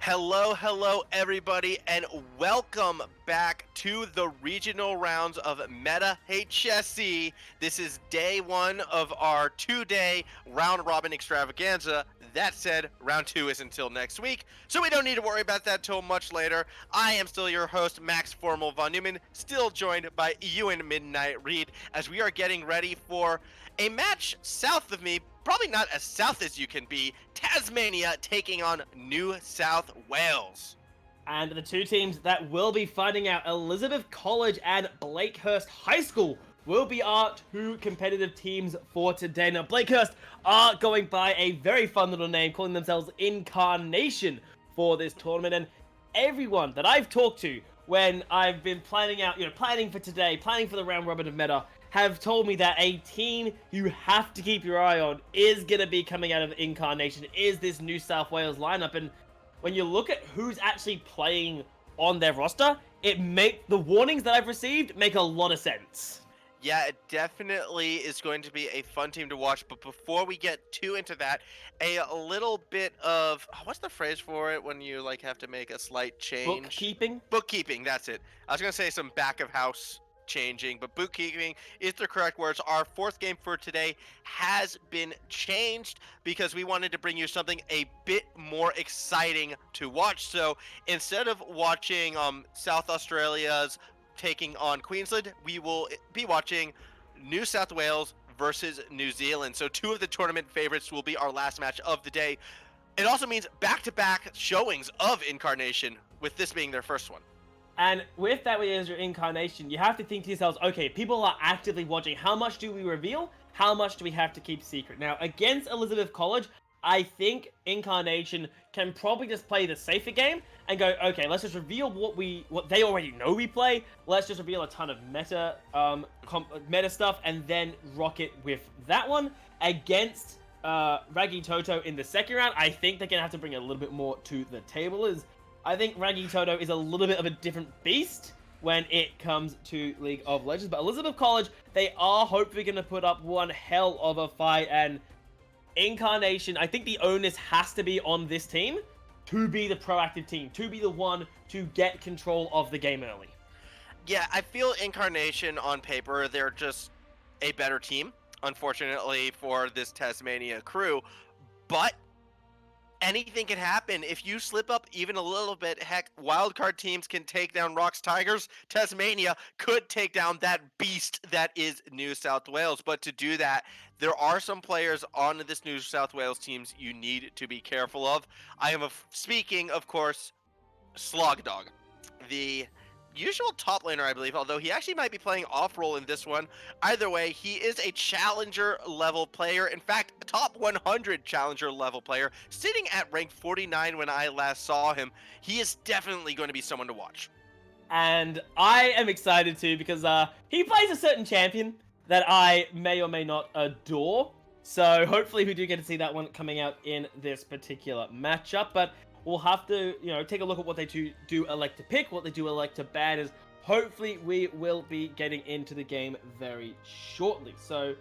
Speaker 2: Hello, everybody, and welcome back to the regional rounds of Meta HSE. This is day one of our two-day round-robin extravaganza. That said, round two is until next week, so we don't need to worry about that till much later. I am still your host, Max Formal Von Neumann, still joined by Ewan Midnight Reed, as we are getting ready for a match south of me, probably not as south as you can be, Tasmania taking on New South Wales.
Speaker 3: And the two teams that will be fighting out, Elizabeth College and Blakehurst High School, will be our two competitive teams for today. Now, Blakehurst are going by a very fun little name, calling themselves Incarnation for this tournament. And everyone that I've talked to when I've been planning for today, planning for the round robin of Meta, have told me that a team you have to keep your eye on is going to be coming out of Incarnation, is this New South Wales lineup. And when you look at who's actually playing on their roster, the warnings that I've received make a lot of sense.
Speaker 2: Yeah, it definitely is going to be a fun team to watch, but before we get too into that, a little bit of, what's the phrase for it when you have to make a slight change?
Speaker 3: Bookkeeping?
Speaker 2: Bookkeeping, that's it. I was going to say some back of house changing, but bookkeeping is the correct words. Our fourth game for today has been changed because we wanted to bring you something a bit more exciting to watch. So instead of watching South Australia's taking on Queensland, we will be watching New South Wales versus New Zealand. So two of the tournament favorites will be our last match of the day. It also means back-to-back showings of Incarnation, with this being their first one.
Speaker 3: And with that, as your Incarnation, you have to think to yourselves, okay, people are actively watching. How much do we reveal? How much do we have to keep secret? Now, against Elizabeth College, I think Incarnation can probably just play the safer game and go, okay, let's just reveal what they already know we play. Let's just reveal a ton of meta stuff and then rock it with that one. Against Rangitoto in the second round, I think they're going to have to bring a little bit more to the table. I think Rangitoto is a little bit of a different beast when it comes to League of Legends. But Elizabeth College, they are hopefully going to put up one hell of a fight. And Incarnation, I think the onus has to be on this team to be the proactive team, to be the one to get control of the game early.
Speaker 2: Yeah, I feel Incarnation on paper, they're just a better team, unfortunately, for this Tasmania crew. But anything can happen if you slip up even a little bit. Heck, wildcard teams can take down Rocks Tigers. Tasmania could take down that beast that is New South Wales. But to do that, there are some players on this New South Wales teams you need to be careful of. I am speaking, of course, Slogdog, the usual top laner, I believe, although he actually might be playing off-role in this one. Either way, he is a challenger level player. In fact, a top 100 challenger level player, sitting at rank 49 when I last saw him. He is definitely going to be someone to watch.
Speaker 3: And I am excited too because he plays a certain champion that I may or may not adore. So hopefully we do get to see that one coming out in this particular matchup. But we'll have to, take a look at what they do elect to pick, what they do elect to ban. Is hopefully we will be getting into the game very shortly. So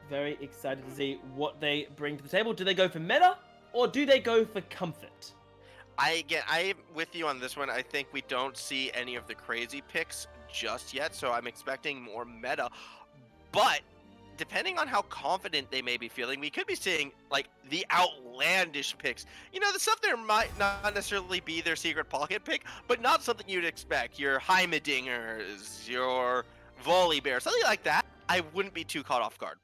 Speaker 3: very excited to see what they bring to the table. Do they go for meta or do they go for comfort?
Speaker 2: I'm with you on this one. I think we don't see any of the crazy picks just yet, so I'm expecting more meta. But depending on how confident they may be feeling, we could be seeing the outlandish picks. The stuff there might not necessarily be their secret pocket pick, but not something you'd expect. Your Heimerdingers, your Volibear, something like that. I wouldn't be too caught off guard.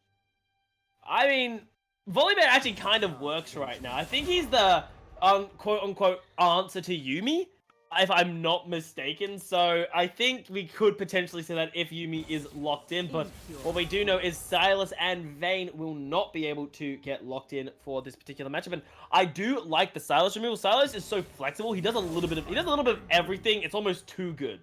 Speaker 3: I mean, Volibear actually kind of works right now. I think he's the quote-unquote answer to Yuumi, if I'm not mistaken. So I think we could potentially say that if Yuumi is locked in, but what we do know is Silas and Vayne will not be able to get locked in for this particular matchup. And I do like the Silas removal. Silas is so flexible. He does a little bit of everything. It's almost too good.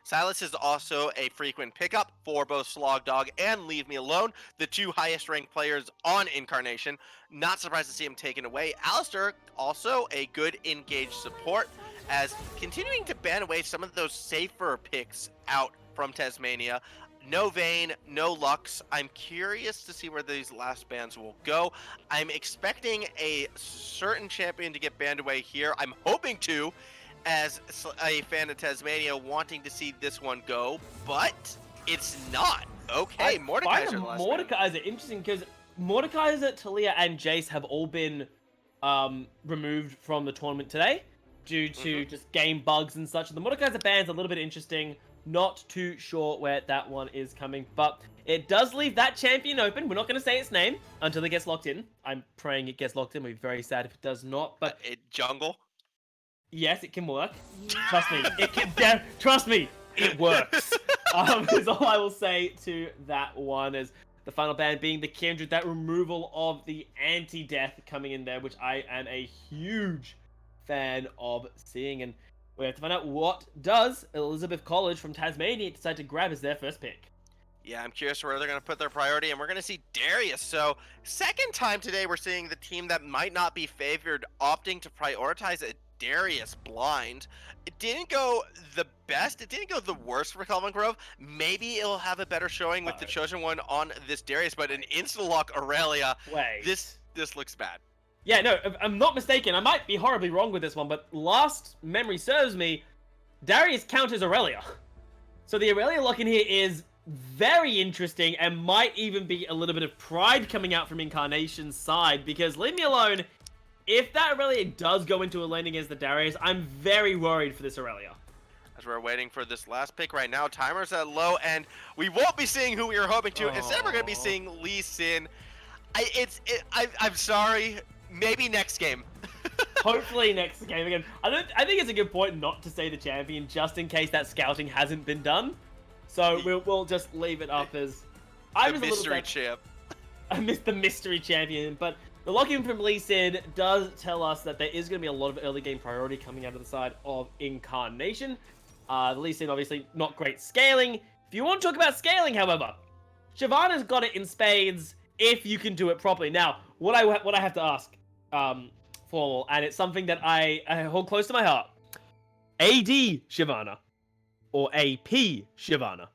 Speaker 2: Silas is also a frequent pickup for both Slogdog and Leave Me Alone, the two highest ranked players on Incarnation. Not surprised to see him taken away. Alistair, also a good engaged support, as continuing to ban away some of those safer picks out from Tasmania. no Vayne, no Lux. I'm curious to see where these last bans will go. I'm expecting a certain champion to get banned away here. I'm hoping to, as a fan of Tasmania, wanting to see this one go, but it's not. Okay,
Speaker 3: I find
Speaker 2: Mordekaiser the last ban.
Speaker 3: Mordekaiser interesting because Mordekaiser, Talia, and Jace have all been removed from the tournament today due to just game bugs and such. The Mordekaiser ban's a little bit interesting. Not too sure where that one is coming, but it does leave that champion open. We're not going to say its name until it gets locked in. I'm praying it gets locked in. We'll be very sad if it does not, but
Speaker 2: Jungle.
Speaker 3: yes, it can work. Trust me, it can. Trust me, it works. Is all I will say to that one. As the final ban being the Kindred, that removal of the anti-death coming in there, which I am a huge fan of seeing. And we have to find out what does Elizabeth College from Tasmania decide to grab as their first pick.
Speaker 2: Yeah, I'm curious where they're going to put their priority, and we're going to see Darius. So, second time today, we're seeing the team that might not be favored opting to prioritize a Darius blind. It didn't go the best. It didn't go the worst for Calvin Grove. Maybe it'll have a better showing with the chosen one on this Darius, but an insta-lock Aurelia.
Speaker 3: Wait.
Speaker 2: This looks bad.
Speaker 3: Yeah, no, if I'm not mistaken, I might be horribly wrong with this one, but last memory serves me, Darius counters Aurelia. So the Aurelia lock in here is very interesting and might even be a little bit of pride coming out from Incarnation's side, because leave me alone, if that Aurelia does go into a lane against the Darius, I'm very worried for this Aurelia.
Speaker 2: As we're waiting for this last pick right now, timer's at low, and we won't be seeing who we were hoping to. Instead, we're going to be seeing Lee Sin. I'm sorry. Maybe next game.
Speaker 3: Hopefully next game again. I think it's a good point not to say the champion, just in case that scouting hasn't been done. So we'll just leave it up as
Speaker 2: the mystery champ.
Speaker 3: I missed the mystery champion, but the lock-in from Lee Sin does tell us that there is going to be a lot of early game priority coming out of the side of Incarnation. The Lee Sin obviously not great scaling. If you want to talk about scaling, however, Shyvana's got it in spades if you can do it properly. Now, what I have to ask, Formal, and it's something that I hold close to my heart. AD Shyvana or AP Shyvana?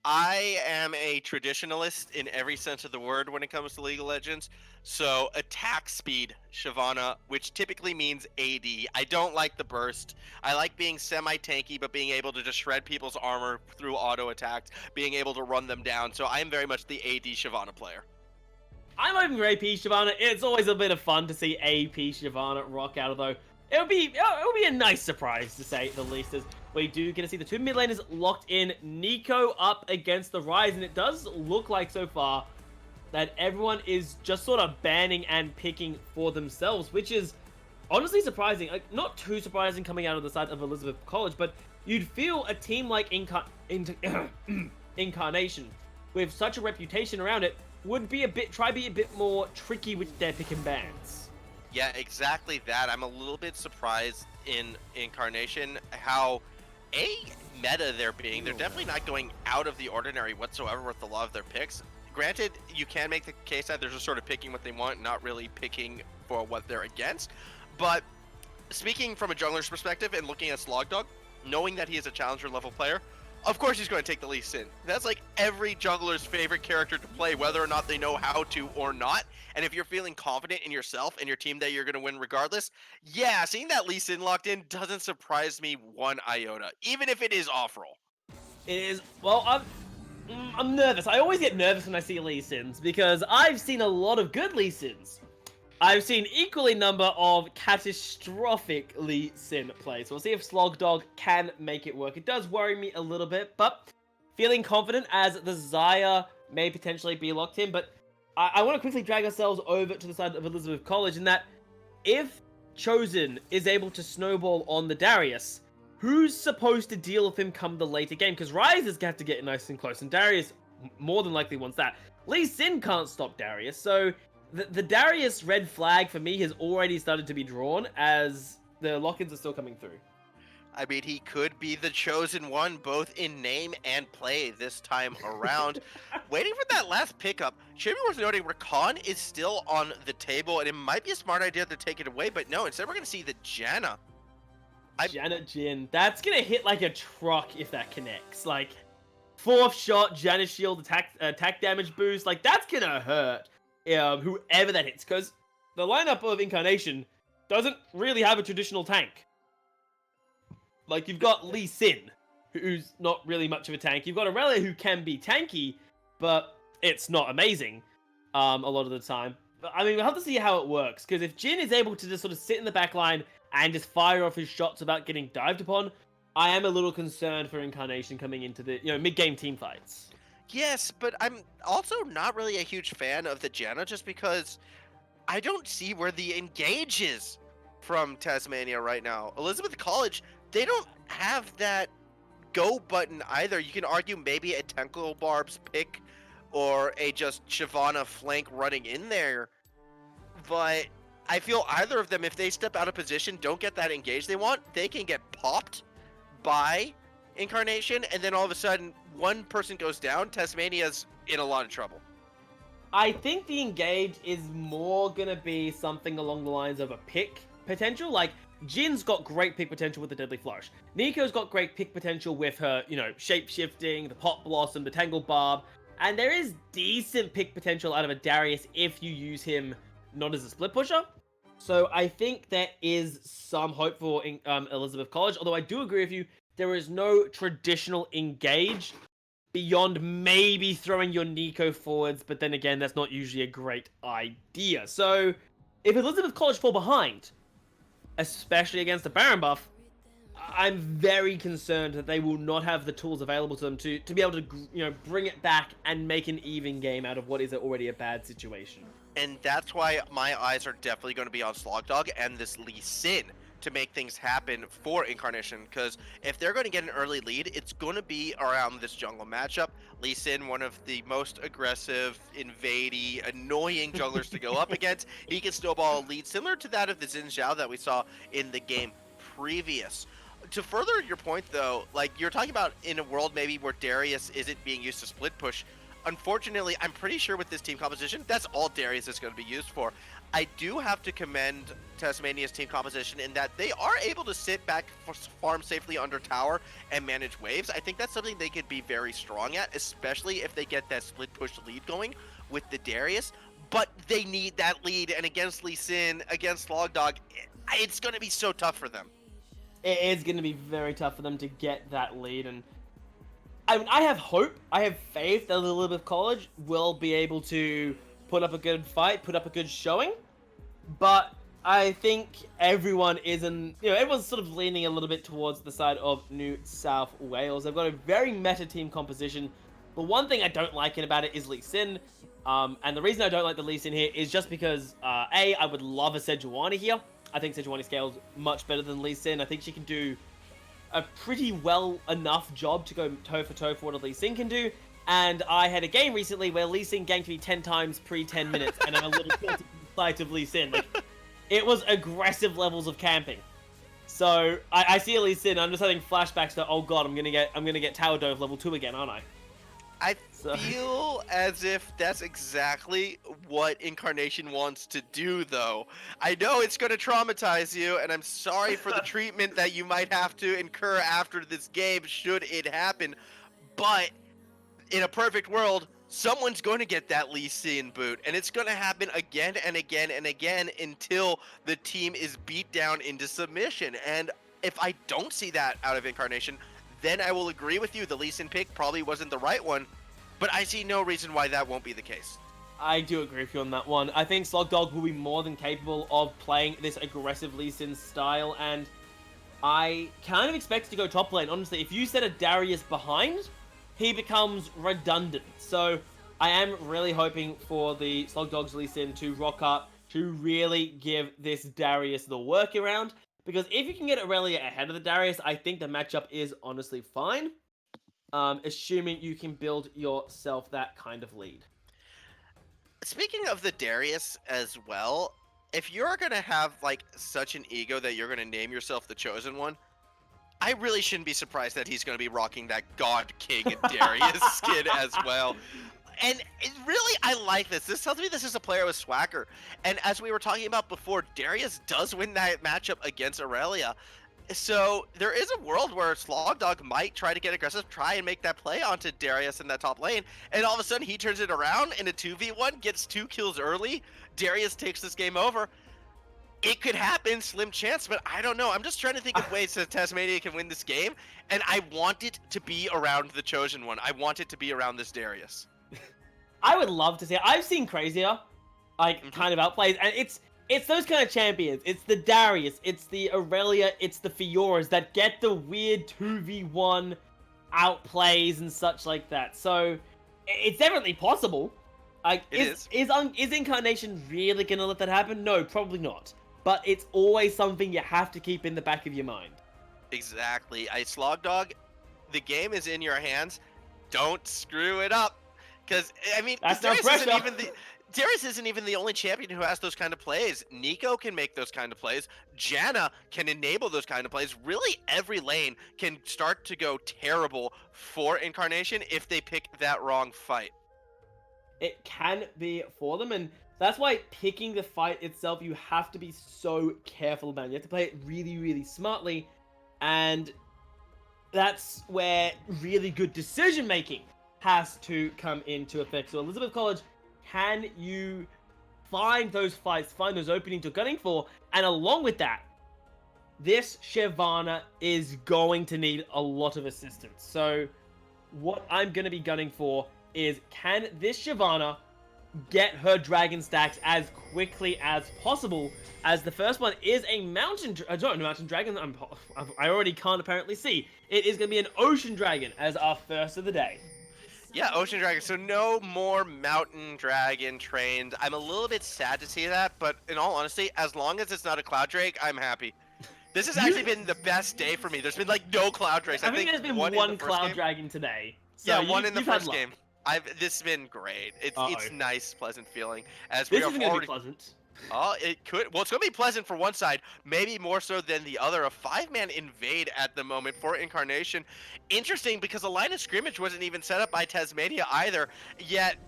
Speaker 2: I am a traditionalist in every sense of the word when it comes to League of Legends. So attack speed Shyvana, which typically means AD. I don't like the burst. I like being semi-tanky, but being able to just shred people's armor through auto attacks, being able to run them down. So I am very much the AD Shyvana player.
Speaker 3: I'm hoping for AP Shyvana. It's always a bit of fun to see AP Shyvana rock out, though. It'll be a nice surprise, to say the least, as we do get to see the two mid laners locked in. Nico up against the Rise, and it does look like so far that everyone is just sort of banning and picking for themselves, which is honestly surprising. Like, not too surprising coming out of the side of Elizabeth College, but you'd feel a team like Incarnation, with such a reputation around it, would be try be a bit more tricky with their pick and bans.
Speaker 2: Yeah, exactly that. I'm a little bit surprised in Incarnation how meta they're being. They're definitely not going out of the ordinary whatsoever with a lot of their picks. Granted, you can make the case that they're just sort of picking what they want, not really picking for what they're against. But speaking from a jungler's perspective and looking at Slogdog, knowing that he is a challenger level player, of course he's going to take the Lee Sin. That's like every jungler's favorite character to play, whether or not they know how to or not. And if you're feeling confident in yourself and your team that you're going to win regardless, yeah, seeing that Lee Sin locked in doesn't surprise me one iota, even if it is off-roll.
Speaker 3: It is, well, I'm nervous. I always get nervous when I see Lee Sins, because I've seen a lot of good Lee Sins. I've seen equally number of catastrophic Lee Sin plays. So we'll see if Slogdog can make it work. It does worry me a little bit, but feeling confident as the Xayah may potentially be locked in. But I want to quickly drag ourselves over to the side of Elizabeth College, in that if Chosen is able to snowball on the Darius, who's supposed to deal with him come the later game? Because Ryze is going to have to get nice and close, and Darius more than likely wants that. Lee Sin can't stop Darius, so the Darius red flag for me has already started to be drawn as the lock-ins are still coming through.
Speaker 2: I mean, he could be the chosen one, both in name and play this time around. Waiting for that last pickup. Should be worth noting, Rakan is still on the table, and it might be a smart idea to take it away, but no, instead we're going to see the Janna.
Speaker 3: Janna Jhin. That's going to hit like a truck if that connects. Like, 4th shot, Janus shield, attack damage boost. Like, that's gonna hurt whoever that hits. Because the lineup of Incarnation doesn't really have a traditional tank. Like, you've got Lee Sin, who's not really much of a tank. You've got Aurelia, who can be tanky, but it's not amazing a lot of the time. But, I mean, we'll have to see how it works, because if Jin is able to just sort of sit in the back line and just fire off his shots without getting dived upon, I am a little concerned for Incarnation coming into the, mid-game team fights.
Speaker 2: Yes, but I'm also not really a huge fan of the Janna just because I don't see where the engage is from Tasmania right now. Elizabeth College, they don't have that go button either. You can argue maybe a Tenko Barb's pick or a just Shyvana flank running in there, but I feel either of them, if they step out of position, don't get that engage they want, they can get popped by Incarnation, and then all of a sudden one person goes down, Tasmania's in a lot of trouble.
Speaker 3: I think the engage is more gonna be something along the lines of a pick potential. Like, Jin's got great pick potential with the Deadly Flourish. Nico's got great pick potential with her, shape-shifting, the Pop Blossom, the Tangled Barb. And there is decent pick potential out of a Darius if you use him not as a split pusher. So I think there is some hope for Elizabeth College. Although I do agree with you, there is no traditional engage beyond maybe throwing your Nico forwards. But then again, that's not usually a great idea. So if Elizabeth College fall behind, especially against the Baron buff, I'm very concerned that they will not have the tools available to them to be able to, bring it back and make an even game out of what is already a bad situation.
Speaker 2: And that's why my eyes are definitely going to be on Slogdog and this Lee Sin to make things happen for Incarnation, because if they're going to get an early lead, it's going to be around this jungle matchup. Lee Sin, one of the most aggressive, invadey, annoying junglers to go up against. He can snowball a lead similar to that of the Xin Zhao that we saw in the game previous. To further your point, though, like you're talking about in a world maybe where Darius isn't being used to split push, unfortunately, I'm pretty sure with this team composition, that's all Darius is going to be used for. I do have to commend Tasmania's team composition in that they are able to sit back, farm safely under tower, and manage waves. I think that's something they could be very strong at, especially if they get that split push lead going with the Darius. But they need that lead, and against Lee Sin, against Slogdog, it's going to be so tough for them.
Speaker 3: It is going to be very tough for them to get that lead, and I mean, I have hope, I have faith that Elizabeth College will be able to put up a good fight, put up a good showing, but I think everyone everyone's sort of leaning a little bit towards the side of New South Wales. They've got a very meta team composition, but one thing I don't like about it is Lee Sin, and the reason I don't like the Lee Sin here is just because, I would love a Sejuani here. I think Sejuani scales much better than Lee Sin. I think she can do a pretty well enough job to go toe for what a Lee Sin can do. And I had a game recently where Lee Sin ganked me 10 times pre-10 minutes, and I'm a little guilty to the sight of Lee Sin. Like, it was aggressive levels of camping. So I see a Lee Sin, I'm just having flashbacks to, oh god, I'm gonna get Tower Dove level 2 again, aren't I?
Speaker 2: I feel as if that's exactly what Incarnation wants to do, though. I know it's going to traumatize you, and I'm sorry for the treatment that you might have to incur after this game, should it happen. But in a perfect world, someone's going to get that Lee Sin boot, and it's going to happen again and again and again until the team is beat down into submission. And if I don't see that out of Incarnation, then I will agree with you. The Lee Sin pick probably wasn't the right one, but I see no reason why that won't be the case.
Speaker 3: I do agree with you on that one. I think Slogdog will be more than capable of playing this aggressive Lee Sin style, and I kind of expect to go top lane. Honestly, if you set a Darius behind, he becomes redundant. So I am really hoping for the Slogdog's Lee Sin to rock up, to really give this Darius the workaround. Because if you can get Aurelia ahead of the Darius, I think the matchup is honestly fine. Assuming you can build yourself that kind of lead.
Speaker 2: Speaking of the Darius as well, if you're going to have like such an ego that you're going to name yourself the Chosen One, I really shouldn't be surprised that he's going to be rocking that God King Darius skin as well. And really, I like this. This tells me this is a player with swagger. And as we were talking about before, Darius does win that matchup against Aurelia. So there is a world where Slogdog might try to get aggressive, try and make that play onto Darius in that top lane, and all of a sudden he turns it around in a 2v1, gets 2 kills early. Darius takes this game over. It could happen, slim chance, but I don't know. I'm just trying to think of ways that Tasmania can win this game, and I want it to be around the Chosen One. I want it to be around this Darius.
Speaker 3: I would love to see it. I've seen crazier, like, kind of outplays, and it's those kind of champions. It's the Darius, it's the Aurelia, it's the Fioras that get the weird 2v1 outplays and such like that. So, it's definitely possible. Like, is Incarnation really gonna let that happen? No, probably not. But it's always something you have to keep in the back of your mind.
Speaker 2: Exactly. Slogdog, the game is in your hands. Don't screw it up. Because, I mean, Darius isn't even the only champion who has those kind of plays. Nico can make those kind of plays. Janna can enable those kind of plays. Really, every lane can start to go terrible for Incarnation if they pick that wrong fight.
Speaker 3: It can be for them, and that's why picking the fight itself, you have to be so careful about it. You have to play it really, really smartly, and that's where really good decision-making has to come into effect. So Elizabeth College, can you find those fights, find those openings you're gunning for, and along with that, this Shyvana is going to need a lot of assistance. So what I'm going to be gunning for is, can this Shyvana get her dragon stacks as quickly as possible, as the first one is a mountain dragon. I already can't apparently see. It is going to be an ocean dragon as our first of the day.
Speaker 2: Yeah, ocean dragon. So no more mountain dragon trained. I'm a little bit sad to see that, but in all honesty, as long as it's not a cloud drake, I'm happy. This has actually been the best day for me. There's been like no cloud drakes.
Speaker 3: I think there's been one cloud dragon today. So
Speaker 2: yeah, one in the first game. This has been great. It's nice, pleasant feeling. As
Speaker 3: this isn't gonna be pleasant.
Speaker 2: Oh, it could. Well, it's gonna be pleasant for one side, maybe more so than the other. A 5-man invade at the moment for Incarnation. Interesting, because a line of scrimmage wasn't even set up by Tasmania either. Yet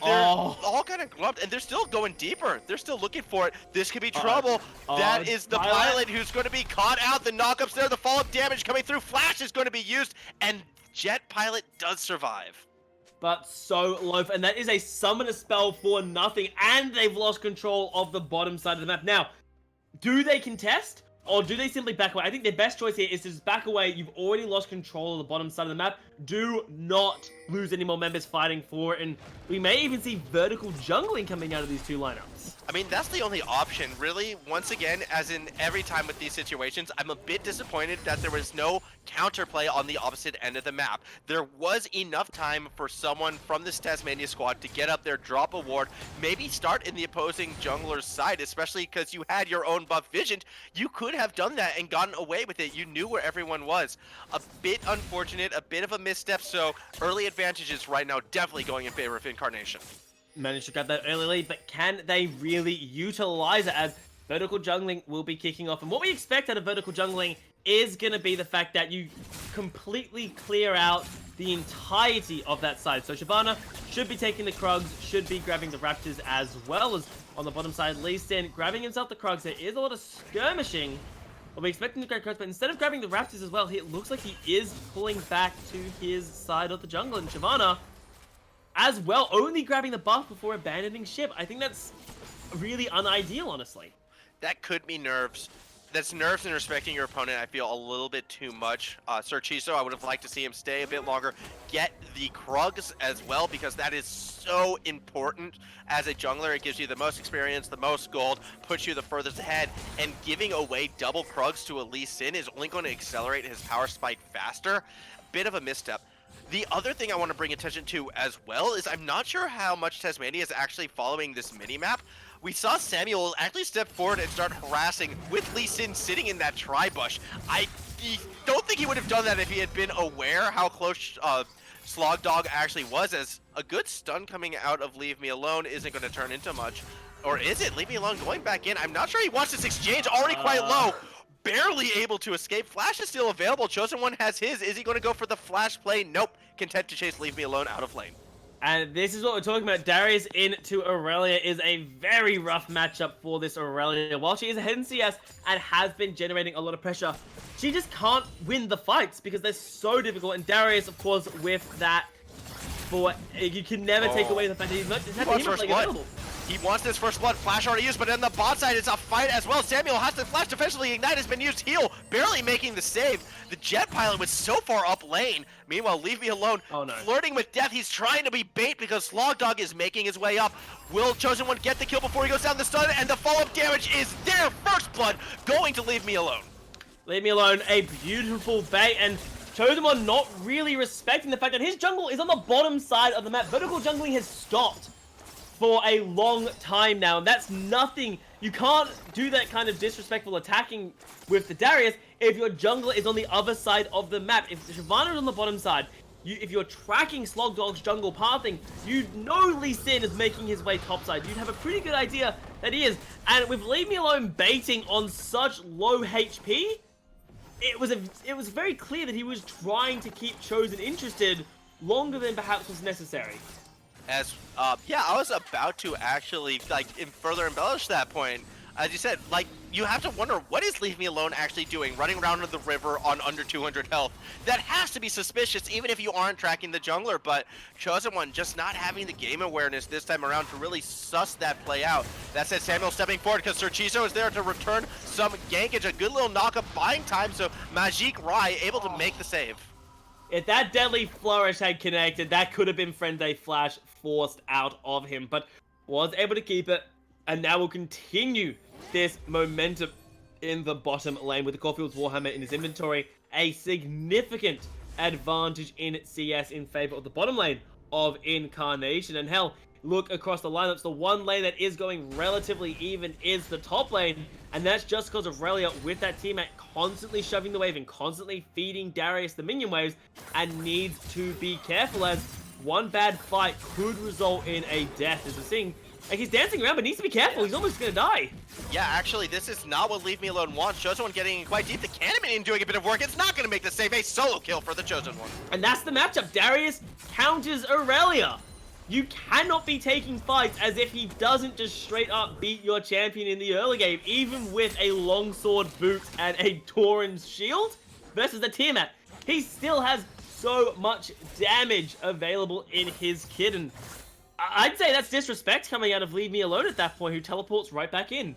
Speaker 2: they're all kind of glumped, and they're still going deeper. They're still looking for it. This could be trouble. That is the pilot who's going to be caught out. The knockups there, the follow-up damage coming through. Flash is going to be used, and Jet Pilot does survive.
Speaker 3: But so low, and that is a summoner spell for nothing, and they've lost control of the bottom side of the map. Now, do they contest, or do they simply back away? I think their best choice here is to just back away. You've already lost control of the bottom side of the map. Do not lose any more members fighting for it, and we may even see vertical jungling coming out of these two lineups.
Speaker 2: I mean, that's the only option, really. Once again, as in every time with these situations, I'm a bit disappointed that there was no counterplay on the opposite end of the map. There was enough time for someone from this Tasmania squad to get up there, drop a ward, maybe start in the opposing jungler's side, especially because you had your own buff vision. You could have done that and gotten away with it. You knew where everyone was. A bit unfortunate, a bit of a misstep, so early advantages right now definitely going in favor of Incarnation.
Speaker 3: Managed to grab that early lead, but can they really utilize it, as vertical jungling will be kicking off? And what we expect out of vertical jungling is going to be the fact that you completely clear out the entirety of that side. So Shyvana should be taking the Krugs, should be grabbing the Raptors, as well as on the bottom side, Lee Sin grabbing himself the Krugs. There is a lot of skirmishing. We'll be expecting to grab Krugs, but instead of grabbing the Raptors as well, it looks like he is pulling back to his side of the jungle. And Shyvana as well, only grabbing the buff before abandoning ship. I think that's really unideal, honestly.
Speaker 2: That could be nerves. That's nerves and respecting your opponent, I feel, a little bit too much. Sir Chiso, I would have liked to see him stay a bit longer. Get the Krugs as well, because that is so important as a jungler. It gives you the most experience, the most gold, puts you the furthest ahead, and giving away double Krugs to a Lee Sin is only going to accelerate his power spike faster. Bit of a misstep. The other thing I want to bring attention to as well is I'm not sure how much Tasmania is actually following this mini-map. We saw Samuel actually step forward and start harassing with Lee Sin sitting in that tri-bush. I don't think he would have done that if he had been aware how close Slogdog actually was, as a good stun coming out of Leave Me Alone isn't going to turn into much. Or is it? Leave Me Alone going back in. I'm not sure he wants this exchange, already quite low. Barely able to escape. Flash is still available. Chosen One has his. Is he going to go for the flash play? Nope. Content to chase Leave Me Alone out of lane.
Speaker 3: And this is what we're talking about. Darius into Aurelia is a very rough matchup for this Aurelia. While she is ahead in CS and has been generating a lot of pressure, she just can't win the fights because they're so difficult. And Darius, of course, with that, you can never take away the fact that he's not available.
Speaker 2: He wants this first blood. Flash already used, but on the bot side, it's a fight as well. Samuel has to flash defensively. Ignite has been used. Heal, barely making the save. The Jet Pilot was so far up lane. Meanwhile, Leave Me Alone, flirting with death. He's trying to be bait because Slogdog is making his way up. Will Chosen One get the kill before he goes down the stun? And the follow-up damage is there. First blood going to Leave Me Alone.
Speaker 3: Leave Me Alone, a beautiful bait, and Chosen One not really respecting the fact that his jungle is on the bottom side of the map. Vertical jungling has stopped for a long time now, and that's nothing. You can't do that kind of disrespectful attacking with the Darius if your jungler is on the other side of the map. If Shyvana is on the bottom side, if you're tracking Slogdog's jungle pathing, you'd know Lee Sin is making his way topside. You'd have a pretty good idea that he is. And with Leave Me Alone baiting on such low HP, it was very clear that he was trying to keep Chosen interested longer than perhaps was necessary.
Speaker 2: Yeah, I was about to actually further embellish that point. As you said, you have to wonder, what is Leave Me Alone actually doing, running around in the river on under 200 health? That has to be suspicious, even if you aren't tracking the jungler, but Chosen One just not having the game awareness this time around to really suss that play out. That said, Samuel stepping forward because Sir Chizo is there to return some gankage, a good little knock-up buying time, so Magic Rai able to make the save.
Speaker 3: If that Deadly Flourish had connected, that could have been Frenzy Flash forced out of him, but was able to keep it, and now will continue this momentum in the bottom lane with the Caulfield's Warhammer in his inventory. A significant advantage in CS in favor of the bottom lane of Incarnation. And hell, look across the lineups, the one lane that is going relatively even is the top lane, and that's just because of Aurelia with that teammate constantly shoving the wave and constantly feeding Darius the minion waves, and needs to be careful as one bad fight could result in a death. As we're seeing, he's dancing around but needs to be careful, he's almost gonna die.
Speaker 2: Yeah, actually, this is not what Leave Me Alone wants. Chosen One getting in quite deep. The Cannon Minion doing a bit of work. It's not gonna make the save. A solo kill for the Chosen One.
Speaker 3: And that's the matchup. Darius counters Aurelia. You cannot be taking fights as if he doesn't just straight up beat your champion in the early game, even with a longsword boot and a Tauren's shield versus the Tiamat. He still has so much damage available in his kit, and I'd say that's disrespect coming out of Leave Me Alone at that point, who teleports right back in.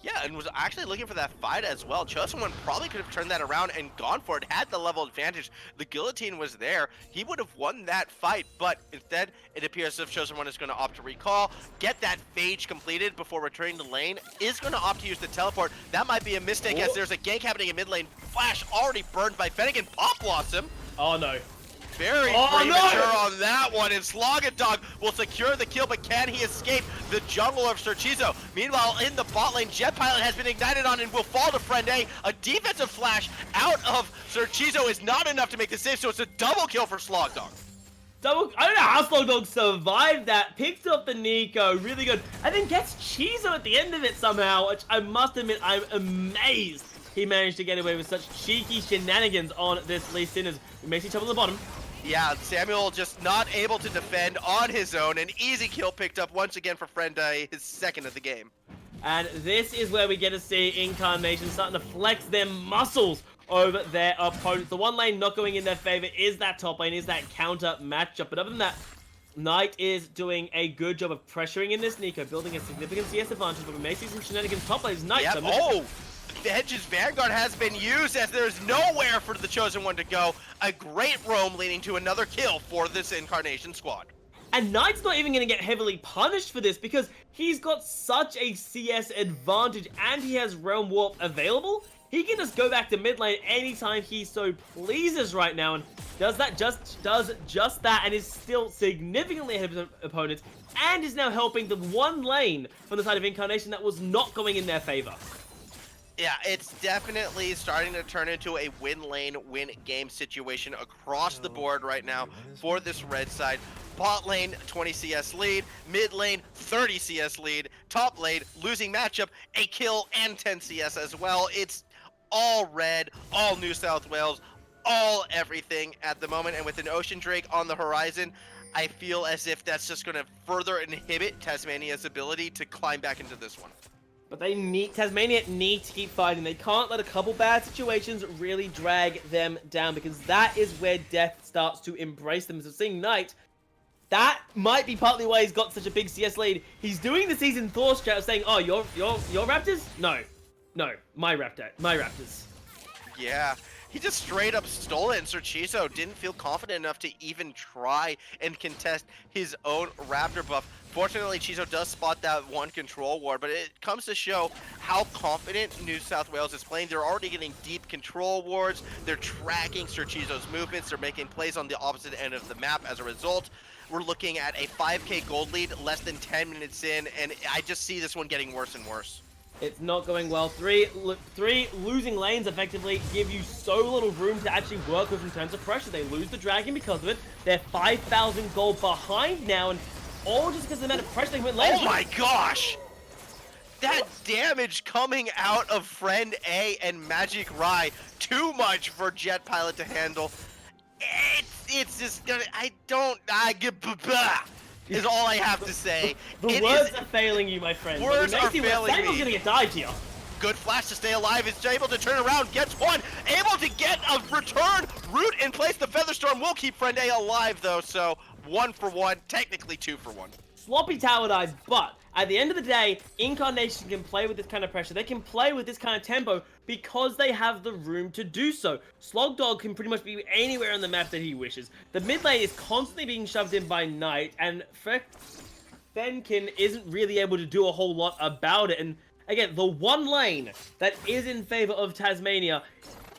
Speaker 2: Yeah, and was actually looking for that fight as well. Chosen One probably could have turned that around and gone for it, had the level advantage. The guillotine was there. He would have won that fight, but instead, it appears as if Chosen One is going to opt to recall, get that phage completed before returning to lane, is going to opt to use the teleport. That might be a mistake as there's a gank happening in mid lane. Flash already burned by Fennekin. Pop Blossom.
Speaker 3: Oh no.
Speaker 2: Very premature on that one, and Slogdog will secure the kill, but can he escape the jungle of Sir Chizo? Meanwhile, in the bot lane, Jet Pilot has been ignited on and will fall to Friend A. A defensive flash out of Sir Chizo is not enough to make the save, so it's a double kill for Slogdog.
Speaker 3: I don't know how Slogdog survived that, picked up the Nico, really good, and then gets Chizo at the end of it somehow, which I must admit, I'm amazed he managed to get away with such cheeky shenanigans on this Lee Sin as we make each other on the bottom.
Speaker 2: Yeah, Samuel just not able to defend on his own. An easy kill picked up once again for Friend A, his second of the game.
Speaker 3: And this is where we get to see Incarnation starting to flex their muscles over their opponents. The one lane not going in their favor is that top lane, is that counter matchup. But other than that, Knight is doing a good job of pressuring in this Nico, building a significant CS advantage, but we may see some shenanigans top lanes. Knight,
Speaker 2: yep. Oh! Hedge's Vanguard has been used as there's nowhere for the Chosen One to go. A great roam leading to another kill for this Incarnation squad.
Speaker 3: And Knight's not even going to get heavily punished for this because he's got such a CS advantage and he has Realm Warp available. He can just go back to mid lane anytime he so pleases right now, and does just that and is still significantly ahead of his opponents, and is now helping the one lane from the side of Incarnation that was not going in their favor.
Speaker 2: Yeah, it's definitely starting to turn into a win lane, win game situation across the board right now for this red side. Bot lane, 20 CS lead. Mid lane, 30 CS lead. Top lane, losing matchup, a kill and 10 CS as well. It's all red, all New South Wales, all everything at the moment. And with an Ocean Drake on the horizon, I feel as if that's just going to further inhibit Tasmania's ability to climb back into this one.
Speaker 3: But Tasmania need to keep fighting. They can't let a couple bad situations really drag them down, because that is where death starts to embrace them. So seeing Knight, that might be partly why he's got such a big CS lead. He's doing the season Thor strat of saying, oh, your Raptors? No, my Raptors.
Speaker 2: Yeah, he just straight up stole it, and Sirchiso didn't feel confident enough to even try and contest his own Raptor buff. Fortunately, Chizo does spot that one control ward, but it comes to show how confident New South Wales is playing. They're already getting deep control wards. They're tracking Sirchiso's movements. They're making plays on the opposite end of the map as a result. We're looking at a 5k gold lead less than 10 minutes in, and I just see this one getting worse and worse.
Speaker 3: It's not going well. Three losing lanes effectively give you so little room to actually work with in terms of pressure. They lose the Dragon because of it. They're 5,000 gold behind now, and all just because of the amount of pressure they went lanes.
Speaker 2: Oh my gosh! That damage coming out of Friend A and Magic Rai, too much for Jet Pilot to handle. It's just gonna, is all I have to say.
Speaker 3: The words are failing you, my friend.
Speaker 2: Words are failing
Speaker 3: Samuel's
Speaker 2: me.
Speaker 3: gonna get died here.
Speaker 2: Good flash to stay alive. Is able to turn around, gets one, able to get a return root in place. The Featherstorm will keep Friend A alive though, so 1 for 1, technically 2 for 1.
Speaker 3: Sloppy tower dive, but at the end of the day, Incarnation can play with this kind of pressure. They can play with this kind of tempo because they have the room to do so. Slogdog can pretty much be anywhere on the map that he wishes. The mid lane is constantly being shoved in by Knight, and Fenkin isn't really able to do a whole lot about it. And again, the one lane that is in favor of Tasmania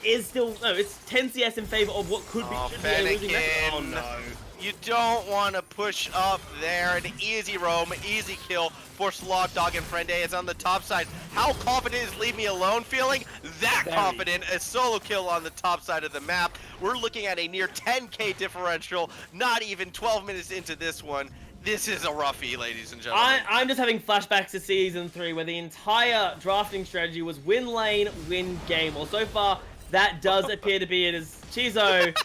Speaker 3: is still, no, it's 10 CS in favor of what could be, should be a losing match. Oh no.
Speaker 2: You don't want to push up there. An easy roam, easy kill for Slogdog, and Friend A is on the top side. How confident is Leave Me Alone feeling? That confident. A solo kill on the top side of the map. We're looking at a near 10k differential, not even 12 minutes into this one. This is a roughie, ladies and gentlemen.
Speaker 3: I'm just having flashbacks to Season 3, where the entire drafting strategy was win lane, win game. Well, so far, that does appear to be it, as Chizo...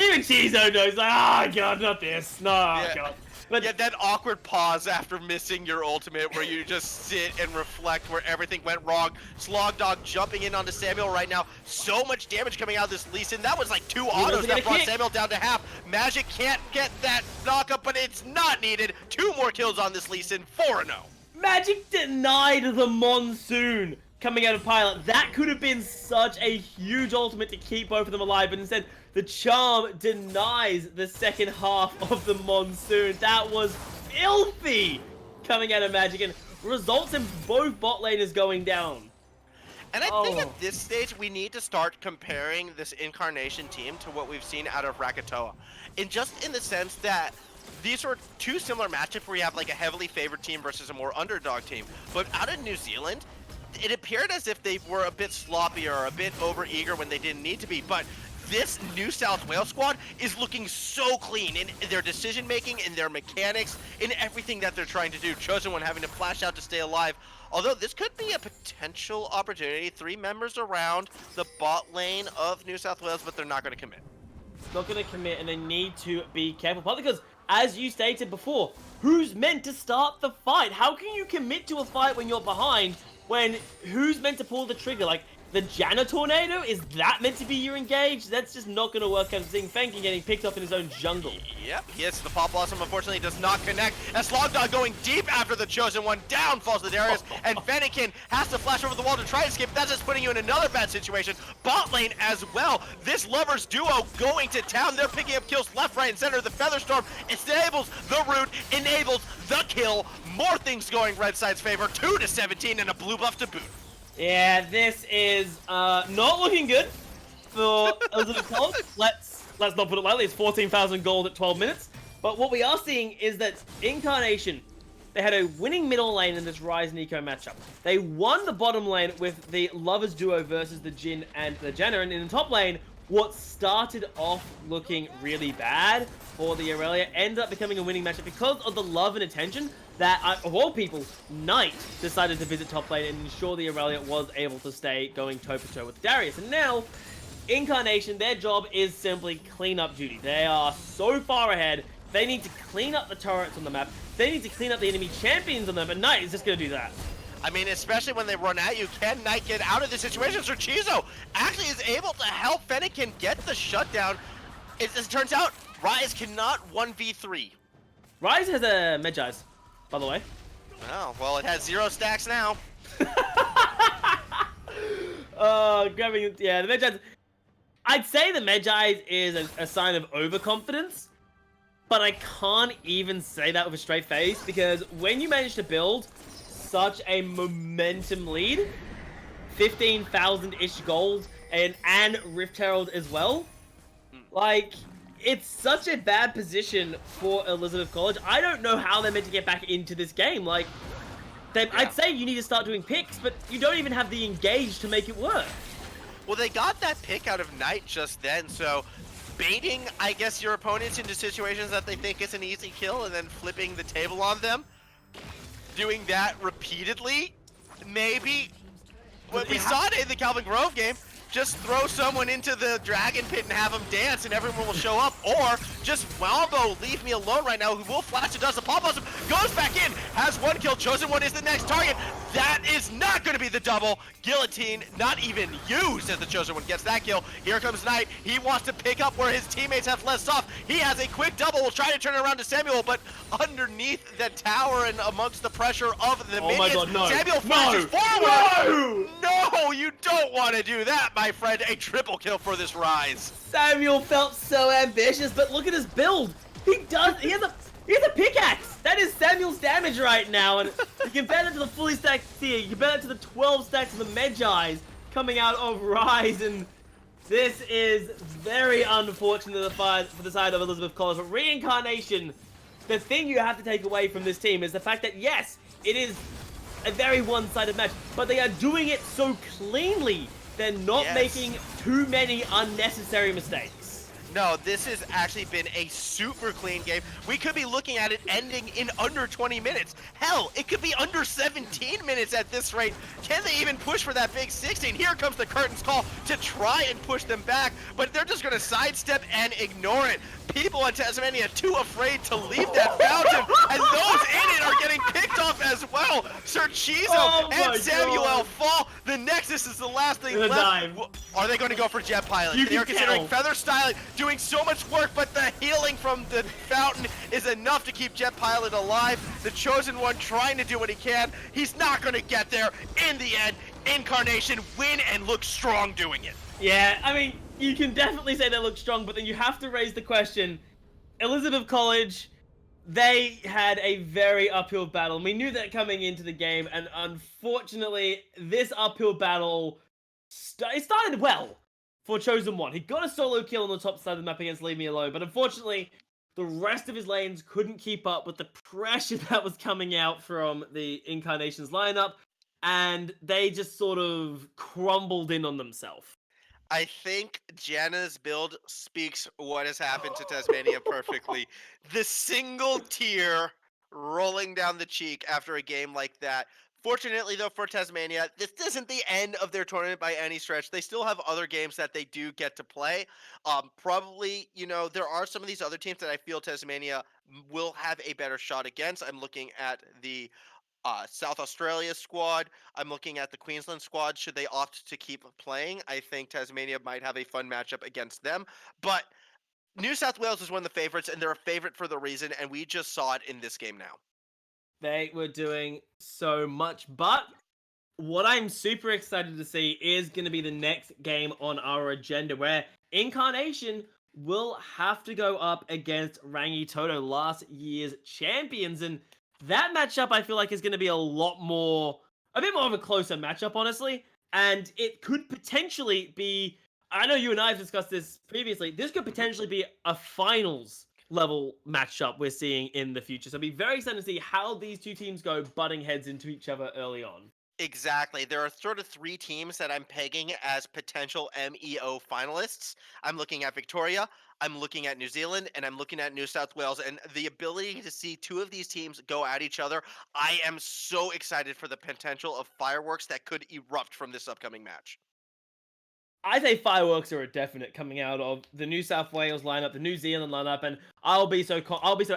Speaker 3: Even Chizo knows, like, oh god, not this. No, god. But
Speaker 2: yeah, that awkward pause after missing your ultimate where you just sit and reflect where everything went wrong. Slogdog jumping in onto Samuel right now. So much damage coming out of this Lee Sin. That was like 2 autos that brought Samuel down to half. Magic can't get that knockup, but it's not needed. 2 more kills on this Lee Sin, 4-0.
Speaker 3: Magic denied the Monsoon coming out of Pilot. That could have been such a huge ultimate to keep both of them alive, but instead the Charm denies the second half of the Monsoon. That was filthy coming out of Magic, and results in both bot laners going down.
Speaker 2: And I think at this stage, we need to start comparing this Incarnation team to what we've seen out of Rangitoto. And just in the sense that these are 2 similar matchups where you have like a heavily favored team versus a more underdog team. But out of New Zealand, it appeared as if they were a bit sloppy or a bit over-eager when they didn't need to be. But this New South Wales squad is looking so clean in their decision-making, in their mechanics, in everything that they're trying to do. Chosen One having to flash out to stay alive. Although this could be a potential opportunity. 3 members around the bot lane of New South Wales, but they're not going to commit.
Speaker 3: Not going to commit, and they need to be careful. Partly because, as you stated before, who's meant to start the fight? How can you commit to a fight when you're behind? When who's meant to pull the trigger? Like, the Janna Tornado? Is that meant to be your engage? That's just not going to work out. Seeing Fenkin getting picked up in his own jungle.
Speaker 2: Yep, yes, the Pop Blossom unfortunately does not connect. As Slogdog going deep after the Chosen One, down falls the Darius, and Fennekin has to flash over the wall to try and escape. That's just putting you in another bad situation. Bot lane as well. This Lovers duo going to town. They're picking up kills left, right, and center. The Featherstorm enables the root, enables the kill. More things going red side's favor. 2-17 and a blue buff to boot.
Speaker 3: Yeah, this is not looking good for Elizabeth Collins. Let's not put it lightly. It's 14,000 gold at 12 minutes. But what we are seeing is that Incarnation, they had a winning middle lane in this Ryze Nico matchup. They won the bottom lane with the Lovers duo versus the Jhin and the Janna. And in the top lane, what started off looking really bad for the Aurelia ended up becoming a winning matchup because of the love and attention that, of all people, Knight decided to visit top lane and ensure the Aurelia was able to stay going toe-to-toe with Darius. And now, Incarnation, their job is simply clean up duty. They are so far ahead. They need to clean up the turrets on the map. They need to clean up the enemy champions on them, and Knight is just going to do that.
Speaker 2: I mean, especially when they run at you, can Knight get out of this situation? So Chizo actually is able to help Fennekin get the shutdown. As it turns out, Rise cannot 1v3.
Speaker 3: Rise has a Medjai's, by the way.
Speaker 2: Oh, well, it has 0 stacks now.
Speaker 3: Grabbing, yeah, the Medjai's. I'd say the Medjai's is a sign of overconfidence, but I can't even say that with a straight face, because when you manage to build such a momentum lead, 15,000-ish gold, and Rift Herald as well, like, it's such a bad position for Elizabeth College. I don't know how they're meant to get back into this game. Like, I'd say you need to start doing picks, but you don't even have the engage to make it work.
Speaker 2: Well, they got that pick out of Knight just then, so baiting, I guess, your opponents into situations that they think is an easy kill and then flipping the table on them. Doing that repeatedly, maybe. Well, we saw it in the Calvin Grove game. Just throw someone into the dragon pit and have them dance and everyone will show up. Or just Wombo, leave me alone right now, who will flash and does the pop awesome, goes back in, has 1 kill, Chosen One is the next target. That is not going to be the double. Guillotine not even used as the Chosen One gets that kill. Here comes Knight. He wants to pick up where his teammates have left off. He has a quick double. Will try to turn it around to Samuel, but underneath the tower and amongst the pressure of the minions,
Speaker 3: my God, no.
Speaker 2: Samuel flashes forward. No, you don't want to do that, my friend. A triple kill for this Rise.
Speaker 3: Samuel felt so ambitious, but look at his build. He has a pickaxe. That is Samuel's damage right now, and you compare that to the fully stacked Seer, you compare that to the 12 stacks of the Medjai's coming out of Rise, and this is very unfortunate for the side of Elizabeth College. But Reincarnation, the thing you have to take away from this team is the fact that, yes, it is a very one-sided match, but they are doing it so cleanly. They're not making too many unnecessary mistakes.
Speaker 2: No, this has actually been a super clean game. We could be looking at it ending in under 20 minutes. Hell, it could be under 17 minutes at this rate. Can they even push for that big 16? Here comes the curtain's call to try and push them back, but they're just going to sidestep and ignore it. People in Tasmania too afraid to leave that fountain, and those in it are getting picked off as well. Sir Chizo and Samuel fall. The Nexus is the last thing left. Are they going to go for Jet Pilot? They are considering Feather Styling, doing so much work, but the healing from the fountain is enough to keep Jet Pilot alive. The Chosen One trying to do what he can. He's not going to get there. In the end, Incarnation win and look strong doing it.
Speaker 3: Yeah, I mean, you can definitely say they look strong, but then you have to raise the question, Elizabeth College, they had a very uphill battle. We knew that coming into the game, and unfortunately, this uphill battle, it started well for Chosen One. He got a solo kill on the top side of the map against Leave Me Alone, but unfortunately, the rest of his lanes couldn't keep up with the pressure that was coming out from the Incarnation's lineup, and they just sort of crumbled in on themselves.
Speaker 2: I think Janna's build speaks what has happened to Tasmania perfectly. The single tear rolling down the cheek after a game like that. Fortunately, though, for Tasmania, this isn't the end of their tournament by any stretch. They still have other games that they do get to play. Probably, you know, there are some of these other teams that I feel Tasmania will have a better shot against. I'm looking at the South Australia squad. I'm looking at the Queensland squad. Should they opt to keep playing, I think Tasmania might have a fun matchup against them. But New South Wales is one of the favorites, and they're a favorite for the reason, and we just saw it in this game now.
Speaker 3: They were doing so much, but what I'm super excited to see is going to be the next game on our agenda, where Incarnation will have to go up against Rangitoto, last year's champions, and that matchup I feel like is going to be a bit more of a closer matchup, honestly, and it could potentially be, I know you and I have discussed this previously, this could potentially be a finals level matchup we're seeing in the future. So it'll be very excited to see how these two teams go butting heads into each other early on.
Speaker 2: Exactly. There are sort of 3 teams that I'm pegging as potential MEO finalists. I'm looking at Victoria, I'm looking at New Zealand, and I'm looking at New South Wales. And the ability to see 2 of these teams go at each other, I am so excited for the potential of fireworks that could erupt from this upcoming match.
Speaker 3: I say fireworks are a definite coming out of the New South Wales lineup, the New Zealand lineup, and I'll be so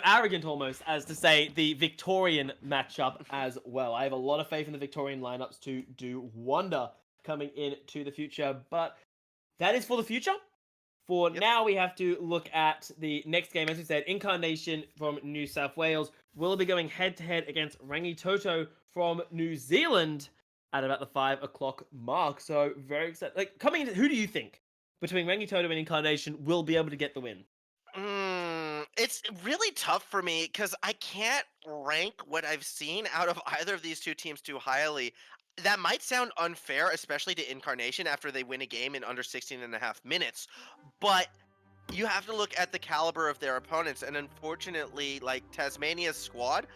Speaker 3: arrogant almost as to say the Victorian matchup as well. I have a lot of faith in the Victorian lineups to do wonder coming into the future, but that is for the future. For now, we have to look at the next game. As we said, Incarnation from New South Wales will be going head-to-head against Rangitoto from New Zealand at about the 5 o'clock mark. So, very excited. Like, coming into, who do you think between Rangitoto and Incarnation will be able to get the win?
Speaker 2: It's really tough for me because I can't rank what I've seen out of either of these two teams too highly. That might sound unfair, especially to Incarnation after they win a game in under 16 and a half minutes, but you have to look at the caliber of their opponents, and unfortunately, like Tasmania's squad,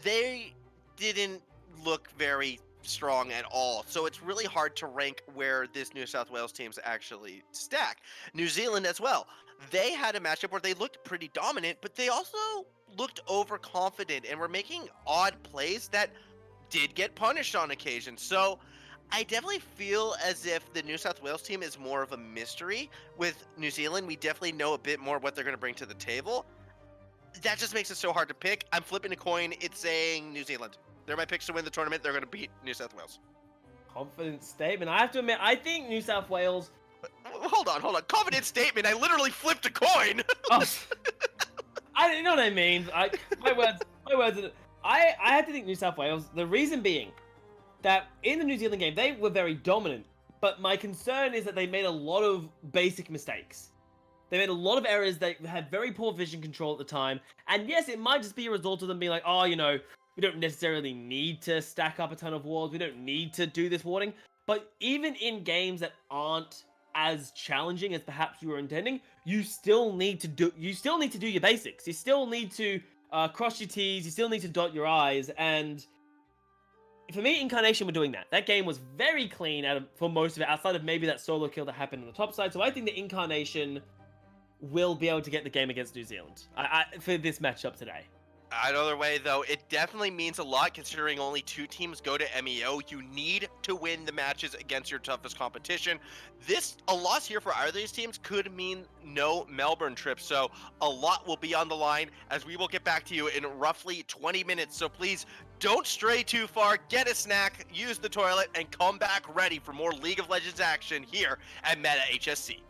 Speaker 2: they didn't look very strong at all. So it's really hard to rank where this New South Wales teams actually stack. New Zealand as well. They had a matchup where they looked pretty dominant, but they also looked overconfident and were making odd plays that did get punished on occasion. So I definitely feel as if the New South Wales team is more of a mystery. With New Zealand, we definitely know a bit more what they're going to bring to the table. That just makes it so hard to pick. I'm flipping a coin. It's saying New Zealand. They're my picks to win the tournament. They're going to beat New South Wales.
Speaker 3: Confident statement. I have to admit, I think New South Wales.
Speaker 2: Hold on. Confident statement. I literally flipped a coin.
Speaker 3: Oh, you know what I mean. My words. I had to think New South Wales. The reason being that in the New Zealand game they were very dominant, but my concern is that they made a lot of basic mistakes. They made a lot of errors. They had very poor vision control at the time, and yes, it might just be a result of them being like, oh, you know, we don't necessarily need to stack up a ton of wards. We don't need to do this warding. But even in games that aren't as challenging as perhaps you were intending, you still need to do your basics. You still need to cross your T's. You still need to dot your I's. And for me, Incarnation were doing that. That game was very clean for most of it, outside of maybe that solo kill that happened on the top side. So I think the Incarnation will be able to get the game against New Zealand for this matchup today.
Speaker 2: Either way, though, it definitely means a lot considering only 2 teams go to MEO. You need to win the matches against your toughest competition. A loss here for either of these teams could mean no Melbourne trip, so a lot will be on the line as we will get back to you in roughly 20 minutes. So please don't stray too far, get a snack, use the toilet, and come back ready for more League of Legends action here at Meta HSC.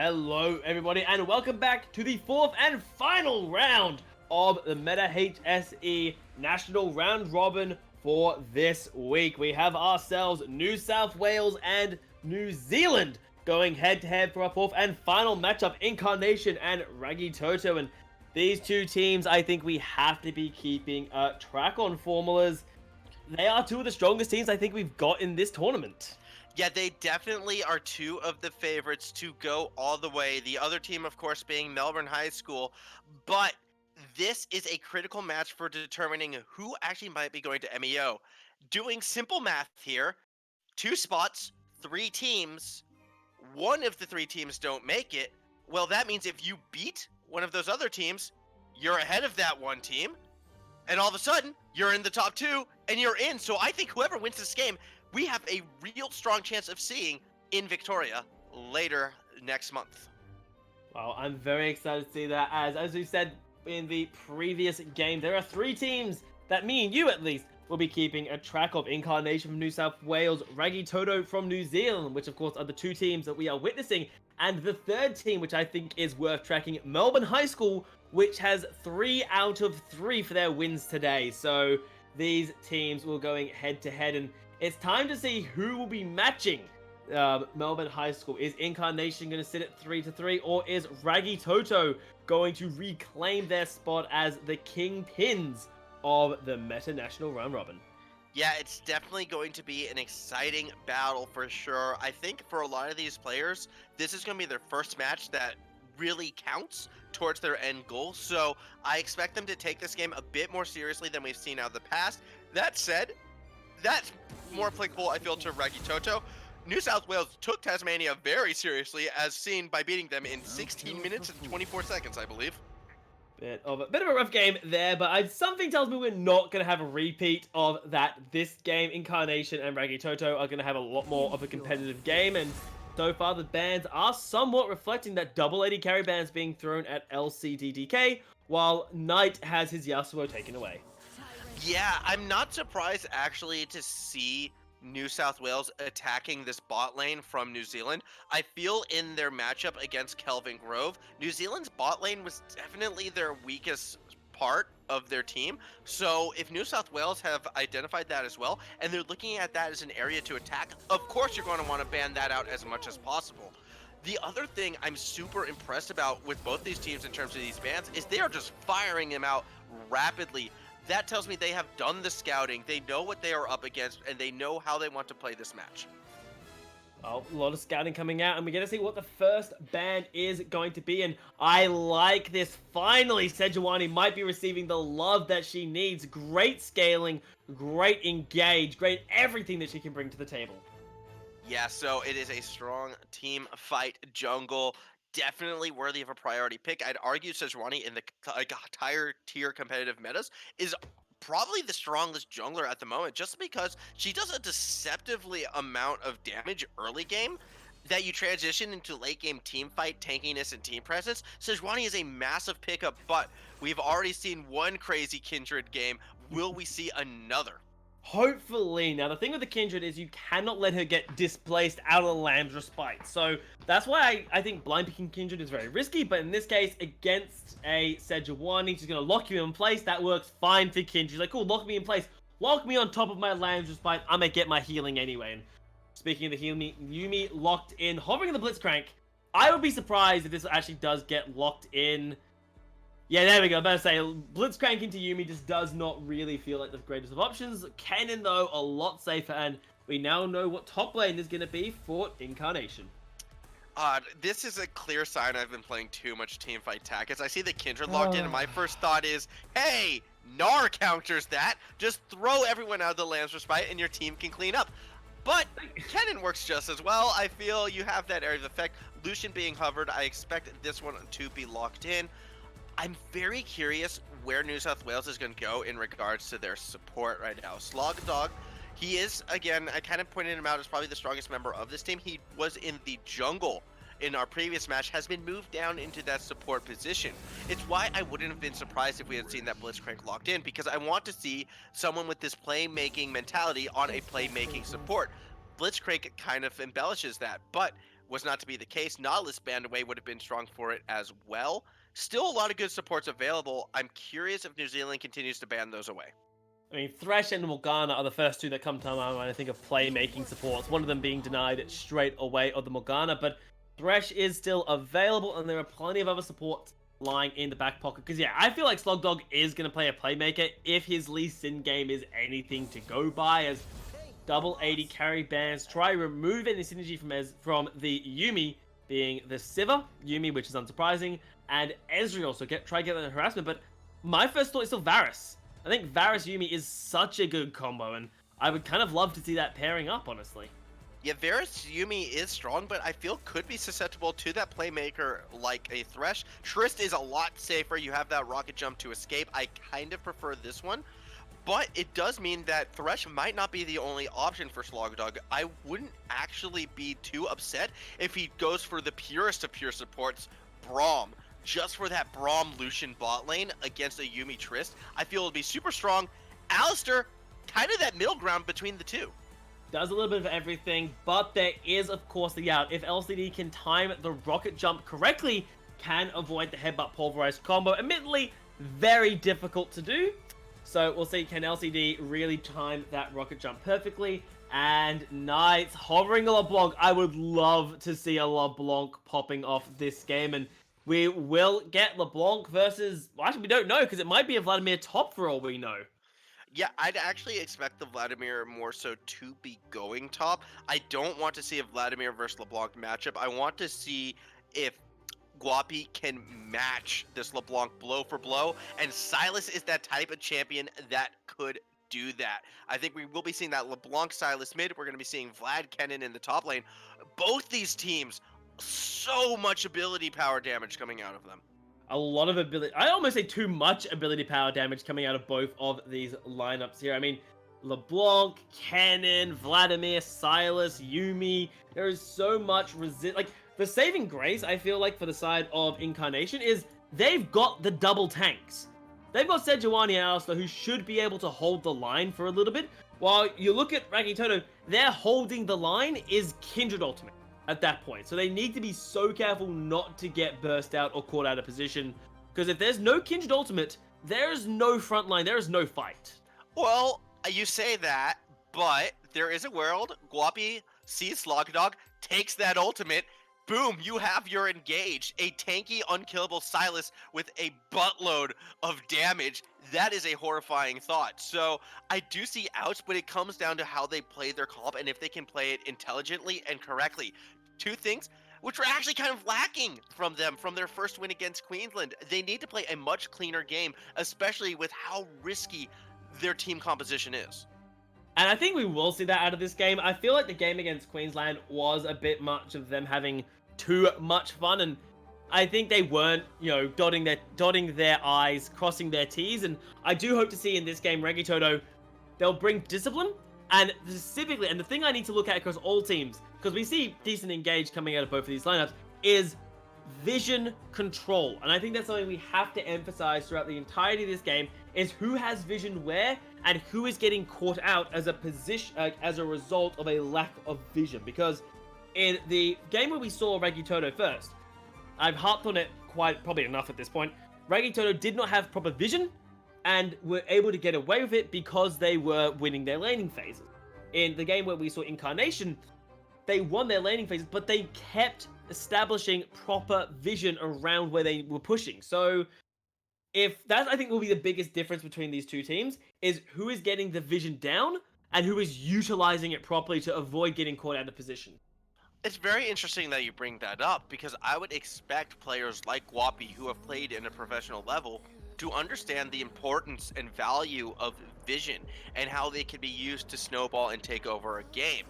Speaker 3: Hello, everybody, and welcome back to the fourth and final round of the Meta HSE National Round Robin for this week. We have ourselves New South Wales and New Zealand going head-to-head for our fourth and final matchup, Incarnation and Rangitoto. And these two teams, I think we have to be keeping track on formulas. They are two of the strongest teams I think we've got in this tournament.
Speaker 2: Yeah, they definitely are two of the favorites to go all the way. The other team, of course, being Melbourne High School. But this is a critical match for determining who actually might be going to MEO. Doing simple math here, 2 spots, 3 teams. One of the 3 teams don't make it. Well, that means if you beat one of those other teams, you're ahead of that one team. And all of a sudden, you're in the top 2 and you're in. So I think whoever wins this game, we have a real strong chance of seeing in Victoria later next month.
Speaker 3: Well, I'm very excited to see that, as we said in the previous game, there are 3 teams that me and you, at least, will be keeping a track of. Incarnation from New South Wales, Rangitoto from New Zealand, which of course are the 2 teams that we are witnessing, and the 3rd team, which I think is worth tracking, Melbourne High School, which has 3 out of 3 for their wins today. So these teams will going head to head, and it's time to see who will be matching Melbourne High School. Is Incarnation going to sit at 3-3, or is Rangitoto going to reclaim their spot as the kingpins of the Meta National Round Robin?
Speaker 2: Yeah, it's definitely going to be an exciting battle for sure. I think for a lot of these players, this is going to be their first match that really counts towards their end goal. So I expect them to take this game a bit more seriously than we've seen out of the past. That said, that's more applicable, I feel, to Rangitoto. New South Wales took Tasmania very seriously, as seen by beating them in 16 minutes and 24 seconds, I believe.
Speaker 3: Bit of a rough game there, but something tells me we're not going to have a repeat of that. This game, Incarnation and Rangitoto are going to have a lot more of a competitive game, and so far the bans are somewhat reflecting that double AD carry bans being thrown at LCDDK, while Knight has his Yasuo taken away.
Speaker 2: Yeah, I'm not surprised actually to see New South Wales attacking this bot lane from New Zealand. I feel in their matchup against Kelvin Grove, New Zealand's bot lane was definitely their weakest part of their team. So if New South Wales have identified that as well, and they're looking at that as an area to attack, of course you're going to want to ban that out as much as possible. The other thing I'm super impressed about with both these teams in terms of these bans is they are just firing them out rapidly. That tells me they have done the scouting, they know what they are up against, and they know how they want to play this match.
Speaker 3: Well, a lot of scouting coming out, and we're going to see what the first ban is going to be, and I like this. Finally, Sejuani might be receiving the love that she needs. Great scaling, great engage, great everything that she can bring to the table.
Speaker 2: Yeah, so it is a strong team fight jungle. Definitely worthy of a priority pick. I'd argue Sejuani in the higher tier competitive metas is probably the strongest jungler at the moment, just because she does a deceptively amount of damage early game that you transition into late game team fight, tankiness, and team presence. Sejuani is a massive pickup, but we've already seen one crazy Kindred game. Will we see another?
Speaker 3: Hopefully. Now, the thing with the Kindred is you cannot let her get displaced out of the Lamb's Respite. So that's why I think blind picking Kindred is very risky. But in this case, against a Sejuani, she's going to lock you in place. That works fine for Kindred. She's like, cool, lock me in place. Lock me on top of my Lamb's Respite. I'm going to get my healing anyway. And speaking of the healing, Yuumi locked in, hovering in the Blitzcrank. I would be surprised if this actually does get locked in. Yeah, there we go. I'm about to say, Blitzcrank into Yuumi just does not really feel like the greatest of options. Kennen, though, a lot safer, and we now know what top lane is going to be for Incarnation.
Speaker 2: This is a clear sign I've been playing too much teamfight tactics. I see the Kindred logged in, and my first thought is, hey, Gnar counters that. Just throw everyone out of the Lamb's Respite, and your team can clean up. But Kennen works just as well. I feel you have that area of effect. Lucian being hovered, I expect this one to be locked in. I'm very curious where New South Wales is going to go in regards to their support right now. Slogdog, he is, again, I kind of pointed him out as probably the strongest member of this team. He was in the jungle in our previous match, has been moved down into that support position. It's why I wouldn't have been surprised if we had seen that Blitzcrank locked in, because I want to see someone with this playmaking mentality on a playmaking support. Blitzcrank kind of embellishes that, but was not to be the case. Nautilus Band Away would have been strong for it as well. Still a lot of good supports available. I'm curious if New Zealand continues to ban those away.
Speaker 3: I mean, Thresh and Morgana are the first two that come to mind when I think of playmaking supports. One of them being denied straight away of the Morgana, but Thresh is still available, and there are plenty of other supports lying in the back pocket. Because, yeah, I feel like Slugdog is going to play a playmaker if his Lee Sin game is anything to go by, as double 80 carry bans try removing the synergy from the Yuumi, being the Sivir Yuumi, which is unsurprising, and Ezreal, so try to get that harassment. But my first thought is still Varus. I think Varus Yuumi is such a good combo, and I would kind of love to see that pairing up, honestly.
Speaker 2: Yeah, Varus Yuumi is strong, but I feel could be susceptible to that playmaker like a Thresh. Trist is a lot safer. You have that rocket jump to escape. I kind of prefer this one, but it does mean that Thresh might not be the only option for Slogdog. I wouldn't actually be too upset if he goes for the purest of pure supports, Braum. Just for that Braum Lucian bot lane against a Yuumi Trist, I feel it'll be super strong. Alistair, kind of that middle ground between the two.
Speaker 3: Does a little bit of everything, but there is, of course, the out. If LCD can time the rocket jump correctly, can avoid the headbutt pulverized combo. Admittedly, very difficult to do. So we'll see, can LCD really time that rocket jump perfectly? And Knights hovering a LeBlanc. I would love to see a LeBlanc popping off this game, and we will get LeBlanc versus... Well, actually, we don't know, because it might be a Vladimir top for all we know.
Speaker 2: Yeah, I'd actually expect the Vladimir more so to be going top. I don't want to see a Vladimir versus LeBlanc matchup. I want to see if Guapi can match this LeBlanc blow for blow, and Silas is that type of champion that could do that. I think we will be seeing that LeBlanc Silas mid. We're going to be seeing Vlad Kennen in the top lane. Both these teams, so much ability power damage coming out of them.
Speaker 3: A lot of ability. I almost say too much ability power damage coming out of both of these lineups here. I mean, LeBlanc, Kennen, Vladimir, Silas, Yuumi. There is so much like, the saving grace, I feel like, for the side of Incarnation is they've got the double tanks. They've got Sejuani and Alistair, who should be able to hold the line for a little bit. While you look at Rangitoto, their holding the line is Kindred Ultimate at that point. So they need to be so careful not to get burst out or caught out of position. Because if there's no Kindred Ultimate, there is no front line, there is no fight.
Speaker 2: Well, you say that, but there is a world. Guapi sees Slogdog, takes that ultimate. Boom, you have your engaged. A tanky, unkillable Silas with a buttload of damage. That is a horrifying thought. So I do see outs, but it comes down to how they play their comp and if they can play it intelligently and correctly. Two things which were actually kind of lacking from them from their first win against Queensland. They need to play a much cleaner game, especially with how risky their team composition is.
Speaker 3: And I think we will see that out of this game. I feel like the game against Queensland was a bit much of them having too much fun, and I think they weren't, dotting their I's, crossing their T's, and I do hope to see in this game, Rangitoto, they'll bring discipline, and specifically, and the thing I need to look at across all teams, because we see decent engage coming out of both of these lineups, is vision control. And I think that's something we have to emphasize throughout the entirety of this game, is who has vision where, and who is getting caught out as a result of a lack of vision. Because in the game where we saw Rangitoto first, I've harped on it probably enough at this point, Rangitoto did not have proper vision, and were able to get away with it because they were winning their laning phases. In the game where we saw Incarnation, they won their laning phases, but they kept establishing proper vision around where they were pushing. So if that, I think, will be the biggest difference between these two teams, is who is getting the vision down and who is utilizing it properly to avoid getting caught out of position.
Speaker 2: It's very interesting that you bring that up, because I would expect players like Guapi, who have played in a professional level, to understand the importance and value of vision and how they can be used to snowball and take over a game.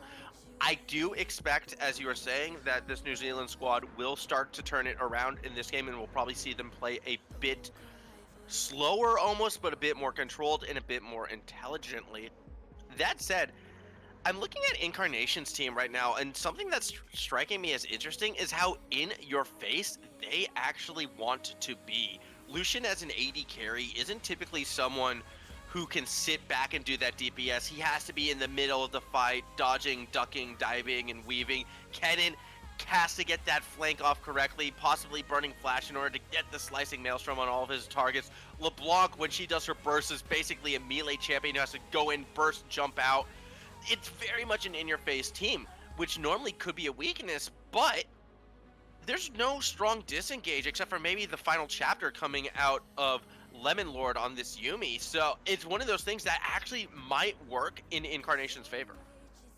Speaker 2: I do expect, as you were saying, that this New Zealand squad will start to turn it around in this game, and we'll probably see them play a bit slower almost, but a bit more controlled and a bit more intelligently. That said, I'm looking at Incarnation's team right now, and something that's striking me as interesting is how in your face they actually want to be. Lucian as an AD carry isn't typically someone who can sit back and do that DPS. He has to be in the middle of the fight, dodging, ducking, diving, and weaving. Kennen has to get that flank off correctly, possibly burning flash in order to get the slicing maelstrom on all of his targets. LeBlanc, when she does her burst, is basically a melee champion who has to go in, burst, jump out. It's very much an in-your-face team, which normally could be a weakness, but there's no strong disengage except for maybe the final chapter coming out of Lemon Lord on this Yumi. So it's one of those things that actually might work in Incarnation's favor.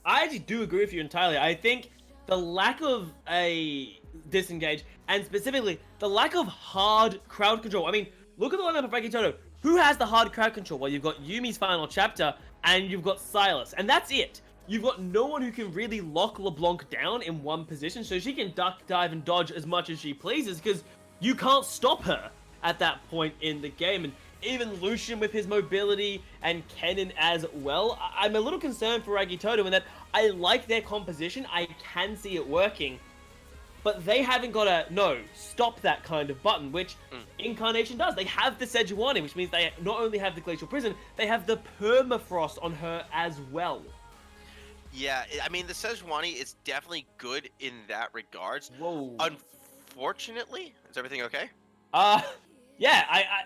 Speaker 3: I actually do agree with you entirely. I think the lack of a disengage, and specifically the lack of hard crowd control. I mean, look at the lineup of Rangitoto. Who has the hard crowd control? Well, you've got Yumi's final chapter, and you've got Silas, and that's it. You've got no one who can really lock LeBlanc down in one position, so she can duck, dive, and dodge as much as she pleases, because you can't stop her at that point in the game. And even Lucian with his mobility, and Kennen as well. I'm a little concerned for Rangitoto in that I like their composition, I can see it working, but they haven't got a, no, stop that kind of button, which Incarnation does. They have the Sejuani, which means they not only have the Glacial Prison, they have the Permafrost on her as well.
Speaker 2: Yeah, I mean, the Sejuani is definitely good in that regards.
Speaker 3: Whoa.
Speaker 2: Unfortunately, is everything okay?
Speaker 3: Yeah,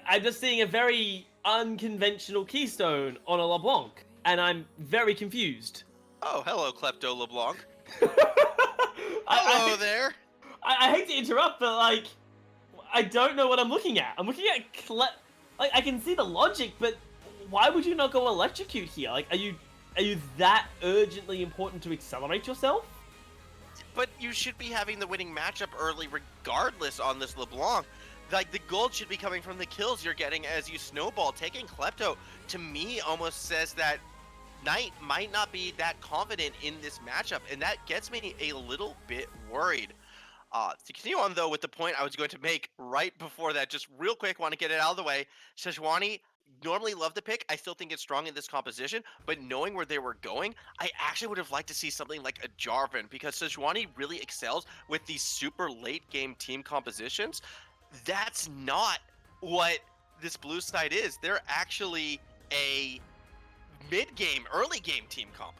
Speaker 3: I'm just seeing a very unconventional keystone on a LeBlanc, and I'm very confused.
Speaker 2: Oh, hello, Klepto LeBlanc.
Speaker 3: Hello
Speaker 2: there.
Speaker 3: I hate to interrupt, but like, I don't know what I'm looking at. I'm looking at like, I can see the logic, but why would you not go electrocute here? Like, are you that urgently important to accelerate yourself?
Speaker 2: But you should be having the winning matchup early regardless on this LeBlanc. Like, the gold should be coming from the kills you're getting as you snowball. Taking Klepto, to me, almost says that Knight might not be that confident in this matchup, and that gets me a little bit worried. To continue on, though, with the point I was going to make right before that, just real quick, want to get it out of the way. Sejuani, normally love the pick. I still think it's strong in this composition, but knowing where they were going, I actually would have liked to see something like a Jarvan, because Sejuani really excels with these super late game team compositions. That's not what this blue side is. They're actually a mid-game, early game team comp.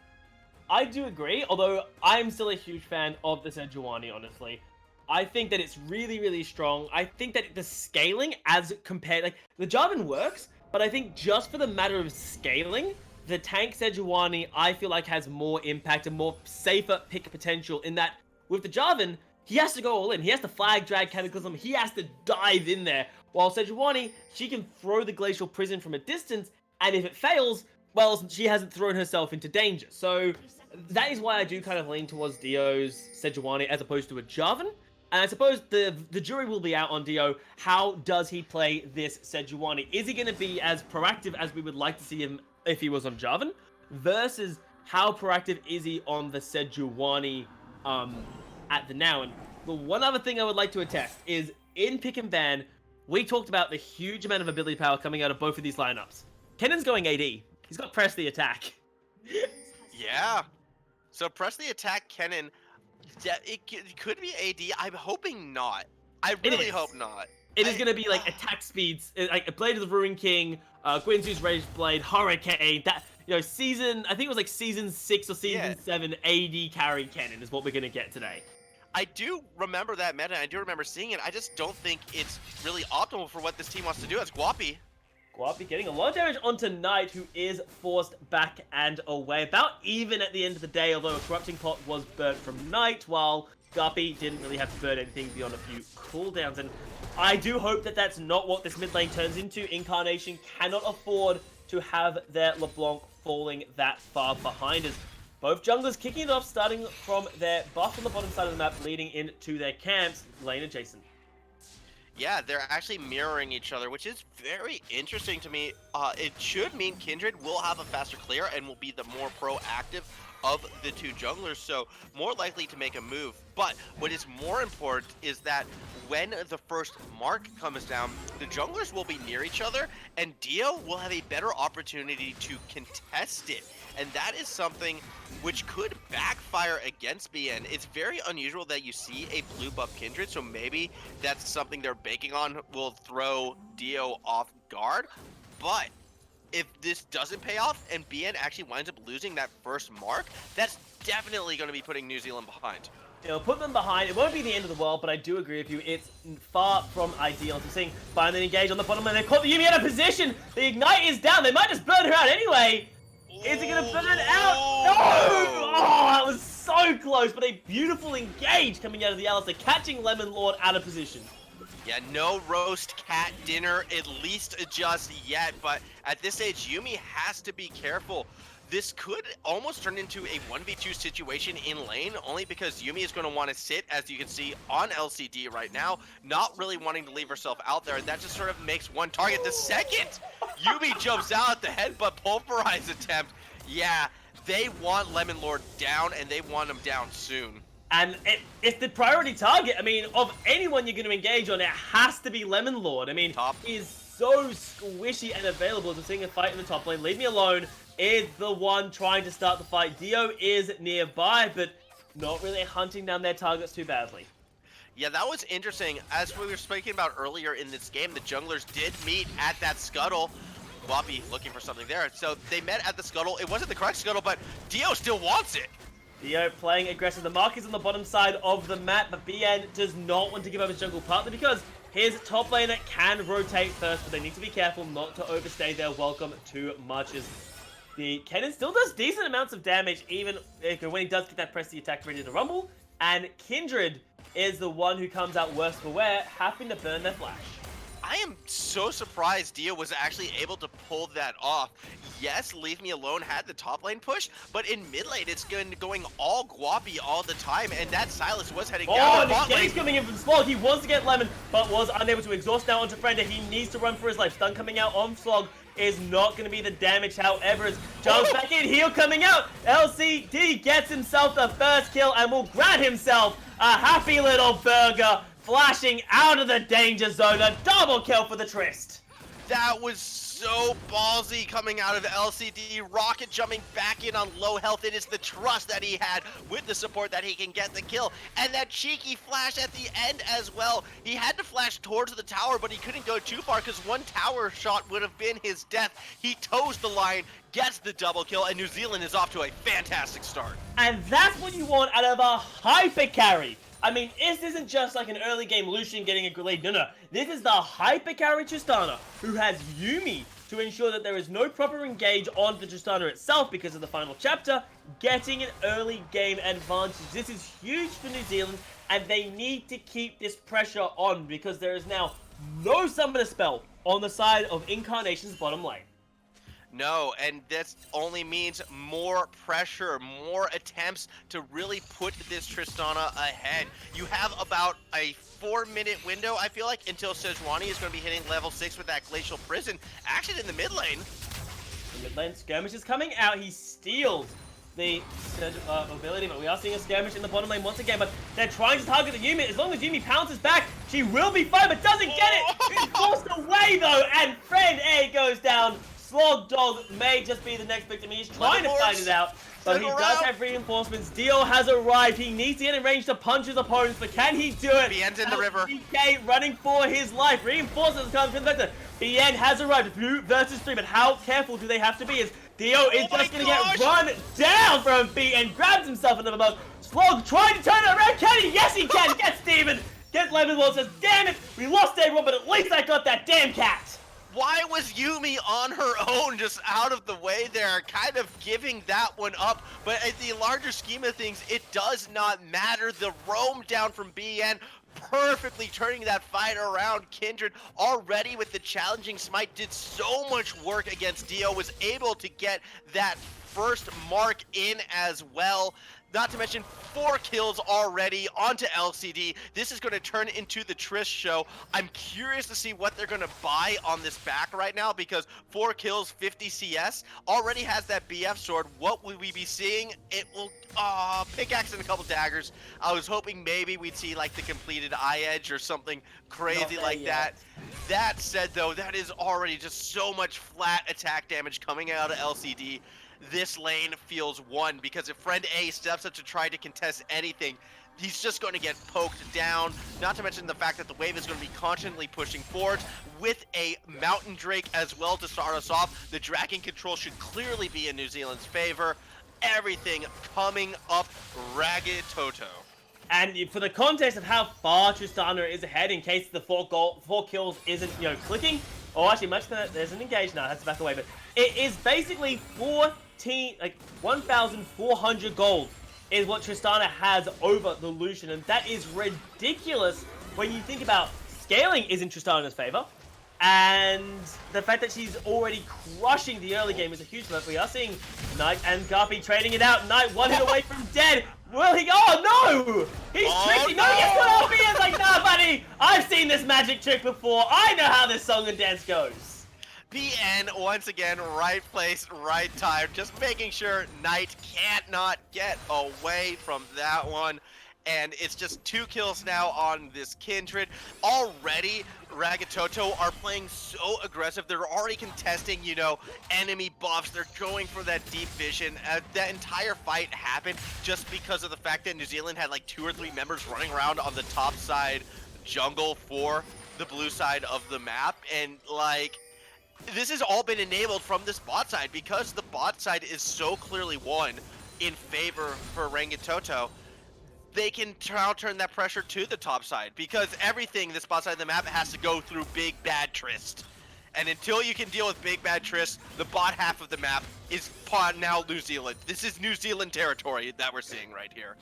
Speaker 3: I do agree, although I'm still a huge fan of the Sejuani, honestly. I think that it's really, really strong. I think that the scaling as compared, like, the Jarvan works, but I think just for the matter of scaling, the tank Sejuani, I feel like has more impact and more safer pick potential in that with the Jarvan, he has to go all in. He has to flag, drag, Cataclysm. He has to dive in there. While Sejuani, she can throw the Glacial Prison from a distance, and if it fails, well, she hasn't thrown herself into danger. So that is why I do kind of lean towards Dio's Sejuani as opposed to a Jarvan. And I suppose the jury will be out on Dio. How does he play this Sejuani? Is he going to be as proactive as we would like to see him if he was on Jarvan? Versus how proactive is he on the Sejuani at the now? And the one other thing I would like to attest is in Pick and Ban, we talked about the huge amount of ability power coming out of both of these lineups. Kennen's going AD. He's got press the attack.
Speaker 2: Yeah. So press the attack, Kennen. It could be AD. I'm hoping not. I really hope not.
Speaker 3: It is going to be like attack speeds, like Blade of the Ruin King, Guinzu's Rage Blade, Hurricane. That, you know, I think it was like season 6 or season 7 AD carry Kennen is what we're going to get today.
Speaker 2: I do remember that meta. I do remember seeing it. I just don't think it's really optimal for what this team wants to do. It's Guapi.
Speaker 3: Guapi getting a lot of damage onto Knight, who is forced back and away. About even at the end of the day, although a Corrupting Pot was burnt from Knight, while Guppy didn't really have to burn anything beyond a few cooldowns. And I do hope that that's not what this mid lane turns into. Incarnation cannot afford to have their LeBlanc falling that far behind us. Both junglers kicking it off, starting from their buff on the bottom side of the map, leading into their camps, lane adjacent.
Speaker 2: Yeah, they're actually mirroring each other, which is very interesting to me. It should mean Kindred will have a faster clear and will be the more proactive of the two junglers, so more likely to make a move. But what is more important is that when the first mark comes down, the junglers will be near each other, and Dio will have a better opportunity to contest it. And that is something which could backfire against BN. It's very unusual that you see a blue buff Kindred, so maybe that's something they're banking on will throw Dio off guard. But if this doesn't pay off and BN actually winds up losing that first mark, that's definitely going to be putting New Zealand behind.
Speaker 3: It'll put them behind. It won't be the end of the world, but I do agree with you. It's far from ideal. So seeing finally engage on the bottom lane. They've caught the Yuumi out of position. The Ignite is down. They might just burn her out anyway. Is it going to burn out? No! Oh, that was so close, but a beautiful engage coming out of the Alistair, catching Lemon Lord out of position.
Speaker 2: Yeah, no roast cat dinner, at least just yet, but at this stage, Yuumi has to be careful. This could almost turn into a 1v2 situation in lane, only because Yuumi is going to want to sit, as you can see, on LCD right now, not really wanting to leave herself out there, and that just sort of makes one target. The second Yuumi jumps out at the headbutt pulverize attempt, yeah, they want Lemon Lord down, and they want him down soon.
Speaker 3: And it's the priority target. I mean, of anyone you're going to engage on, it has to be Lemon Lord. I mean, he is so squishy and available. Just seeing a fight in the top lane. Leave me alone is the one trying to start the fight. Dio is nearby, but not really hunting down their targets too badly.
Speaker 2: Yeah, that was interesting. As we were speaking about earlier in this game, the junglers did meet at that scuttle. Guapi looking for something there. So they met at the scuttle. It wasn't the correct scuttle, but Dio still wants it.
Speaker 3: Dio playing aggressive. The mark is on the bottom side of the map, but BN does not want to give up his jungle, partly because his top laner can rotate first, but they need to be careful not to overstay their welcome too much. As the Kennen still does decent amounts of damage, even when he does get that press the attack ready to rumble. And Kindred is the one who comes out worse for wear, having to burn their flash.
Speaker 2: I am so surprised Dio was actually able to pull that off. Yes, Leave Me Alone had the top lane push, but in mid lane, it's going all Guapi all the time, and that Silas was heading down the bot lane.
Speaker 3: He's coming in from Slog. He wants to get Lemon, but was unable to exhaust now onto Frenda. He needs to run for his life. Stun coming out on Slog is not going to be the damage, however, as jumps back in, heal coming out. LCD gets himself the first kill and will grab himself a happy little burger, flashing out of the danger zone. A double kill for the Trist.
Speaker 2: That was so ballsy coming out of LCD. Rocket jumping back in on low health. It is the trust that he had with the support that he can get the kill. And that cheeky flash at the end as well. He had to flash towards the tower, but he couldn't go too far because one tower shot would have been his death. He toes the line, gets the double kill, and New Zealand is off to a fantastic start.
Speaker 3: And that's what you want out of a hyper carry. I mean, this isn't just like an early game Lucian getting a lead. No. This is the hyper carry Tristana, who has Yuumi to ensure that there is no proper engage on the Tristana itself because of the final chapter, getting an early game advantage. This is huge for New Zealand, and they need to keep this pressure on because there is now no Summoner spell on the side of Incarnation's bottom lane.
Speaker 2: No, and this only means more pressure, more attempts to really put this Tristana ahead. You have about a 4-minute window, I feel like, until Sejuani is going to be hitting level 6 with that Glacial Prison. Action in the mid lane.
Speaker 3: The mid lane skirmish is coming out. He steals the ability, but we are seeing a skirmish in the bottom lane once again, but they're trying to target the Yuumi. As long as Yuumi pounces back, she will be fine, but doesn't get it. It's forced away, though, and Friend A goes down. Slog Dog may just be the next victim. He's trying to fight it out, but he does have reinforcements. Dio has arrived. He needs to get in range to punch his opponents, but can he do it?
Speaker 2: BN's in the river.
Speaker 3: DK running for his life. Reinforcements come from the vector. BN has arrived. 2 versus 3, but how careful do they have to be? As Dio is just going to get run down from BN, grabs himself another mug. Slog trying to turn it around. Can he? Yes, he can. Gets Steven. Gets Lemonwell. Says, damn it, we lost everyone, but at least I got that damn cat.
Speaker 2: Why was Yuumi on her own, just out of the way there, kind of giving that one up? But in the larger scheme of things, it does not matter. The roam down from BN, perfectly turning that fight around. Kindred, already with the challenging smite, did so much work against Dio, was able to get that first mark in as well. Not to mention 4 kills already onto LCD. This is going to turn into the Trish show. I'm curious to see what they're going to buy on this back right now because 4 kills, 50 CS, already has that BF sword. What will we be seeing? It will, pickaxe and a couple daggers. I was hoping maybe we'd see like the completed eye edge or something crazy like that. That said though, that is already just so much flat attack damage coming out of LCD. This lane feels won because if Friend A steps up to try to contest anything, he's just going to get poked down. Not to mention the fact that the wave is going to be constantly pushing forward with a Mountain Drake as well to start us off. The Dragon control should clearly be in New Zealand's favor. Everything coming up Rangitoto.
Speaker 3: And for the context of how far Tristana is ahead, in case the 4 kills isn't, clicking, or actually much that there's an engage now, has to back away, but it is basically 1,400 gold is what Tristana has over the Lucian, and that is ridiculous when you think about scaling is in Tristana's favor, and the fact that she's already crushing the early game is a huge flip. We are seeing Knight and Guppy trading it out. Knight 1 hit away from dead. Will he? Oh no! He's tricky. No, he gets put off. He is like, nah, buddy. I've seen this magic trick before. I know how this song and dance goes.
Speaker 2: PN once again, right place, right time. Just making sure Knight can't not get away from that one. And it's just 2 kills now on this Kindred. Already, Rangitoto are playing so aggressive. They're already contesting, enemy buffs. They're going for that deep vision. That entire fight happened just because of the fact that New Zealand had like 2 or 3 members running around on the top side jungle for the blue side of the map. And this has all been enabled from this bot side because the bot side is so clearly won in favor for Rangitoto. They can now turn that pressure to the top side because everything this bot side of the map has to go through Big Bad Trist. And until you can deal with Big Bad Trist, the bot half of the map is now New Zealand. This is New Zealand territory that we're seeing right here.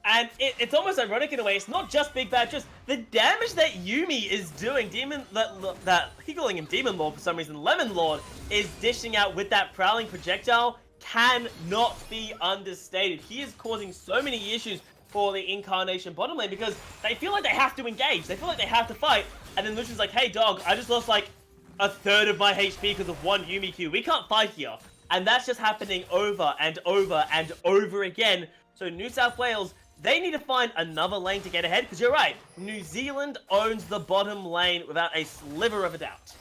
Speaker 3: And it's almost ironic in a way. It's not just Big Bad Trist. The damage that Yuumi is doing, keep calling him Demon Lord for some reason, Lemon Lord, is dishing out with that prowling projectile cannot be understated. He is causing so many issues for the Incarnation bottom lane because they feel like they have to engage. They feel like they have to fight. And then Lucian's like, hey dog, I just lost like a third of my HP because of one Yuumi Q. We can't fight here. And that's just happening over and over and over again. So New South Wales, they need to find another lane to get ahead because you're right. New Zealand owns the bottom lane without a sliver of a doubt.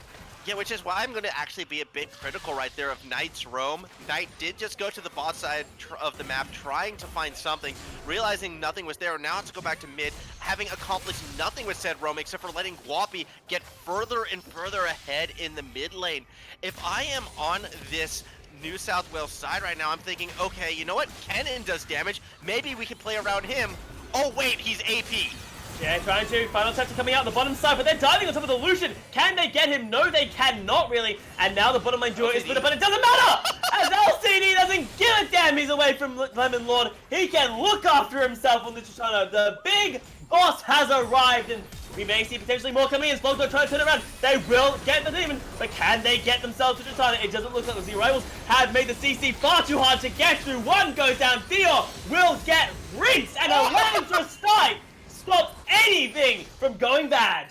Speaker 2: Yeah, which is why I'm going to actually be a bit critical right there of Knight's roam. Knight did just go to the bot side of the map trying to find something, realizing nothing was there. Now to go back to mid, having accomplished nothing with said roam except for letting Guapi get further and further ahead in the mid lane. If I am on this New South Wales side right now, I'm thinking, okay, you know what? Kennen does damage. Maybe we can play around him. Oh, wait, he's AP.
Speaker 3: Yeah, trying to. Final sector coming out on the bottom side, but they're diving on top of the Lucian. Can they get him? No, they cannot really. And now the bottom lane duo is split up, but it doesn't matter! As LCD doesn't give a damn he's away from Lemon Lord. He can look after himself on the Tristana. The big boss has arrived, and we may see potentially more coming in. Slogdog trying to turn around. They will get the demon, but can they get themselves to Tristana? It doesn't look like the Z Rivals have made the CC far too hard to get through. One goes down. Dior will get rinsed, and a Electra Strike stop anything from going bad.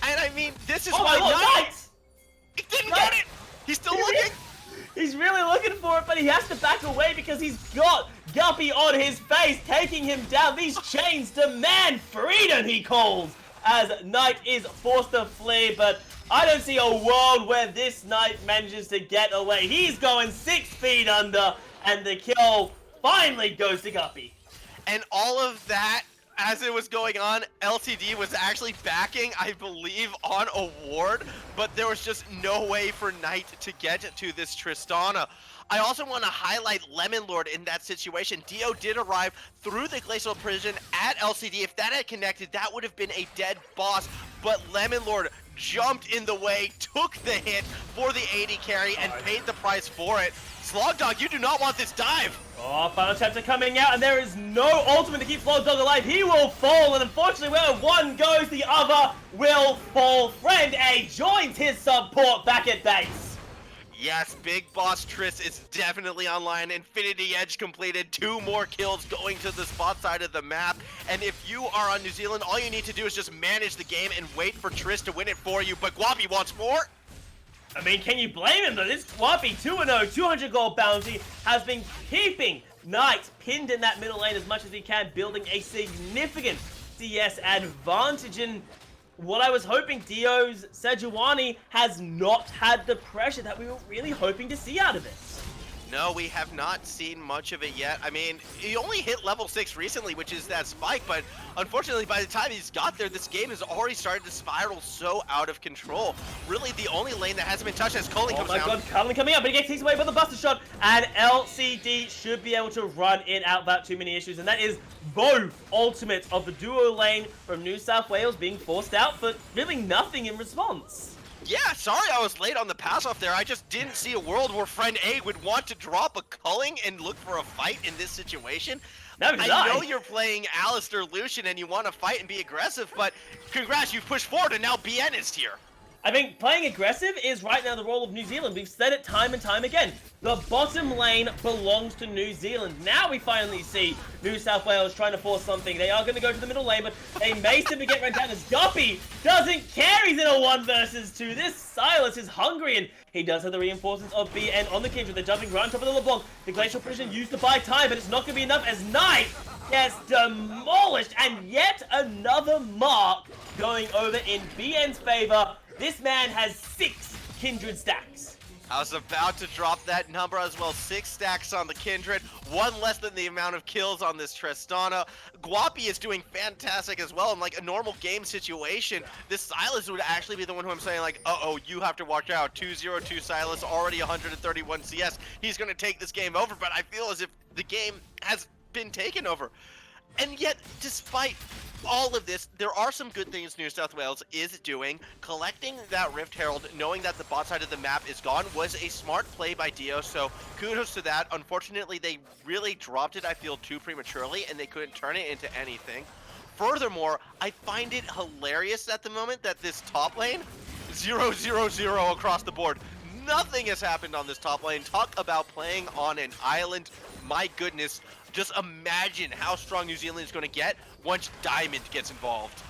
Speaker 2: And I mean, this is
Speaker 3: why
Speaker 2: Knight! He didn't get it! He's still looking!
Speaker 3: He's really looking for it, but he has to back away because he's got Guppy on his face, taking him down. These chains demand freedom, he calls, as Knight is forced to flee, but I don't see a world where this Knight manages to get away. He's going 6 feet under, and the kill finally goes to Guppy.
Speaker 2: And all of that, as it was going on, LTD was actually backing, I believe, on a ward, but there was just no way for Knight to get to this Tristana. I also want to highlight Lemon Lord in that situation. Dio did arrive through the Glacial Prison at LCD. If that had connected, that would have been a dead boss, but Lemon Lord jumped in the way, took the hit for the AD carry, and paid the price for it. Slogdog, you do not want this dive!
Speaker 3: Oh, final chapter coming out, and there is no ultimate to keep Slogdog alive. He will fall, and unfortunately, where one goes, the other will fall. Friend A joins his support back at base.
Speaker 2: Yes, Big Boss Triss is definitely online. Infinity Edge completed. 2 more kills going to the spot side of the map. And if you are on New Zealand, all you need to do is just manage the game and wait for Triss to win it for you. But Guapi wants more.
Speaker 3: I mean, can you blame him though? This Guapi 2-0, 200 gold bounty has been keeping Knight pinned in that middle lane as much as he can, building a significant CS advantage. And what I was hoping, Dio's Sejuani has not had the pressure that we were really hoping to see out of it.
Speaker 2: No, we have not seen much of it yet. I mean, he only hit level 6 recently, which is that spike, but unfortunately, by the time he's got there, this game has already started to spiral so out of control. Really, the only lane that hasn't been touched as Culling comes down.
Speaker 3: Oh my god, Culling coming up, but he gets taken away by the Buster Shot, and LCD should be able to run it out without too many issues, and that is both ultimates of the duo lane from New South Wales being forced out for really nothing in response.
Speaker 2: Yeah, sorry I was late on the pass off there. I just didn't see a world where friend A would want to drop a Culling and look for a fight in this situation. I know you're playing Alistair Lucian and you want to fight and be aggressive, but congrats, you've pushed forward and now BN is here.
Speaker 3: I think playing aggressive is right now the role of New Zealand. We've said it time and time again. The bottom lane belongs to New Zealand. Now we finally see New South Wales trying to force something. They are going to go to the middle lane, but they may simply get run down as Guppy doesn't care. He's in a 1 versus 2. This Silas is hungry, and he does have the reinforcements of BN on the Kindred. They're jumping right on top of the LeBlanc. The Glacial Precision used to buy time, but it's not going to be enough as Knight gets demolished. And yet another mark going over in BN's favor. This man has 6 Kindred stacks.
Speaker 2: I was about to drop that number as well. 6 stacks on the Kindred, 1 less than the amount of kills on this Tristana. Guapi is doing fantastic as well. In like a normal game situation, this Silas would actually be the one who I'm saying like, uh-oh, you have to watch out. 2-0-2 Silas, already 131 CS. He's going to take this game over, but I feel as if the game has been taken over. And yet, despite all of this, there are some good things New South Wales is doing. Collecting that Rift Herald, knowing that the bot side of the map is gone, was a smart play by Dio, so kudos to that. Unfortunately, they really dropped it, I feel, too prematurely, and they couldn't turn it into anything. Furthermore, I find it hilarious at the moment that this top lane, 0-0-0 across the board. Nothing has happened on this top lane. Talk about playing on an island. My goodness. Just imagine how strong New Zealand is going to get once Diamond gets involved.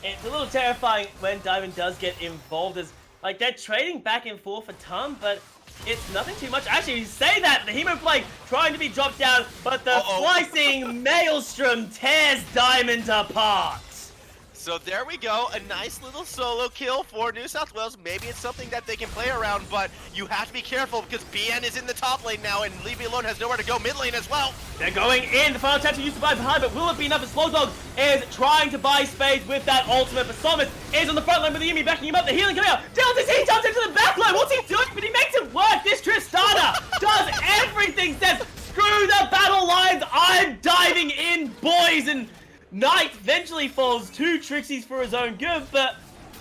Speaker 3: It's a little terrifying when Diamond does get involved, as like they're trading back and forth for Tum, but it's nothing too much. Actually, you say that, the Hemoflake trying to be dropped down, but the slicing Maelstrom tears Diamond apart.
Speaker 2: So there we go, a nice little solo kill for New South Wales. Maybe it's something that they can play around, but you have to be careful because BN is in the top lane now and Leave Me Alone has nowhere to go mid lane as well.
Speaker 3: They're going in, the final tactic used to buy behind, but will it be enough? As Slowdog is trying to buy space with that ultimate, but Sommers is on the front line with the Yumi backing him up, the healing coming out. Deltas, he jumps into the back line, what's he doing? But he makes it work. This Tristana does everything, says, screw the battle lines, I'm diving in, boys, and Knight eventually falls 2 Trixies for his own good, but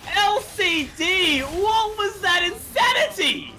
Speaker 3: LCD, what was that insanity?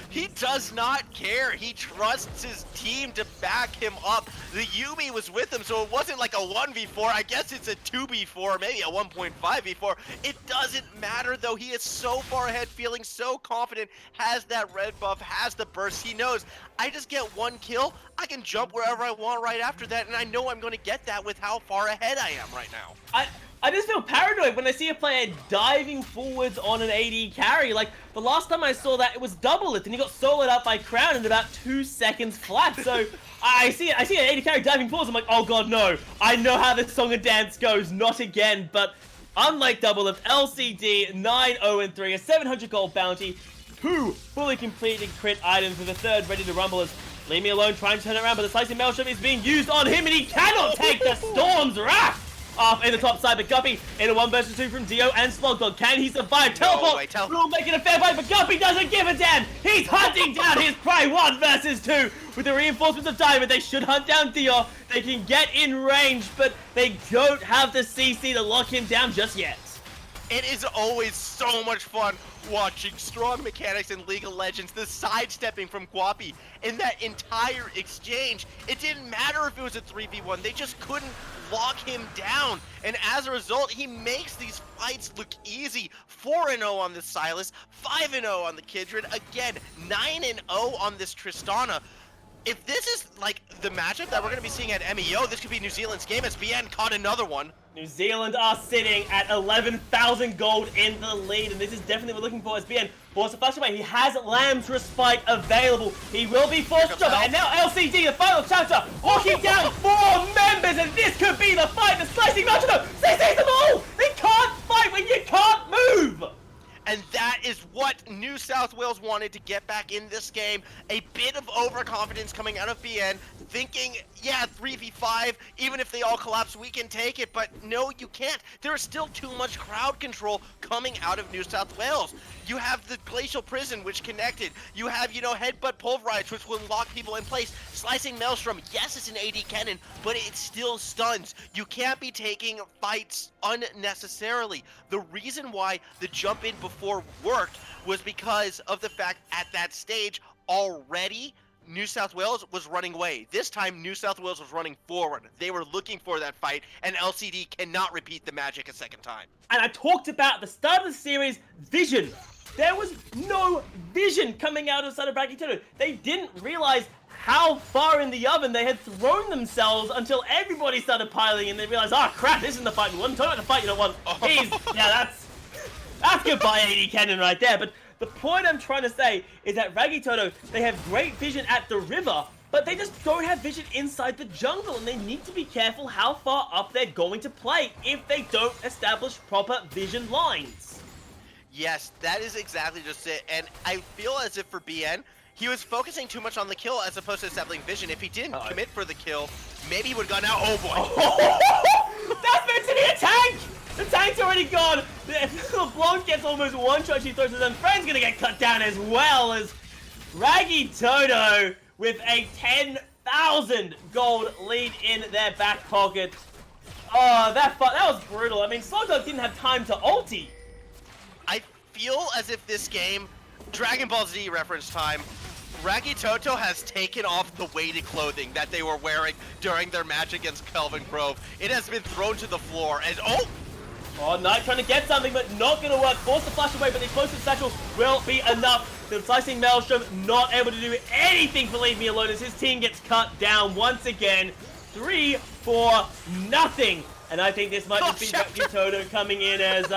Speaker 2: He does not care. He trusts his team to back him up. The Yumi was with him, so it wasn't like a 1v4. I guess it's a 2v4, maybe a 1.5v4. It doesn't matter, though. He is so far ahead, feeling so confident, has that red buff, has the burst. He knows, I just get 1 kill, I can jump wherever I want right after that, and I know I'm going to get that with how far ahead I am right now.
Speaker 3: I just feel paranoid when I see a player diving forwards on an AD carry. Like, the last time I saw that, it was double it, and he got soloed up by Crown in about 2 seconds flat. So, I see an AD carry diving forwards, I'm like, oh god, no. I know how this song and dance goes, not again. But, unlike double lift, LCD, 9-0-3, a 700 gold bounty, 2 fully completed crit items with a 3rd ready to rumble as Leave Me Alone trying to turn it around, but the slicing Maelstrom is being used on him, and he cannot take the Storm's Wrath! Off in the top side, but Guppy in a 1 versus 2 from Dio and Slogdog. Can he survive? Teleport! Will make it a fair fight, but Guppy doesn't give a damn! He's hunting down his prey 1 versus 2 with the reinforcements of Diamond. They should hunt down Dio. They can get in range, but they don't have the CC to lock him down just yet.
Speaker 2: It is always so much fun watching strong mechanics in League of Legends, the sidestepping from Guapi in that entire exchange. It didn't matter if it was a 3v1, they just couldn't lock him down. And as a result, he makes these fights look easy. 4-0 on this Silas, 5-0 on the Kindred, again, 9-0 on this Tristana. If this is like the matchup that we're going to be seeing at MEO, this could be New Zealand's game as BN caught another one.
Speaker 3: New Zealand are sitting at 11,000 gold in the lead, and this is definitely what we're looking for as BN forced to flash away. He has Lamb's Respite available. He will be forced to jump, and now LCD, the final chapter, walking down 4 members, and this could be the fight. The slicing Maelstrom, they seize them all! They can't fight when you can't move!
Speaker 2: And that is what New South Wales wanted to get back in this game. A bit of overconfidence coming out of BN, thinking, yeah, 3v5, even if they all collapse, we can take it. But no, you can't. There is still too much crowd control coming out of New South Wales. You have the Glacial Prison, which connected. You have, Headbutt Pulverize, which will lock people in place. Slicing Maelstrom, yes, it's an AD cannon, but it still stuns. You can't be taking fights unnecessarily. The reason why the jump in before worked was because of the fact at that stage already New South Wales was running away. This time New South Wales was running forward. They were looking for that fight, and LCD cannot repeat the magic a second time.
Speaker 3: And I talked about at the start of the series, vision. There was no vision coming out of the side of Rangitoto. They didn't realize how far in the oven they had thrown themselves until everybody started piling in. They realized, oh crap, this isn't the fight we want. Talking about the fight you don't want. That's goodbye AD cannon right there. But the point I'm trying to say is that Rangitoto, they have great vision at the river, but they just don't have vision inside the jungle, and they need to be careful how far up they're going to play if they don't establish proper vision lines.
Speaker 2: Yes, that is exactly just it. And I feel as if for BN, he was focusing too much on the kill as opposed to establishing vision. If he didn't commit for the kill, maybe he would have gone out. Oh boy.
Speaker 3: That's meant to be a tank! The tank's already gone! The Blanc gets almost one shot, she throws his own friend's gonna get cut down as well as Rangitoto with a 10,000 gold lead in their back pocket. Oh, that was brutal. I mean, Slugdog didn't have time to ulti.
Speaker 2: I feel as if this game, Dragon Ball Z reference time, Rangitoto has taken off the weighted clothing that they were wearing during their match against Kelvin Grove. It has been thrown to the floor as,
Speaker 3: Oh, Knight trying to get something, but not going to work. Force the flash away, but the explosive satchel will be enough. The slicing Maelstrom not able to do anything for Leave Me Alone as his team gets cut down once again. 3-0. And I think this might just be Rangitoto coming in as,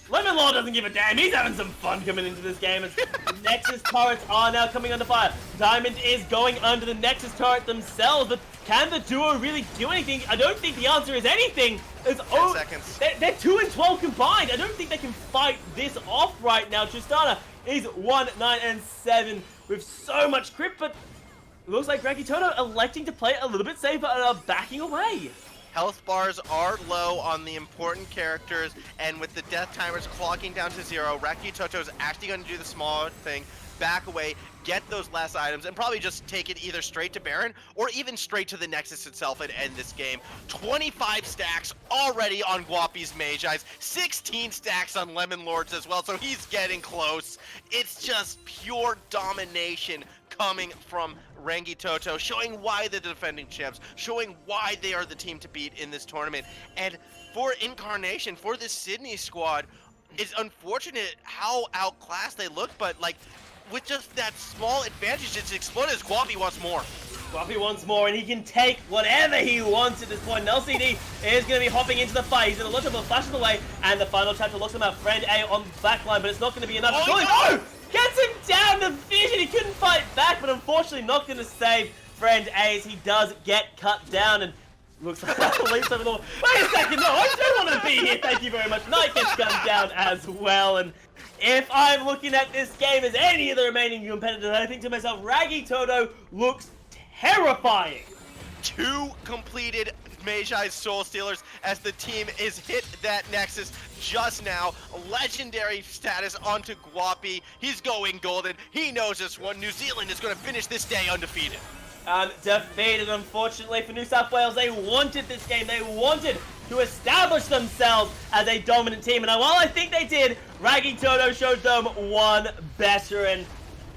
Speaker 3: Lemon Law doesn't give a damn. He's having some fun coming into this game. As Nexus turrets are now coming under fire. Diamond is going under the Nexus turret themselves, but can the duo really do anything? I don't think the answer is anything. It's
Speaker 2: 10 seconds.
Speaker 3: They're 2 and 12 combined. I don't think they can fight this off right now. Tristana is 1-9-7 with so much crit, but it looks like Rangitoto electing to play a little bit safer and are backing away.
Speaker 2: Health bars are low on the important characters, and with the death timers clocking down to 0, Rangitoto is actually going to do the small thing, back away, get those last items, and probably just take it either straight to Baron or even straight to the Nexus itself and end this game. 25 stacks already on Guapi's Mage Eyes, 16 stacks on Lemon Lords as well, so he's getting close. It's just pure domination coming from Rangitoto, showing why they're the defending champs, showing why they are the team to beat in this tournament. And for Incarnation, for this Sydney squad, it's unfortunate how outclassed they look, but like with just that small advantage, it's exploded as Guapi wants more.
Speaker 3: Guapi wants more, and he can take whatever he wants at this point. And LCD is going to be hopping into the fight. He's going to launch up a flashes away, and the final chapter looks him out. Friend A on the back line, but it's not going to be enough.
Speaker 2: Oh, no!
Speaker 3: Gets him down to vision. He couldn't fight back, but unfortunately not going to save Friend A as he does get cut down. And looks like leaps over the wall. Wait a second, no, I don't want to be here. Thank you very much. Knight gets gunned down as well. And if I'm looking at this game as any of the remaining competitors, I think to myself, Rangitoto looks terrifying.
Speaker 2: 2 completed Mage Eyes Soul Stealers as the team is hit that Nexus just now. Legendary status onto Guapi. He's going golden. He knows this one. New Zealand is going to finish this day undefeated.
Speaker 3: Defeated, unfortunately, for New South Wales. They wanted this game. They wanted to establish themselves as a dominant team. And while I think they did, Rangitoto showed them one better. And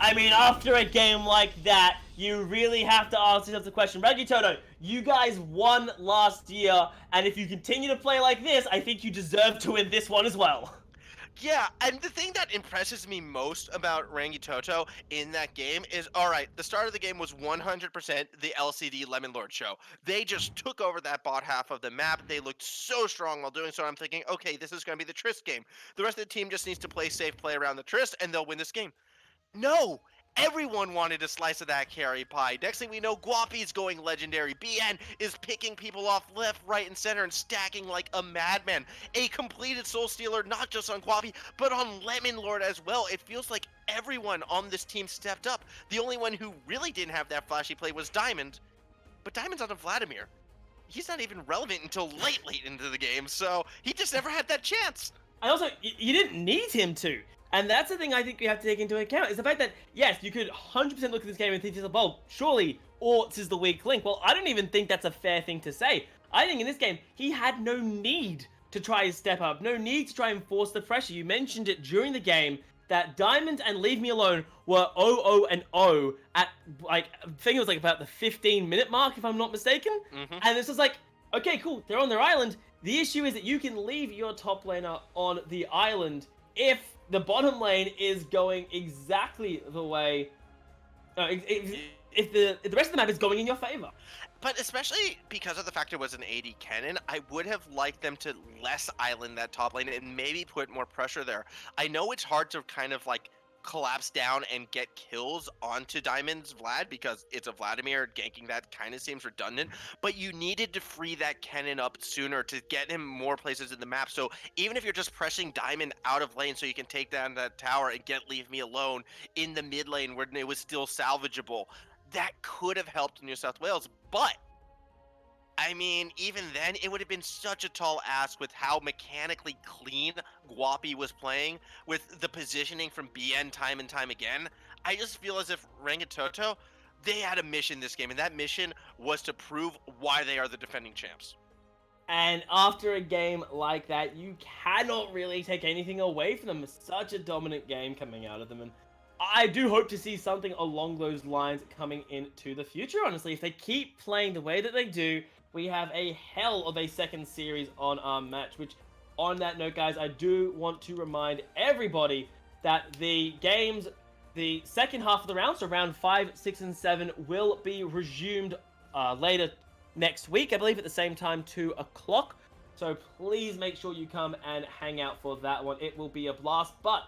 Speaker 3: I mean, after a game like that, you really have to ask yourself the question. Rangitoto, you guys won last year, and if you continue to play like this, I think you deserve to win this one as well.
Speaker 2: Yeah, and the thing that impresses me most about Rangitoto in that game is, alright, the start of the game was 100% the LCD Lemon Lord show. They just took over that bot half of the map. They looked so strong while doing so. I'm thinking, okay, this is going to be the Trist game. The rest of the team just needs to play safe, play around the Trist, and they'll win this game. No! Everyone wanted a slice of that carry pie. Next thing we know, Guapi's going legendary. BN is picking people off left, right, and center and stacking like a madman. A completed Soul Stealer, not just on Guapi, but on Lemon Lord as well. It feels like everyone on this team stepped up. The only one who really didn't have that flashy play was Diamond, but Diamond's on a Vladimir. He's not even relevant until late into the game, so he just never had that chance.
Speaker 3: And also, you didn't need him to. And that's the thing I think we have to take into account, is the fact that, yes, you could 100% look at this game and think to yourself, well, surely Orts is the weak link. Well, I don't even think that's a fair thing to say. I think in this game, he had no need to try and step up, no need to try and force the pressure. You mentioned it during the game that Diamond and Leave Me Alone were 0-0-0 at, like, I think it was like about the 15-minute mark, if I'm not mistaken. And it's just like, okay, cool, they're on their island. The issue is that you can leave your top laner on the island if the bottom lane is going exactly the way, if the rest of the map is going in your favor.
Speaker 2: But especially because of the fact it was an AD cannon, I would have liked them to less island that top lane and maybe put more pressure there. I know it's hard to kind of like collapse down and get kills onto Diamond's Vlad because it's a Vladimir. Ganking that kind of seems redundant, but you needed to free that cannon up sooner to get him more places in the map. So even if you're just pressing Diamond out of lane so you can take down that tower and get Leave Me Alone in the mid lane where it was still salvageable, that could have helped New South Wales. But I mean, even then, it would have been such a tall ask with how mechanically clean Guapi was playing, with the positioning from BN time and time again. I just feel as if Rangitoto, they had a mission this game, and that mission was to prove why they are the defending champs.
Speaker 3: And after a game like that, you cannot really take anything away from them. Such a dominant game coming out of them, and I do hope to see something along those lines coming into the future, honestly. If they keep playing the way that they do, we have a hell of a second series on our match, which, on that note, guys, I do want to remind everybody that the games, the second half of the round, so round 5, 6, and 7, will be resumed later next week, I believe at the same time, 2 o'clock. So please make sure you come and hang out for that one. It will be a blast. But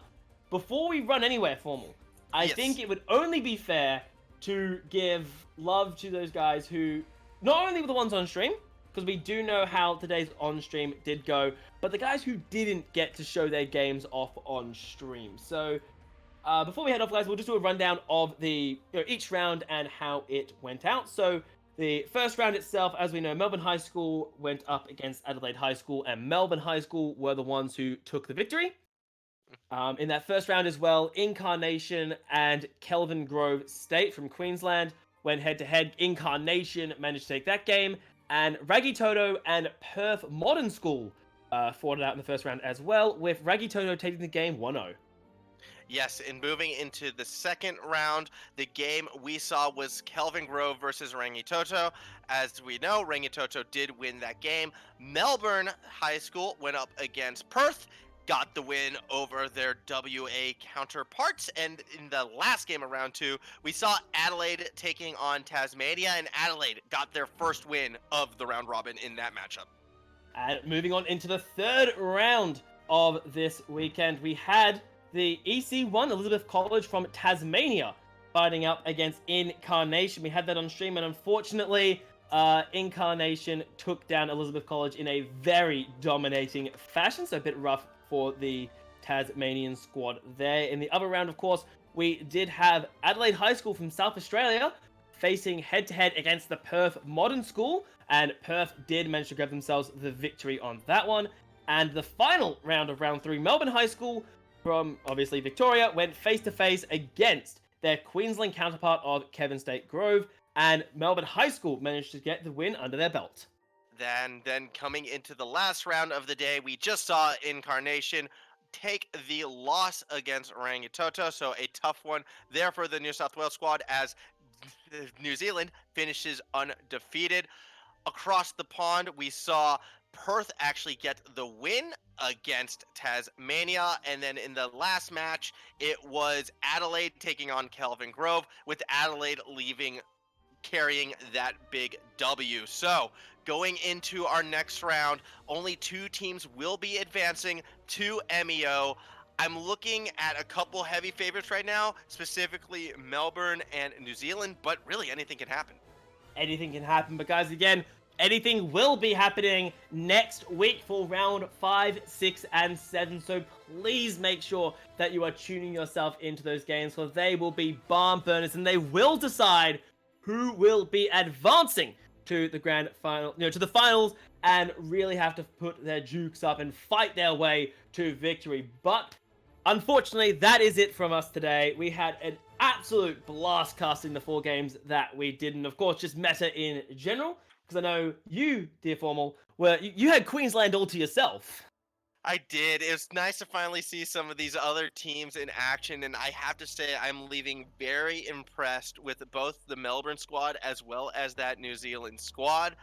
Speaker 3: before we run anywhere formal, I think it would only be fair to give love to those guys who not only were the ones on stream, because we do know how today's on stream did go, but the guys who didn't get to show their games off on stream. So before we head off, guys, we'll just do a rundown of the each round and how it went out. So the first round itself, as we know, Melbourne High School went up against Adelaide High School, and Melbourne High School were the ones who took the victory. In that first round as well, Incarnation and Kelvin Grove State from Queensland went head-to-head. Incarnation managed to take that game, and Rangitoto and Perth Modern School fought it out in the first round as well, with Rangitoto taking the game 1-0.
Speaker 2: Yes, and moving into the second round, the game we saw was Kelvin Grove versus Rangitoto. As we know, Rangitoto did win that game. Melbourne High School went up against Perth, got the win over their WA counterparts. And in the last game of round 2, we saw Adelaide taking on Tasmania, and Adelaide got their first win of the round robin in that matchup.
Speaker 3: And moving on into the third round of this weekend, we had the EC1 Elizabeth College from Tasmania fighting up against Incarnation. We had that on stream, and unfortunately, Incarnation took down Elizabeth College in a very dominating fashion, so a bit rough for the Tasmanian squad there. In the other round, of course, we did have Adelaide High School from South Australia facing head-to-head against the Perth Modern School, and Perth did manage to grab themselves the victory on that one. And the final round of round 3, Melbourne High School from, obviously, Victoria went face-to-face against their Queensland counterpart of Kevin State Grove, and Melbourne High School managed to get the win under their belt.
Speaker 2: Then coming into the last round of the day, we just saw Incarnation take the loss against Rangitoto, so a tough one there for the New South Wales squad as New Zealand finishes undefeated. Across the pond, we saw Perth actually get the win against Tasmania, and then in the last match, it was Adelaide taking on Kelvin Grove, with Adelaide carrying that big W. So going into our next round, only 2 teams will be advancing to MEO. I'm looking at a couple heavy favorites right now, specifically Melbourne and New Zealand, but really anything can happen.
Speaker 3: Anything can happen, but guys, again, anything will be happening next week for round 5, 6, and 7. So please make sure that you are tuning yourself into those games, for they will be barn burners and they will decide who will be advancing to the grand final, to the finals, and really have to put their jukes up and fight their way to victory. But unfortunately, that is it from us today. We had an absolute blast casting the 4 games that we did, and of course, just meta in general. Because I know you, dear Formal, you had Queensland all to yourself.
Speaker 2: I did. It was nice to finally see some of these other teams in action, and I have to say I'm leaving very impressed with both the Melbourne squad as well as that New Zealand squad.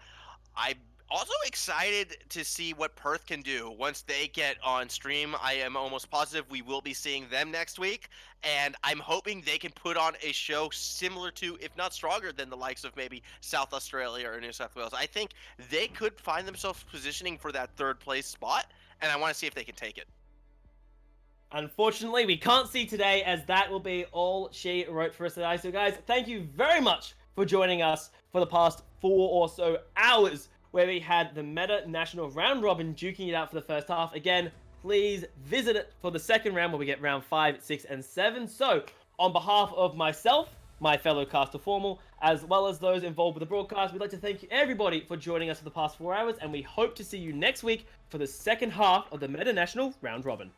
Speaker 2: I'm also excited to see what Perth can do once they get on stream. I am almost positive we will be seeing them next week, and I'm hoping they can put on a show similar to, if not stronger than, the likes of maybe South Australia or New South Wales. I think they could find themselves positioning for that 3rd place spot, and I want to see if they can take it.
Speaker 3: Unfortunately, we can't see today, as that will be all she wrote for us today. So guys, thank you very much for joining us for the past 4 or so hours, where we had the Meta National Round Robin duking it out for the first half. Again, please visit it for the second round, where we get round 5, 6, and 7. So, on behalf of myself, my fellow caster Formal, as well as those involved with the broadcast, we'd like to thank everybody for joining us for the past 4 hours, and we hope to see you next week for the second half of the Meta National Round Robin.